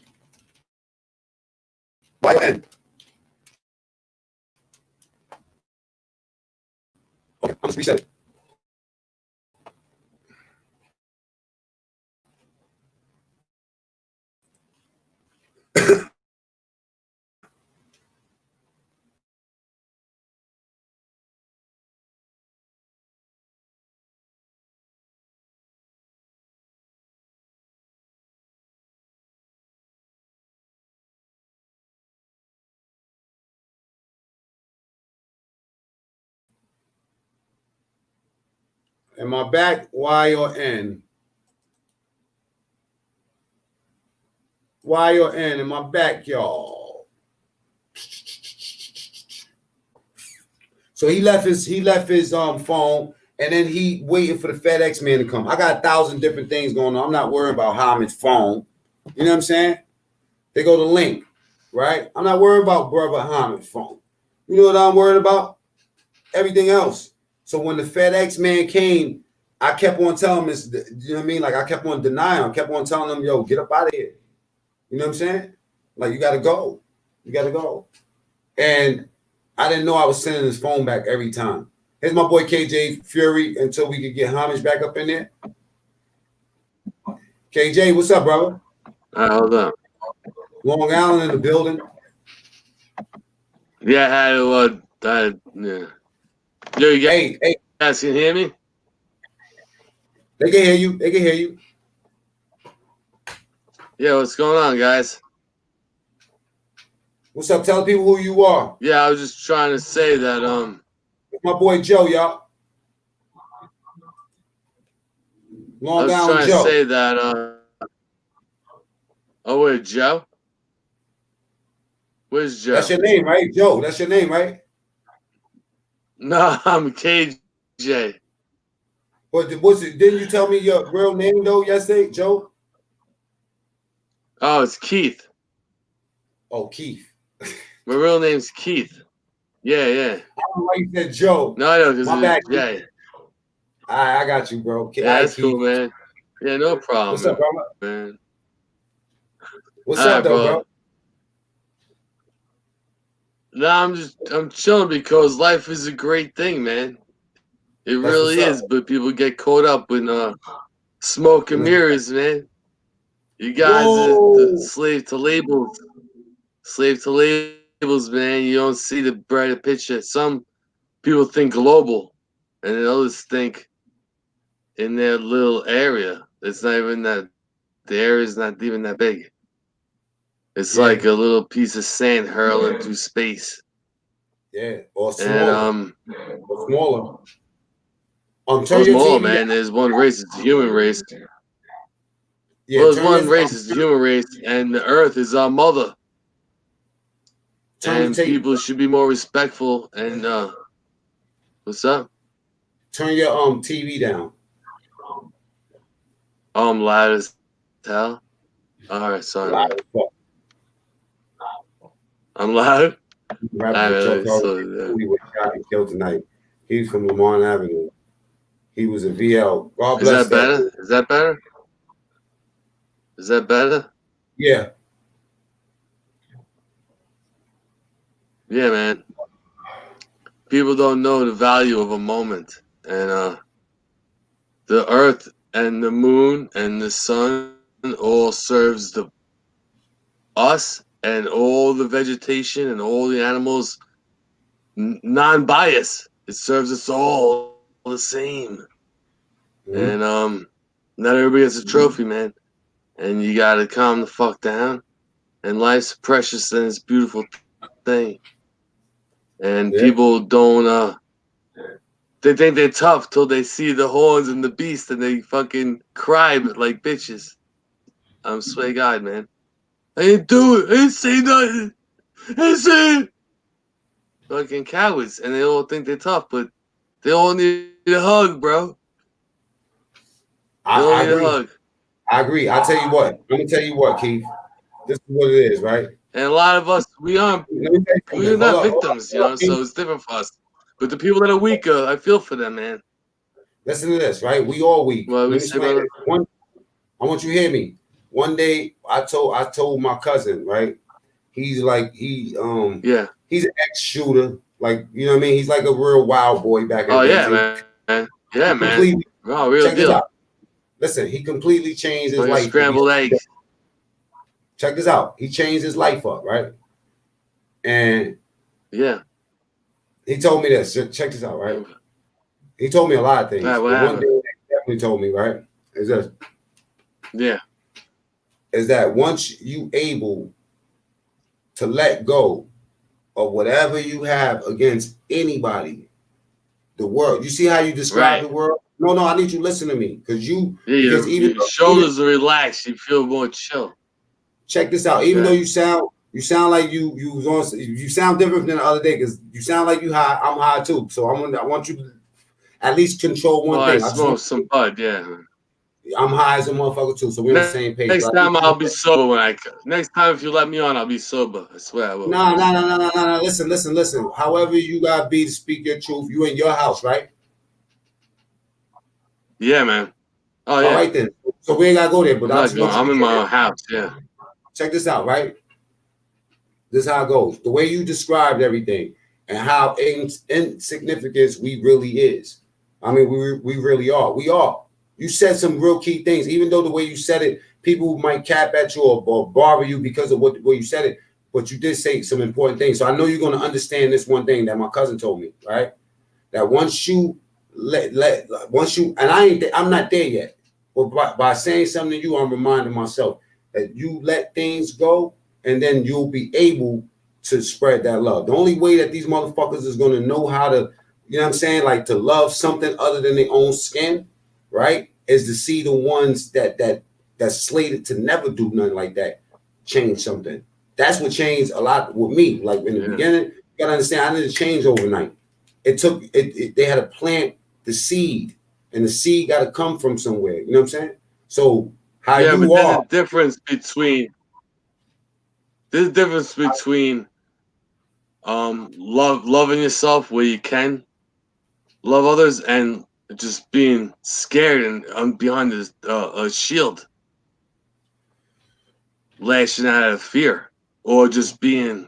Why your end? Okay, I'm just reset it. Am I back? Y or N? Y or N? Am I back, y'all? So he left his phone and then he waited for the FedEx man to come. I got 1,000 different things going on. I'm not worried about Hamid's phone. You know what I'm saying? They go to link, right? I'm not worried about brother Hamid's phone. You know what I'm worried about? Everything else. So when the FedEx man came, I kept on telling him, you know what I mean? Like I kept on denying him, kept on telling him, yo, get up out of here. You know what I'm saying? Like you gotta go. You gotta go. And I didn't know I was sending his phone back every time. Here's my boy KJ Fury until we could get Homage back up in there. KJ, what's up, brother? Hold on. Long Island in the building. Yeah, I had yeah. Yo, you guys can hear me? They can hear you. They can hear you. Yeah, what's going on, guys? What's up? Tell people who you are. Yeah, I was just trying to say that My boy Joe, y'all. Long Island Joe. To say that oh wait, Joe? Where's Joe? That's your name, right? Joe. That's your name, right? No, I'm KJ. But didn't you tell me your real name though yesterday, Joe? Oh, it's Keith. Oh, Keith. My real name's Keith. Yeah. I don't know why you said Joe. No, I know, because my bad. Yeah. I got you, bro. Yeah, that's cool, man. Yeah, no problem. What's up, brother? Man. What's up, though, bro? No, I'm chilling because life is a great thing, man. It really is, but people get caught up in smoke and mirrors, man. You guys are the slave to labels. Slave to labels, man. You don't see the brighter picture. Some people think global, and then others think in their little area. It's not even that. The area is not even that big. It's like a little piece of sand hurling through space. Yeah, or smaller. And or smaller. Turn your TV man. Down. There's one race. It's the human race. Yeah, well, there's one race. It's the human race, and the Earth is our mother. And people should be more respectful. And what's up? Turn your TV down. Loud as hell. All right, sorry. Loud as fuck. I'm loud. He was shot and killed tonight. He's from Lamont Avenue. He was a VL. God bless. Is that better? Is that better? Is that better? Yeah. Yeah, man. People don't know the value of a moment. And the earth and the moon and the sun all serves us and all the vegetation and all the animals non-biased. It serves us all the same. Mm-hmm. And not everybody gets a trophy, man. And you gotta calm the fuck down. And life's precious and it's a beautiful thing. And people don't they think they're tough till they see the horns and the beast and they fucking cry like bitches. I'm swear to God, man. I didn't do it. I didn't say nothing. I didn't say it. Fucking cowards. And they all think they're tough, but they all need a hug, bro. I agree. I agree. I'll tell you what. Let me tell you what, Keith. This is what it is, right? And a lot of us, we're not victims, you know, so it's different for us. But the people that are weaker, I feel for them, man. Listen to this, right? We all weak. Well, I want you to hear me. One day I told my cousin, right? He's like he's an ex-shooter, like, you know what I mean? He's like a real wild boy back in the day. Man. Yeah, man. Oh, real deal. Listen, he completely changed his life. Scrambled eggs. Check this out. He changed his life up, right? And he told me this. Check this out, right? He told me a lot of things. Right, one thing he definitely told me, right, is this. Yeah. Is that once you able to let go of whatever you have against anybody, the world. You see how you describe the world? No, I need you to listen to me. Because your shoulders are relaxed, you feel more chill. Check this out. Even though you sound like you sound different than the other day, because you sound like you high. I'm high too. So I want you to at least control one thing. I smoke some bud, I'm high as a motherfucker too, so we're on the same page. Next time I'll be sober next time if you let me on, I'll be sober. I swear I will. No. Listen. However you gotta be to speak your truth. You in your house, right? Yeah, man. Oh yeah. All right then. So we ain't gotta go there, but I'm in my house, Check this out, right? This is how it goes. The way you described everything and how insignificant we really is. I mean, we really are. We are. You said some real key things, even though the way you said it, people might cap at you or bother you because of what you said it, but you did say some important things. So I know you're going to understand this one thing that my cousin told me, right? That once you I'm not there yet, but by saying something to you, I'm reminding myself that you let things go, and then you'll be able to spread that love. The only way that these motherfuckers is going to know how to, you know what I'm saying, like to love something other than their own skin, right, is to see the ones that's slated to never do nothing like that change something. That's what changed a lot with me. Like in the beginning, you gotta understand, I didn't change overnight. It took they had to plant the seed, and the seed got to come from somewhere. You know what I'm saying? So how you but are. There's a difference between loving yourself where you can love others and just being scared and behind a shield, lashing out of fear, or just being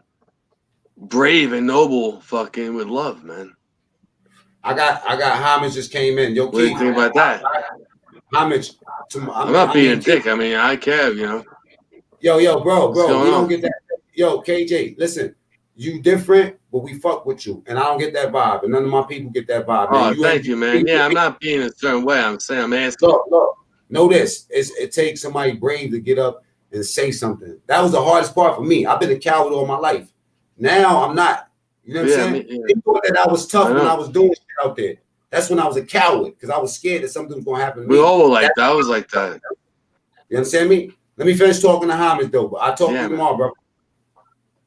brave and noble fucking with love, man. I got homage just came in. Yo, What do you Keith, think about that? homage to I'm not being a dick. I mean, I care, you know. Yo, bro, What's going we don't on? get that. Yo, KJ, listen, you different, but we fuck with you, and I don't get that vibe, and none of my people get that vibe, man. Oh, thank you, man. Yeah, I'm not being a certain way. I'm saying I'm asking. Look. Know this: it takes somebody brave to get up and say something. That was the hardest part for me. I've been a coward all my life. Now I'm not. You know what I'm saying? People thought that I was tough when I was doing shit out there. That's when I was a coward because I was scared that something was gonna happen to me. We all were like that. I was like that. You understand me? Let me finish talking to Homage though. I'll talk to you tomorrow, bro.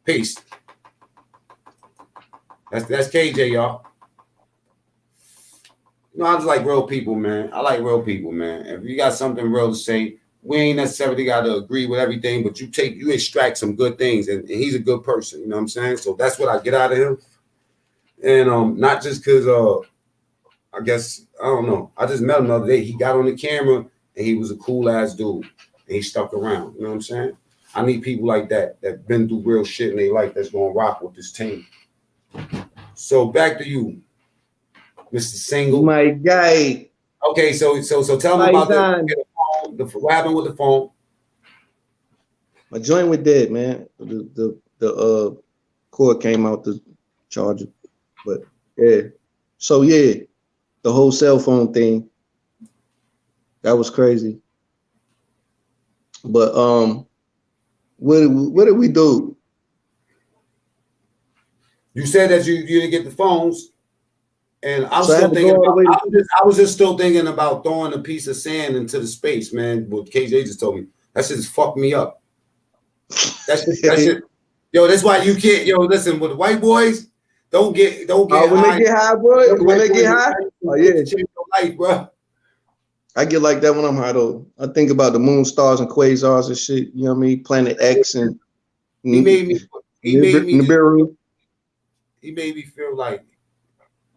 Peace. That's KJ, y'all. You know, I just like real people, man. I like real people, man. If you got something real to say, we ain't necessarily got to agree with everything, but you extract some good things, and he's a good person. You know what I'm saying? So that's what I get out of him. And not just because I guess I don't know. I just met him the other day. He got on the camera and he was a cool ass dude, and he stuck around. You know what I'm saying? I need people like that been through real shit in their life that's gonna rock with this team. So back to you, Mr. Single. My guy. Okay, so tell me about the phone. What happened with the phone? My joint was dead, man. The court came out to charge it, but yeah. So yeah, the whole cell phone thing, that was crazy. But what did we do? You said that you didn't get the phones, and I was So I still had to thinking. go all the way I was just still thinking about throwing a piece of sand into the space, man. What KJ just told me, that shit just fucked me up. That shit. Yo, that's why you can't. Yo, listen, with the white boys, don't get when high. they get high, bro. When they get high, oh yeah, change your life, bro. I get like that when I'm high though. I think about the moon, stars, and quasars and shit. You know what I mean? Planet X and He made me Nibiru. He made me feel like,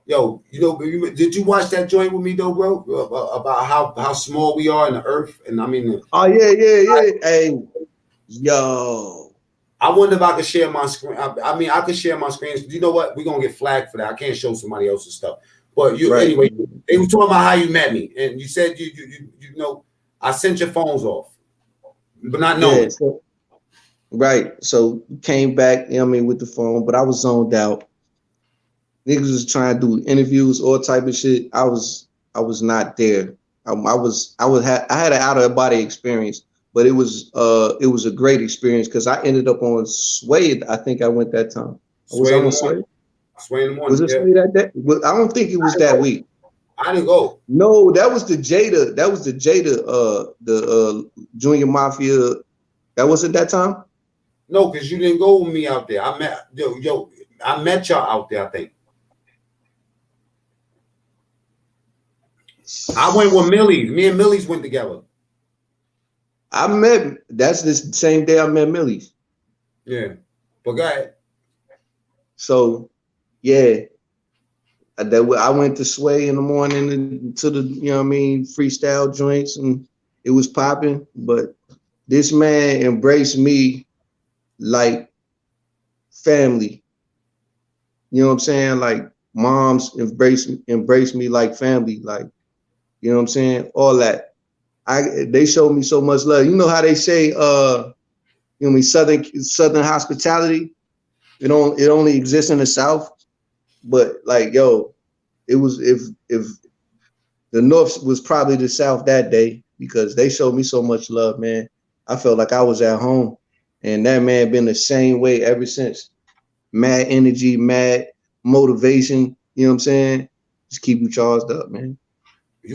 yo, you know, did you watch that joint with me though, bro? About how small we are in the earth, and I mean, oh yeah. Hey, yo. I wonder if I could share my screen. I mean, I could share my screen. You know what? We're gonna get flagged for that. I can't show somebody else's stuff. But anyway, they were talking about how you met me, and you said you know I sent your phones off, but not knowing. Yeah, right. So came back, you know what I mean, with the phone, but I was zoned out. Niggas was trying to do interviews, all type of shit. I was not there. I had an out of body experience, but it was a great experience because I ended up on Sway. I think I went that time. Was I on Sway? Sway in the morning. Was it Sway that day? I don't think it was that week. I didn't go. No, that was the Jada. The Junior Mafia. That wasn't that time. No, because you didn't go with me out there. I met y'all out there, I think. I went with Millie's. Me and Millie's went together. That's the same day I met Millie's. Yeah. But go ahead. So, yeah. I went to Sway in the morning to the, you know what I mean, freestyle joints, and it was popping. But this man embraced me like family. You know what I'm saying? Like moms embrace me like family. Like, you know what I'm saying? All that. They showed me so much love. You know how they say, you know what I mean, Southern hospitality. It only exists in the South. But like, yo, it was if the North was probably the South that day because they showed me so much love, man. I felt like I was at home, and that man been the same way ever since. Mad energy, mad motivation. You know what I'm saying? Just keep you charged up, man.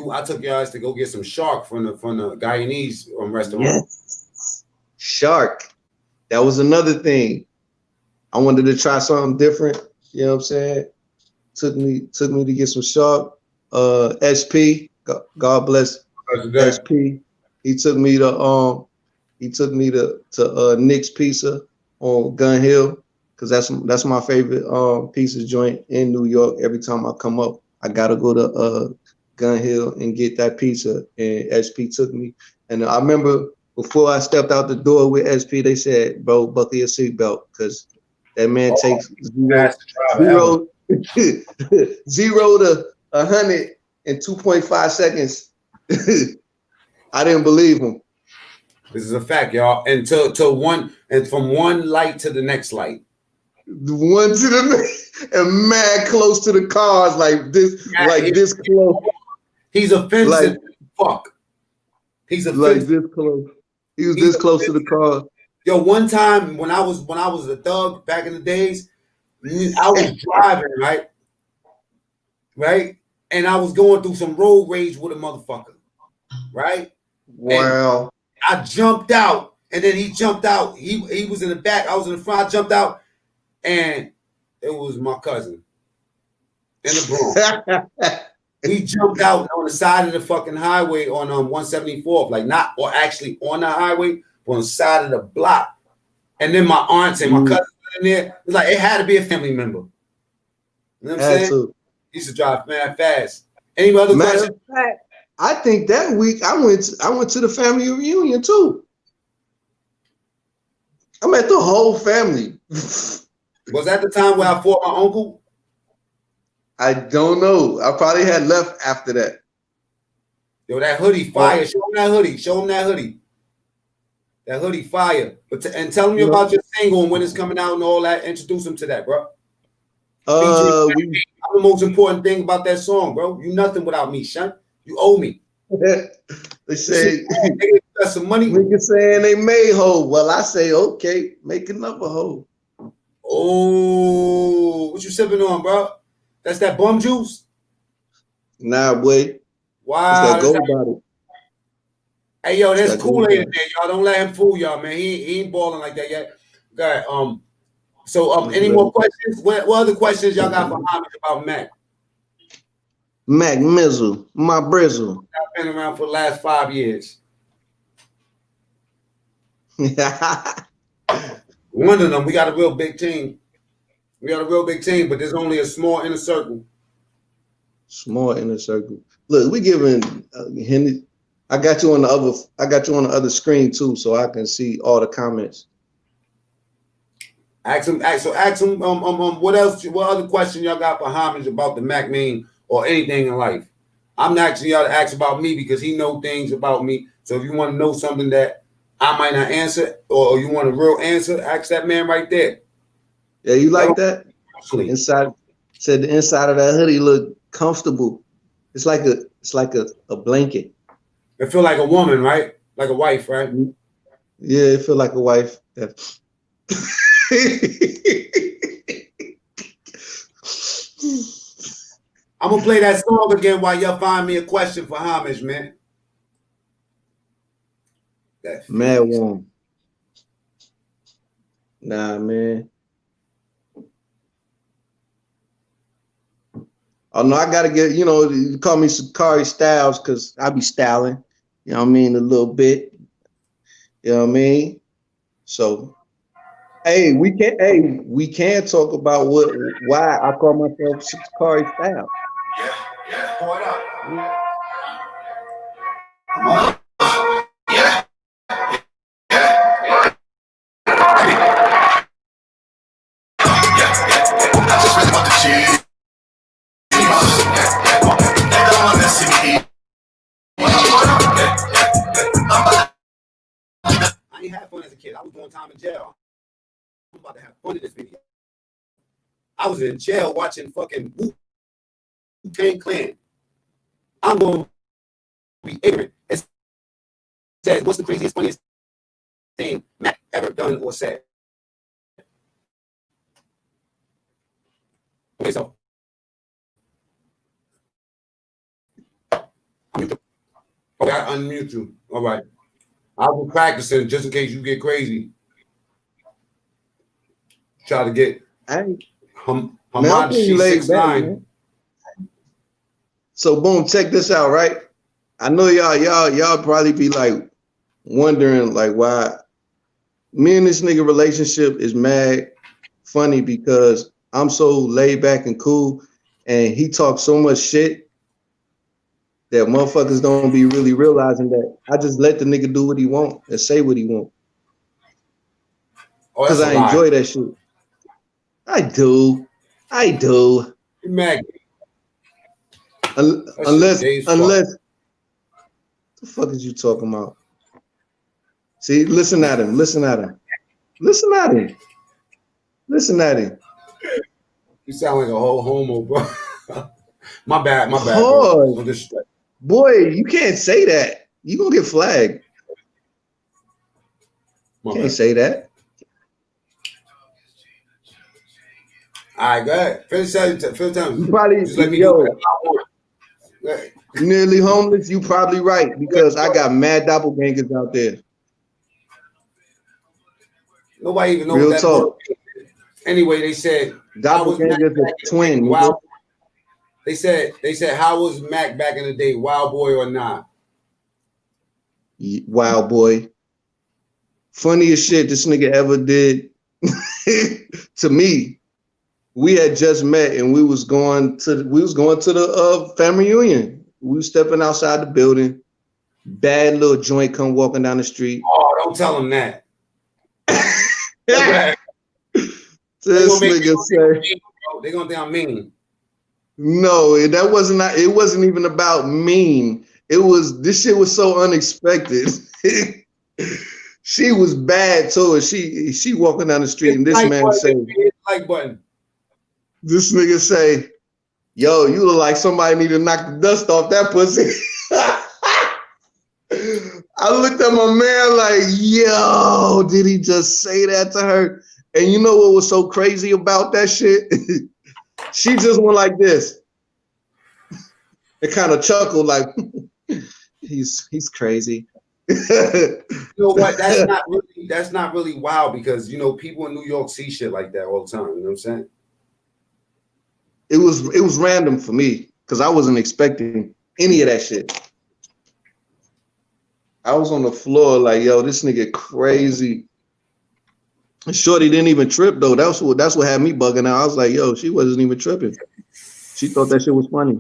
I took your ass to go get some shark from the Guyanese restaurant. Yes. Shark. That was another thing. I wanted to try something different. You know what I'm saying? Took me to get some shark. SP. God bless SP. He took me to Nick's Pizza on Gun Hill because that's my favorite pizza joint in New York. Every time I come up, I gotta go to Gun Hill and get that pizza. And SP took me. And I remember before I stepped out the door with SP, they said, "Bro, buckle your seatbelt because that man takes zero 0 to 100 in 2.5 seconds. I didn't believe him. This is a fact, y'all. And to one, and from one light to the next light. The one to the and mad close to the cars, like this, Yeah, like this close. He's offensive. Like, fuck. He's offensive. Like this close. He was this close to the car. Yo, one time when I was a thug back in the days, I was driving, right, and I was going through some road rage with a motherfucker, right? Wow. And I jumped out, and then he jumped out. He was in the back. I was in the front. I jumped out, and it was my cousin in the Bronx. We jumped out on the side of the fucking highway on 174th, like not or actually on the highway, but on the side of the block. And then my aunts and my cousins in there. It's like it had to be a family member. You know what I'm saying? He used to drive mad fast. Any other questions? I think that week I went to the family reunion too. I met the whole family. Was that the time where I fought my uncle? I don't know. I probably had left after that. Yo, that hoodie fire. Show him that hoodie. Show him that hoodie. That hoodie fire. And tell me about your single and when it's coming out and all that. Introduce him to that, bro. I'm the most important thing about that song, bro. You nothing without me, son. You owe me. They say got some money. Niggas saying they made hoe. Well, I say okay, make another hoe. Oh, what you sipping on, bro? That's that bum juice? Nah, boy. Wow. It's that gold bottle. Hey, yo, there's Kool-Aid in there, y'all. Don't let him fool y'all, man. He ain't balling like that yet. Okay, so any more questions? What other questions y'all got for Hobbies about Mac? Mac Mizzle, my brizzle. I've been around for the last 5 years. One of them, we got a real big team. But there's only a small inner circle. Small inner circle. Look, we giving Henry. I got you on the other screen too, so I can see all the comments. Ask him. What else? What other question y'all got for Homage about the Mac meme or anything in life? I'm not asking y'all to ask about me because he know things about me. So if you want to know something that I might not answer, or you want a real answer, ask that man right there. Yeah, you like that? Inside, said the inside of that hoodie look comfortable. It's like a blanket. It feel like a woman, right? Like a wife, right? Yeah, it feel like a wife. I'm gonna play that song again while y'all find me a question for Homage, man. Mad warm. Nah, man. Oh no, I gotta get, you call me Sakari Styles because I be styling, you know what I mean, a little bit. You know what I mean? So hey, we can talk about why I call myself Sakari Styles. Yeah, point up. I ain't had fun as a kid. I was doing time in jail. I'm about to have fun in this video. I was in jail watching fucking Wu-Tang Clan. I'm going to be ignorant. It says, what's the craziest, funniest thing Mac ever done or said? Okay, so okay, I unmute you. All right. I was practicing just in case you get crazy. Try to get Hamad 6'9". So boom, check this out, right? I know y'all probably be like wondering like why me and this nigga relationship is mad funny because I'm so laid back and cool and he talks so much shit that motherfuckers don't be really realizing that I just let the nigga do what he want and say what he want. Because I enjoy that shit. I do. Mac. Unless the fuck is you talking about? See, listen at him. You sound like a whole homo, bro. my bad, bro. Hard. No disrespect. Boy, you can't say that. You gonna get flagged. Can't say that. All right, go ahead. Finish time. You probably, just let me do whatever I want. Nearly homeless. You probably right because I got mad doppelgangers out there. Nobody even knows Real that. talk. Anyway, they said doppelgangers are twin. Wild. They said how was Mac back in the day, wild boy or not? Wild boy. Funniest shit this nigga ever did to me. We had just met and we was going to the family reunion. We was stepping outside the building. Bad little joint come walking down the street. Oh, don't tell him that. This nigga say they're gonna think I'm mean. No, it wasn't even about mean. This shit was so unexpected. She was bad too. She walking down the street and this man say, like button. This nigga say, yo, you look like somebody need to knock the dust off that pussy. I looked at my man like, yo, did he just say that to her? And you know what was so crazy about that shit? She just went like this. It kind of chuckled like, he's crazy. You know what? That's not really wild because people in New York see shit like that all the time. You know what I'm saying? It was random for me because I wasn't expecting any of that shit. I was on the floor like, yo, this nigga crazy. Shorty didn't even trip though. That's what had me bugging out. I was like, yo, she wasn't even tripping. She thought that shit was funny.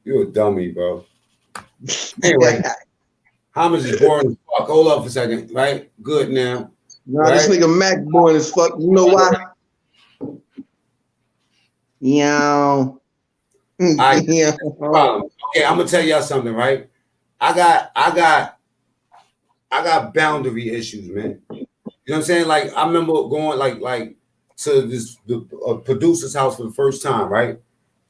You're a dummy, bro. Anyway, Hobbies is boring as fuck. Hold up for a second, right? Good now. Nah, right? This nigga Mac boring as fuck. You know why? Yow. Okay, I'm gonna tell y'all something, right? I got boundary issues, man. You know what I'm saying? Like I remember going like to the producer's house for the first time, right?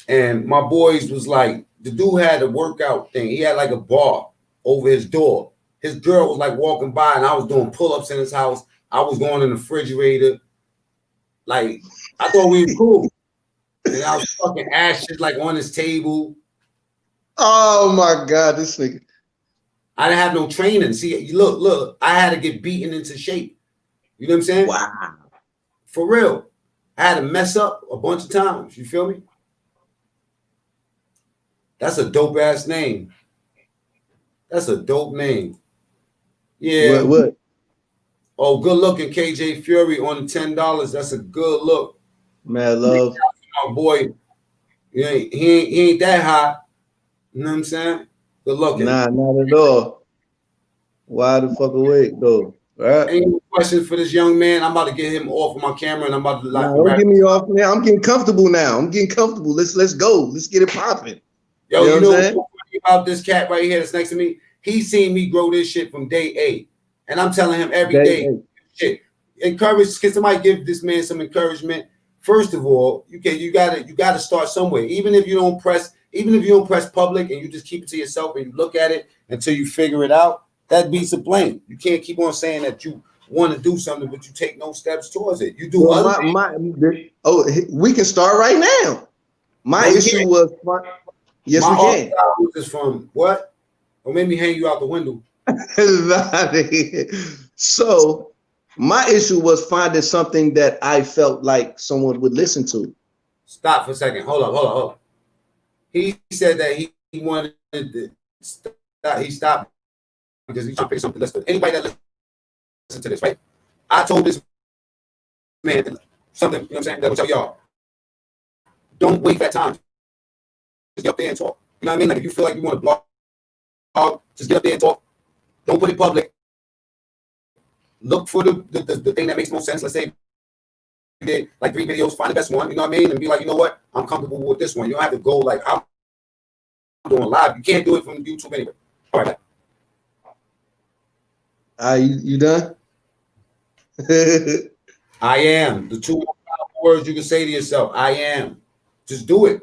And my boys was like, the dude had a workout thing. He had like a bar over his door. His girl was like walking by, and I was doing pull-ups in his house. I was going in the refrigerator. Like I thought we were cool. And I was fucking ashes like on his table. Oh my God, this nigga. I didn't have no training. See, look, I had to get beaten into shape. You know what I'm saying? Wow. For real. I had to mess up a bunch of times. You feel me? That's a dope ass name. That's a dope name. Yeah. What? Oh, good looking KJ Fury on the $10. That's a good look. Mad love. My boy. He ain't that high. You know what I'm saying? Good looking. Nah, not at all. Why the fuck awake though? Right? Any questions for this young man? I'm about to get him off of my camera and I'm about to like. Nah, don't get me off now. I'm getting comfortable now. Let's go. Let's get it popping. Yo, you know what's so funny about this cat right here that's next to me? He's seen me grow this shit from day 8. And I'm telling him every day, shit. Encourage, can somebody give this man some encouragement? First of all, you gotta start somewhere. Even if you don't press public and you just keep it to yourself and you look at it until you figure it out, that beats the blame. You can't keep on saying that you want to do something, but you take no steps towards it. You do we can start right now. My issue was yes, we can. Is from what? Or made me hang you out the window. So my issue was finding something that I felt like someone would listen to. Stop for a second. Hold up. He said that he wanted to stop. He stopped because he should pay something. Listen, anybody that listen to this, right? I told this man something, you know what I'm saying, that will tell y'all. Don't wait that time. Just get up there and talk. You know what I mean? Like if you feel like you want to blog, just get up there and talk. Don't put it public. Look for the thing that makes most sense. Let's say did like 3 videos, find the best one, you know what I mean? And be like, you know what? I'm comfortable with this one. You don't have to go like I'm doing live. You can't do it from YouTube anyway. All right. You done? I am. The 2 most powerful words you can say to yourself. I am. Just do it.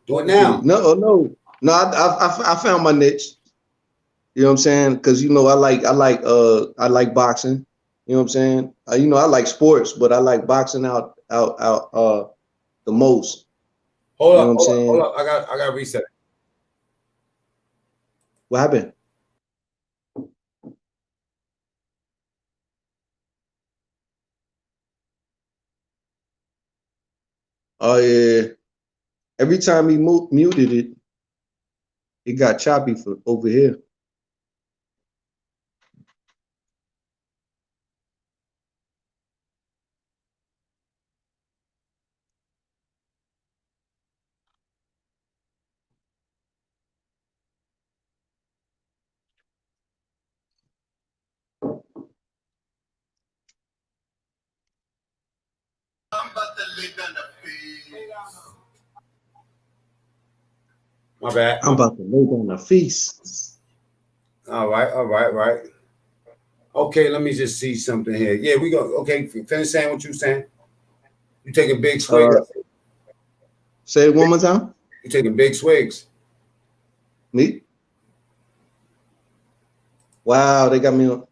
Do it now. No. I found my niche. You know what I'm saying? Because you know I like boxing. You know what I'm saying? I like sports, but I like boxing out the most. Hold you know up, what I'm saying? hold up. I got to reset. What happened? Oh yeah. Every time he muted it, it got choppy for over here. My bad. I'm about to lay down a feast. All right. Okay, let me just see something here. Yeah, we go. Okay, finish saying what you saying. You taking big swigs. Say it one more time. You taking big swigs. Me? Wow, they got me on.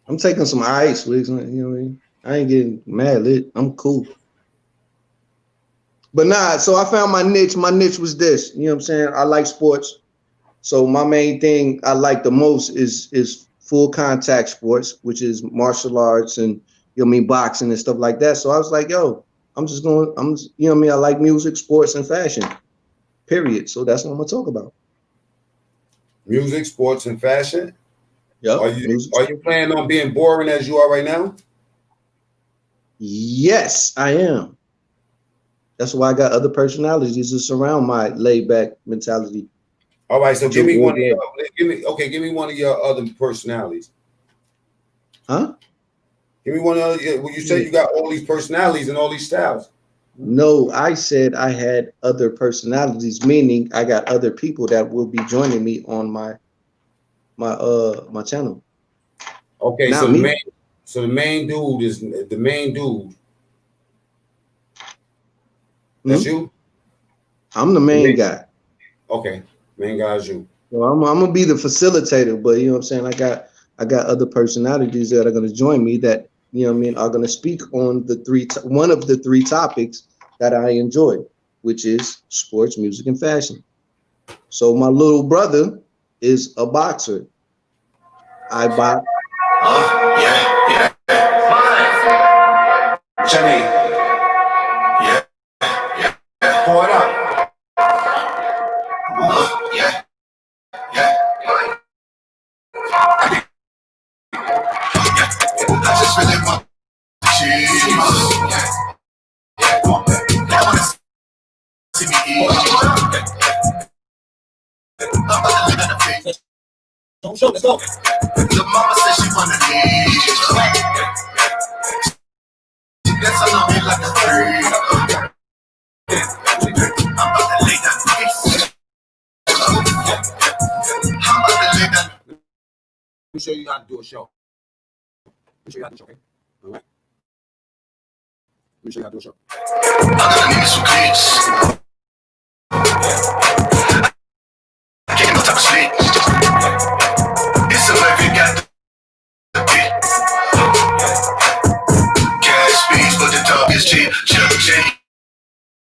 I'm taking some ice wigs. You know what I mean? I ain't getting mad lit. I'm cool. But nah, so I found my niche. My niche was this. You know what I'm saying? I like sports. So my main thing I like the most is full contact sports, which is martial arts and boxing and stuff like that. So I was like, yo, I like music, sports, and fashion. Period. So that's what I'm gonna talk about. Music, sports, and fashion. Yep. Are you planning on being boring as you are right now? Yes, I am. That's why I got other personalities to surround my laid back mentality. All right, so give me one of your other personalities. Huh? Give me one of your. Well, you said you got all these personalities and all these styles. No, I said I had other personalities, meaning I got other people that will be joining me on my channel. Okay, Not so me. the main dude is the main dude. That's you? I'm the main guy. Okay, main guy is you. So I'm gonna be the facilitator, but you know what I'm saying? I got other personalities that are gonna join me that are gonna speak on one of the 3 topics that I enjoy, which is sports, music, and fashion. So my little brother is a boxer. I box. Yeah. Jenny. Yeah. Pour it up. Yeah. I just really want cheese. I wanna see me eat. I'm about to live in the face. Let's go. The mama said she wanna leave. Guess I love me like a tree. I'm about to lay down the face. I'm about to lay down. Let me show you how to do a show. Let me show you how to do a show, okay? All right. Let me show you how to do a show. I'm gonna need some cleats. I can't no type of sleep. It's a life you got to beat. Cash speeds, but the dog is cheap. Chuck chain.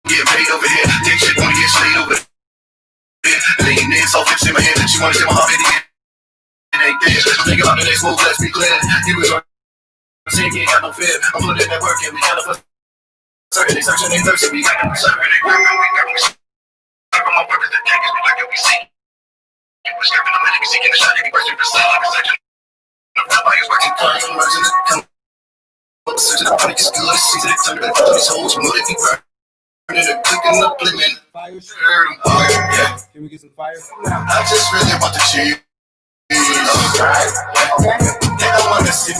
Get paid over here. Take shit when you get slayed over here. Lean in, soft lips in my head. She wanna see my heart in the end. It ain't there. Think about the next move, let's be clear. You was right. Saying you ain't got no fear. I'm putting that work in. We got a certain they searching, they thirsting. We got them serving, they working. We got them serving my workers. The cake is like we see. You was stripping the medic, seeking the shot. You be bursting for sale like a section. Nobody's working for you. Merging the come. Searching the product is good. Season it. Turn it to these hoes. Know that we burn. Turning it, clicking up, blimmin'. Yeah. Can we get some fire? I just really want the cheese. Right? They don't want to see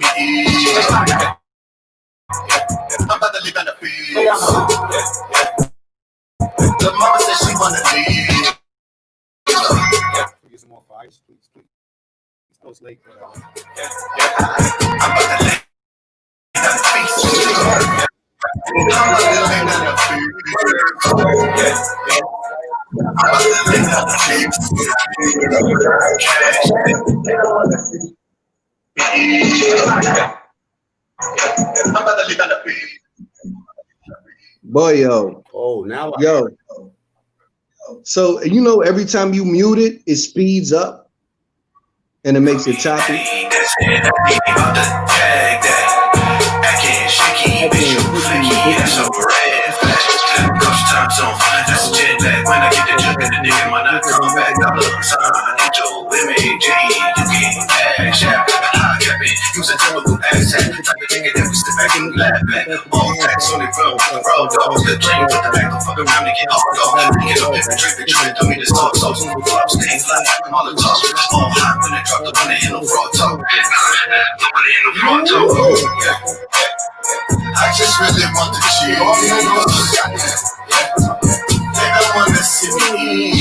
me eat. I'm about to leave on the field. The mama said she wanna leave. Get some more fires, please. Oh, it's late. I'm about to leave on the field. I'm about to leave on the field. I'm about to leave on the field. I'm about to leave on the field. Boy, yo. Oh, now Yo. So, you know, every time you mute it, it speeds up and it makes it choppy. Time zone, that's a jet lag. When I get the jug and the nigga might not come back. I love sign, Joe, M.A.J. You getting cash out. I kept it, use a typical ass hat. Type of nigga that we sit back and laugh at. All facts on the road dogs. The plane to the back, don't fuck around and get off dog. Get up and drink the drink, don't need to talk so. Flop, stay fly, all the talk. All hot when they drop the one that hit no fraud talk. The one that hit no fraud talk. I just really want the cheese. They don't want to see me.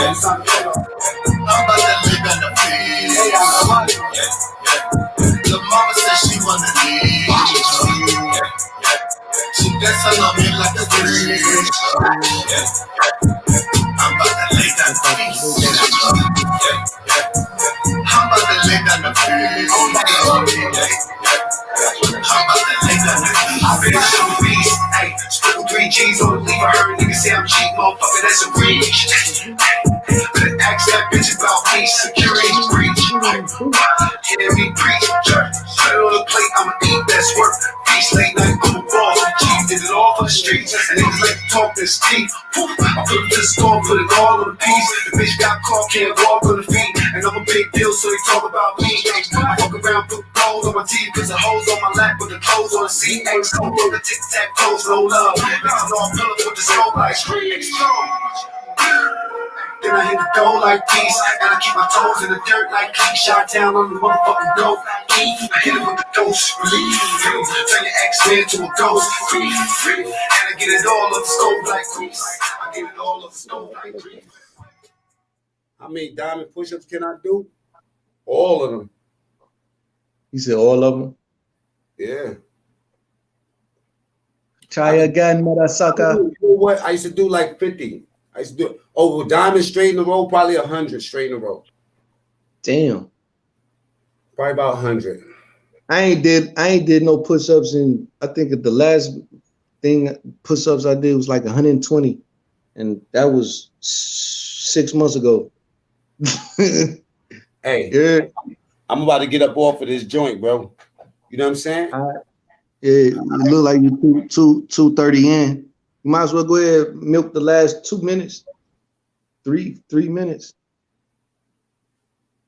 I'm about to live in the field. The mama said she wanna leave. She gets her love me like a fish. I'm about to lay down the piece. I'm about to lay down the field. I'm about to lay down the piece. Hey, sprinkle 3 G's on the leave. I heard niggas say I'm cheap, motherfucker, that's a reach. Better ask that bitch about me, security breach. Hear me preach, put it on the plate, I'ma eat, that's work. Feast late night, I'm a boss. Chief did it all for the streets, and niggas like to talk this teeth. I put it to the store, put it all on the piece. The bitch got caught, can't walk on the feet, and I'm a big deal, so they talk about me. I fuck around, put gold on my teeth, cause the hoes on my lap, with the clothes on the seat. X, don't fuck the tic-tac-toes, no love. Niggas know I'm pillars with the smoke like street explode. Then I hit the dough like peace, and I keep my toes in the dirt like Keith. Shot down on the motherfucking dope. Keith, I hit it with the dose. Relief, turn your ex-man to a ghost. Free, and I get it all up the stove like grease. I get it all up the stove like grease. how many diamond push-ups can I do? All of them. He said all of them. Yeah. Try again, mother sucker. You know what? I used to do like 50. I used to do diamond straight in a row, probably 100 straight in a row. Damn. Probably about 100. I ain't did no push-ups, and I think the last thing push-ups I did was like 120, and that was 6 months ago. Hey, Yeah. I'm about to get up off of this joint, bro. You know what I'm saying? It look like you 230 in. You might as well go ahead and milk the last 2 minutes. 3 minutes.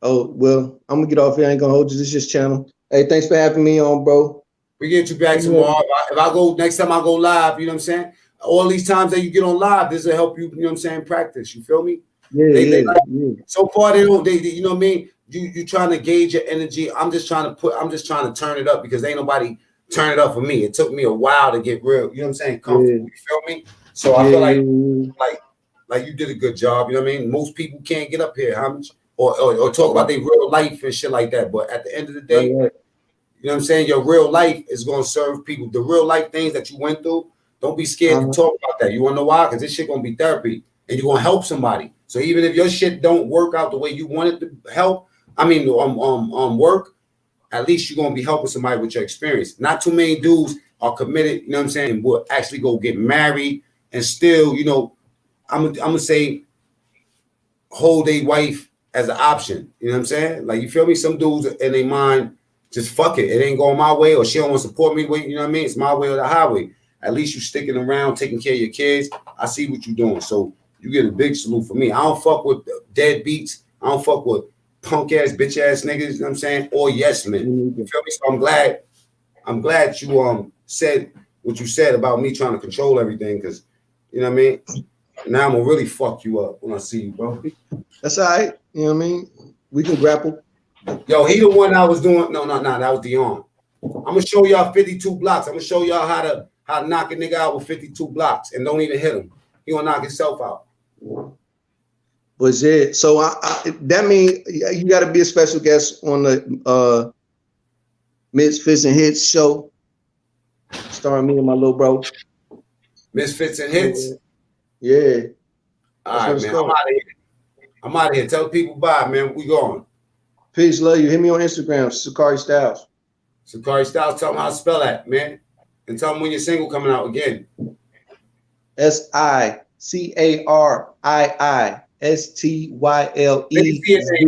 Oh, well, I'm gonna get off here. I ain't gonna hold you. This is just channel. Hey, thanks for having me on, bro. We get you back tomorrow. If I go next time, I go live. You know what I'm saying? All these times that you get on live, this will help you. You know what I'm saying? Practice. You feel me? Yeah. So far, they don't. They you know what I mean? You trying to gauge your energy. I'm just trying to turn it up because ain't nobody turn it up for me. It took me a while to get real. You know what I'm saying? Comfortable. Yeah. You feel me? So I feel like you did a good job. You know what I mean? Most people can't get up here, or talk about their real life and shit like that. But at the end of the day, you know what I'm saying? Your real life is gonna serve people. The real life things that you went through, don't be scared to talk about that. You wanna know why? Because this shit gonna be therapy, and you're gonna help somebody. So even if your shit don't work out the way you want it to work, at least you're gonna be helping somebody with your experience. Not too many dudes are committed, you know what I'm saying, and will actually go get married and still, you know, I'm gonna say hold a wife as an option. You know what I'm saying? Like, you feel me? Some dudes in their mind just fuck it. It ain't going my way, or she don't want to support me. You know what I mean? It's my way or the highway. At least you sticking around, taking care of your kids. I see what you're doing. So you get a big salute from me. I don't fuck with deadbeats. I don't fuck with punk ass, bitch ass niggas. You know what I'm saying? Or yes men. You feel me? So I'm glad you said what you said about me trying to control everything, because you know what I mean? Now I'm gonna really fuck you up when I see you, bro. That's all right. You know what I mean? We can grapple. Yo, he the one I was doing. No, that was Dion. I'm gonna show y'all 52 blocks. I'm gonna show y'all how to knock a nigga out with 52 blocks and don't even hit him. He gonna knock himself out. Was it? So that means you got to be a special guest on the Misfits and Hits show, starring me and my little bro. Misfits and Hits. Yeah. All right, man. I'm out of here. Tell people bye, man. We going. Peace, love you. Hit me on Instagram, Sakari Styles. Sakari Styles. Tell them how to spell that, man. And tell them when your single coming out again. SICARIISTYLE.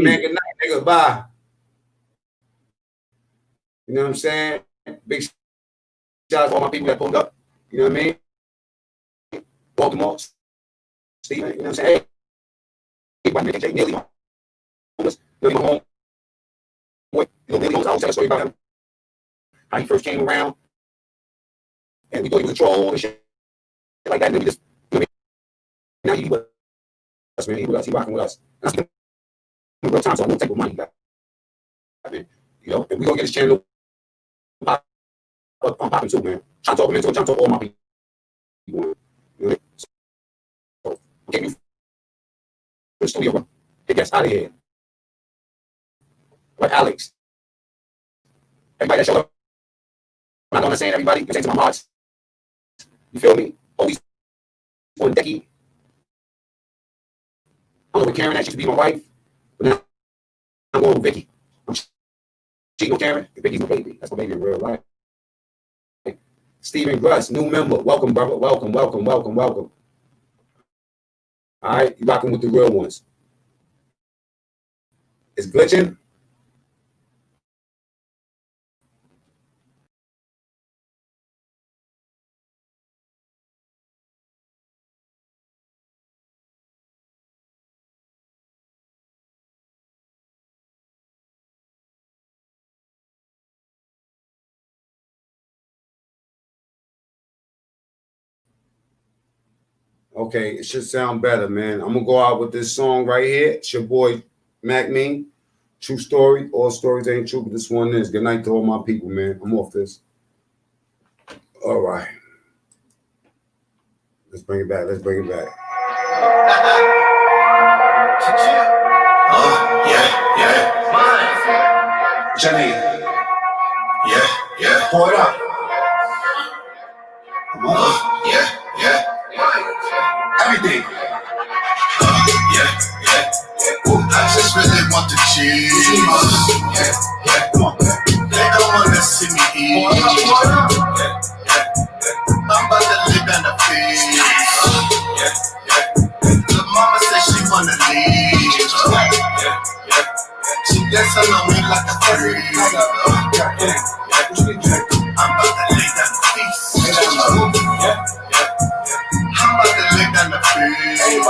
Man. Good night, nigga. Bye. You know what I'm saying? Big shout out to all my people that pulled up. You know what I mean? Baltimore, Steven. You know what I'm saying? Hey, my nigga Jay nearly homeless. Nearly home. Boy, you know, nearly homeless. I was telling a story about him. How he first came around. And we thought he was a troll and shit like that. And then we just, you know what I mean? Now he with us, man. He with us. He rocking with us. And that's the real time, so I won't take what money he got. I mean, you know, and we gonna get his channel I'm popping too, man. Trying to talk him into it, trying to talk all my people. You know what I mean? So, get you to the studio, bro. Get us out of here. Like Alex. Everybody that showed up. I'm not gonna say everybody, you can say to my hearts. You feel me? Always on decky. I'm going with Karen, that used to be my wife. But now I'm going with Vicky. I'm cheating on Karen. Vicky's my baby. That's my baby in real life. Stephen Gruss, new member. Welcome, brother. Welcome. All right, you rocking with the real ones. It's glitching. Okay, it should sound better, man. I'm gonna go out with this song right here. It's your boy Mac Mean. True story. All stories ain't true, but this one is. Good night to all my people, man. I'm off this. All right. Let's bring it back. Yeah. Jenny. Yeah. Pour it up. Yeah. Everything. Yeah. Ooh, I just really want the cheese. Yeah. Come on. They don't wanna see me eat. Yeah. I'm about to live down the feast. Yeah. The mama said she wanna leave. Yeah. She dancing on me like a freak. I'm about to lay down the feast. Yeah. I'm about to lay down the feast. Yeah.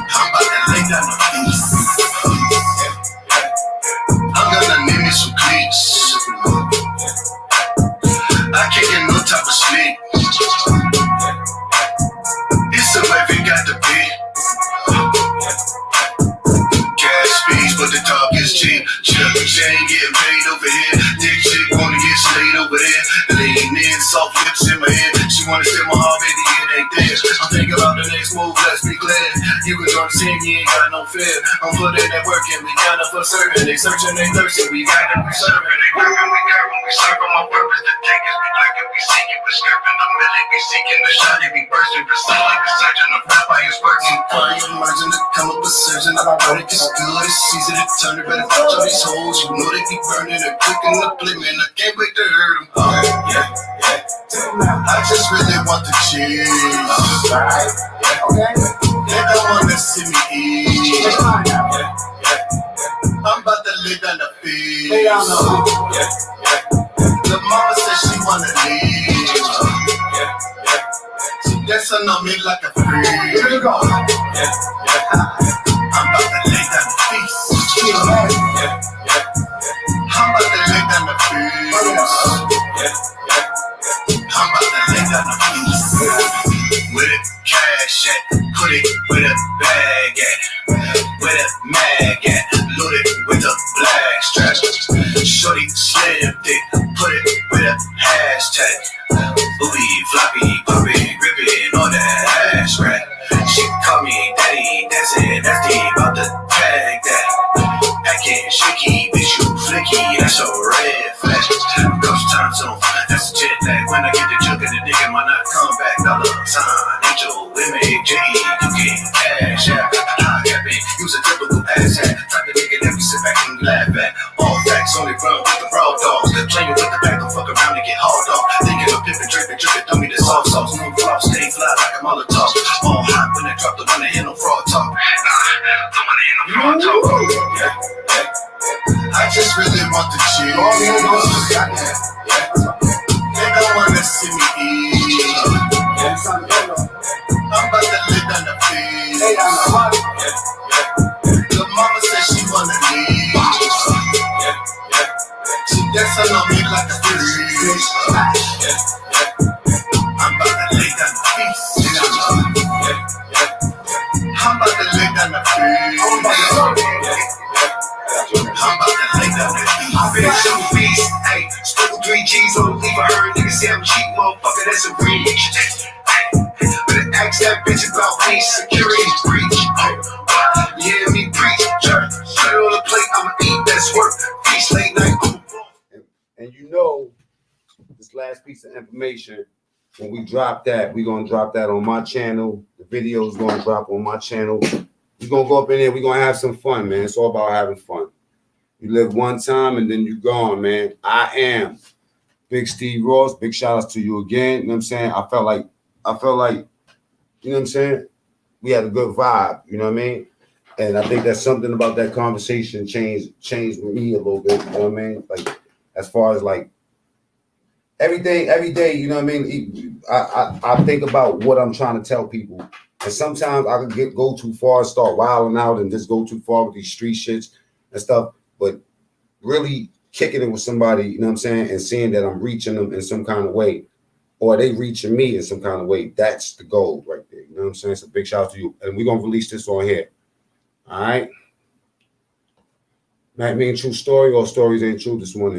I'm about to lay down the feast. I'm gonna need me some cleats. I can't get no type of sleep. It's the way we got to be. Cash speeds, but the talk is cheap. She ain't getting paid over here. Dick chick wanna get slayed over there. Lean in, soft lips in my head. She wanna steal my heart, baby, it ain't there. I'm thinking about the next move, let's be clear. You can join the scene, you ain't got no fear. I'm putting that work in, we got it for certain. They searching, they thirsty, we got it, we serving. They working, we curving, we serving my purpose. The takers be lurking, we seeking, we skirping. The millie be seeking, the shot, they be bursting. Precisely researching, the vampires working. Fire emerging, to come up with surgeon. I want it, it's good, it's easy to turn it. Better touch all these hoes, you know they be burning. They're cooking the play, man, I can't wait to hurt them. Yeah. I just really want the cheese. Okay. They don't wanna see me eat. Yeah. I'm about to lay down the feast. Yeah. The mama said she wanna leave. Yeah. She dancing on me like a freak. Here we go. Yeah. I'm about to lay down the feast. Yeah. I'm about to lay down the feast. Yeah. I'm about to lay down the feast. With a cash at, put it with a bag at, with a mag at, loaded with a black strap. Shorty slay damn dick. Put it with a hashtag. Booby, floppy, puppy, ripping on that hash rack. She call me daddy, dancing, nasty, about to tag that. Acting shaky, bitch, you flicky, that's a red flag. Ghost time zone, that's a jet lag. When I get the jug of the nigga, might not come back. Dollar sign, H-O-M-A-J, you can cash out. High capping, use a typical ass hat. Type of nigga that we sit back and laugh at. All facts, only run with the raw dogs. Playing with the back, don't fuck around and get hauled off. Thinking of pippin', drippin', throw me the soft sauce. New flop, stay fly like a Molotov. All hot when I drop the one that hit no fraud talk. Don't wanna hear no fraud talk. Yeah. I just really want to chill. They don't wanna see me eat. I'm about to live on the field. The mama said she wanna leave. She dancing on me like a fish. I'm about to lay down the feast. I'm about to lay down the feast. I'm about to lay down the feast. I'm bitch, I'm a beast. Hey, sprinkle 3 G's on the leave. I heard niggas say I'm cheap, motherfucker, that's a breach. Better ask that bitch about me, security breach. You hear me preach, church, put it on the plate, I'ma eat, that's work. Feast late night. And you know, this last piece of information, when we drop that, we're gonna drop that on my channel. The video is gonna drop on my channel. We're gonna go up in there, we're gonna have some fun, man. It's all about having fun. You live one time and then you're gone, man. I am Big Steve Ross. Big shout outs to you again. You know what I'm saying? I felt like, you know what I'm saying? We had a good vibe, you know what I mean? And I think that's something about that conversation changed me a little bit, you know what I mean? Like, as far as like everything, every day, you know what I mean? I think about what I'm trying to tell people. And sometimes I can go too far, start wilding out and just go too far with these street shits and stuff. But really kicking it with somebody, you know what I'm saying? And seeing that I'm reaching them in some kind of way, or they reaching me in some kind of way, that's the goal right there. You know what I'm saying? It's a big shout out to you. And we're going to release this on here. All right? Might mean true story or stories ain't true this morning.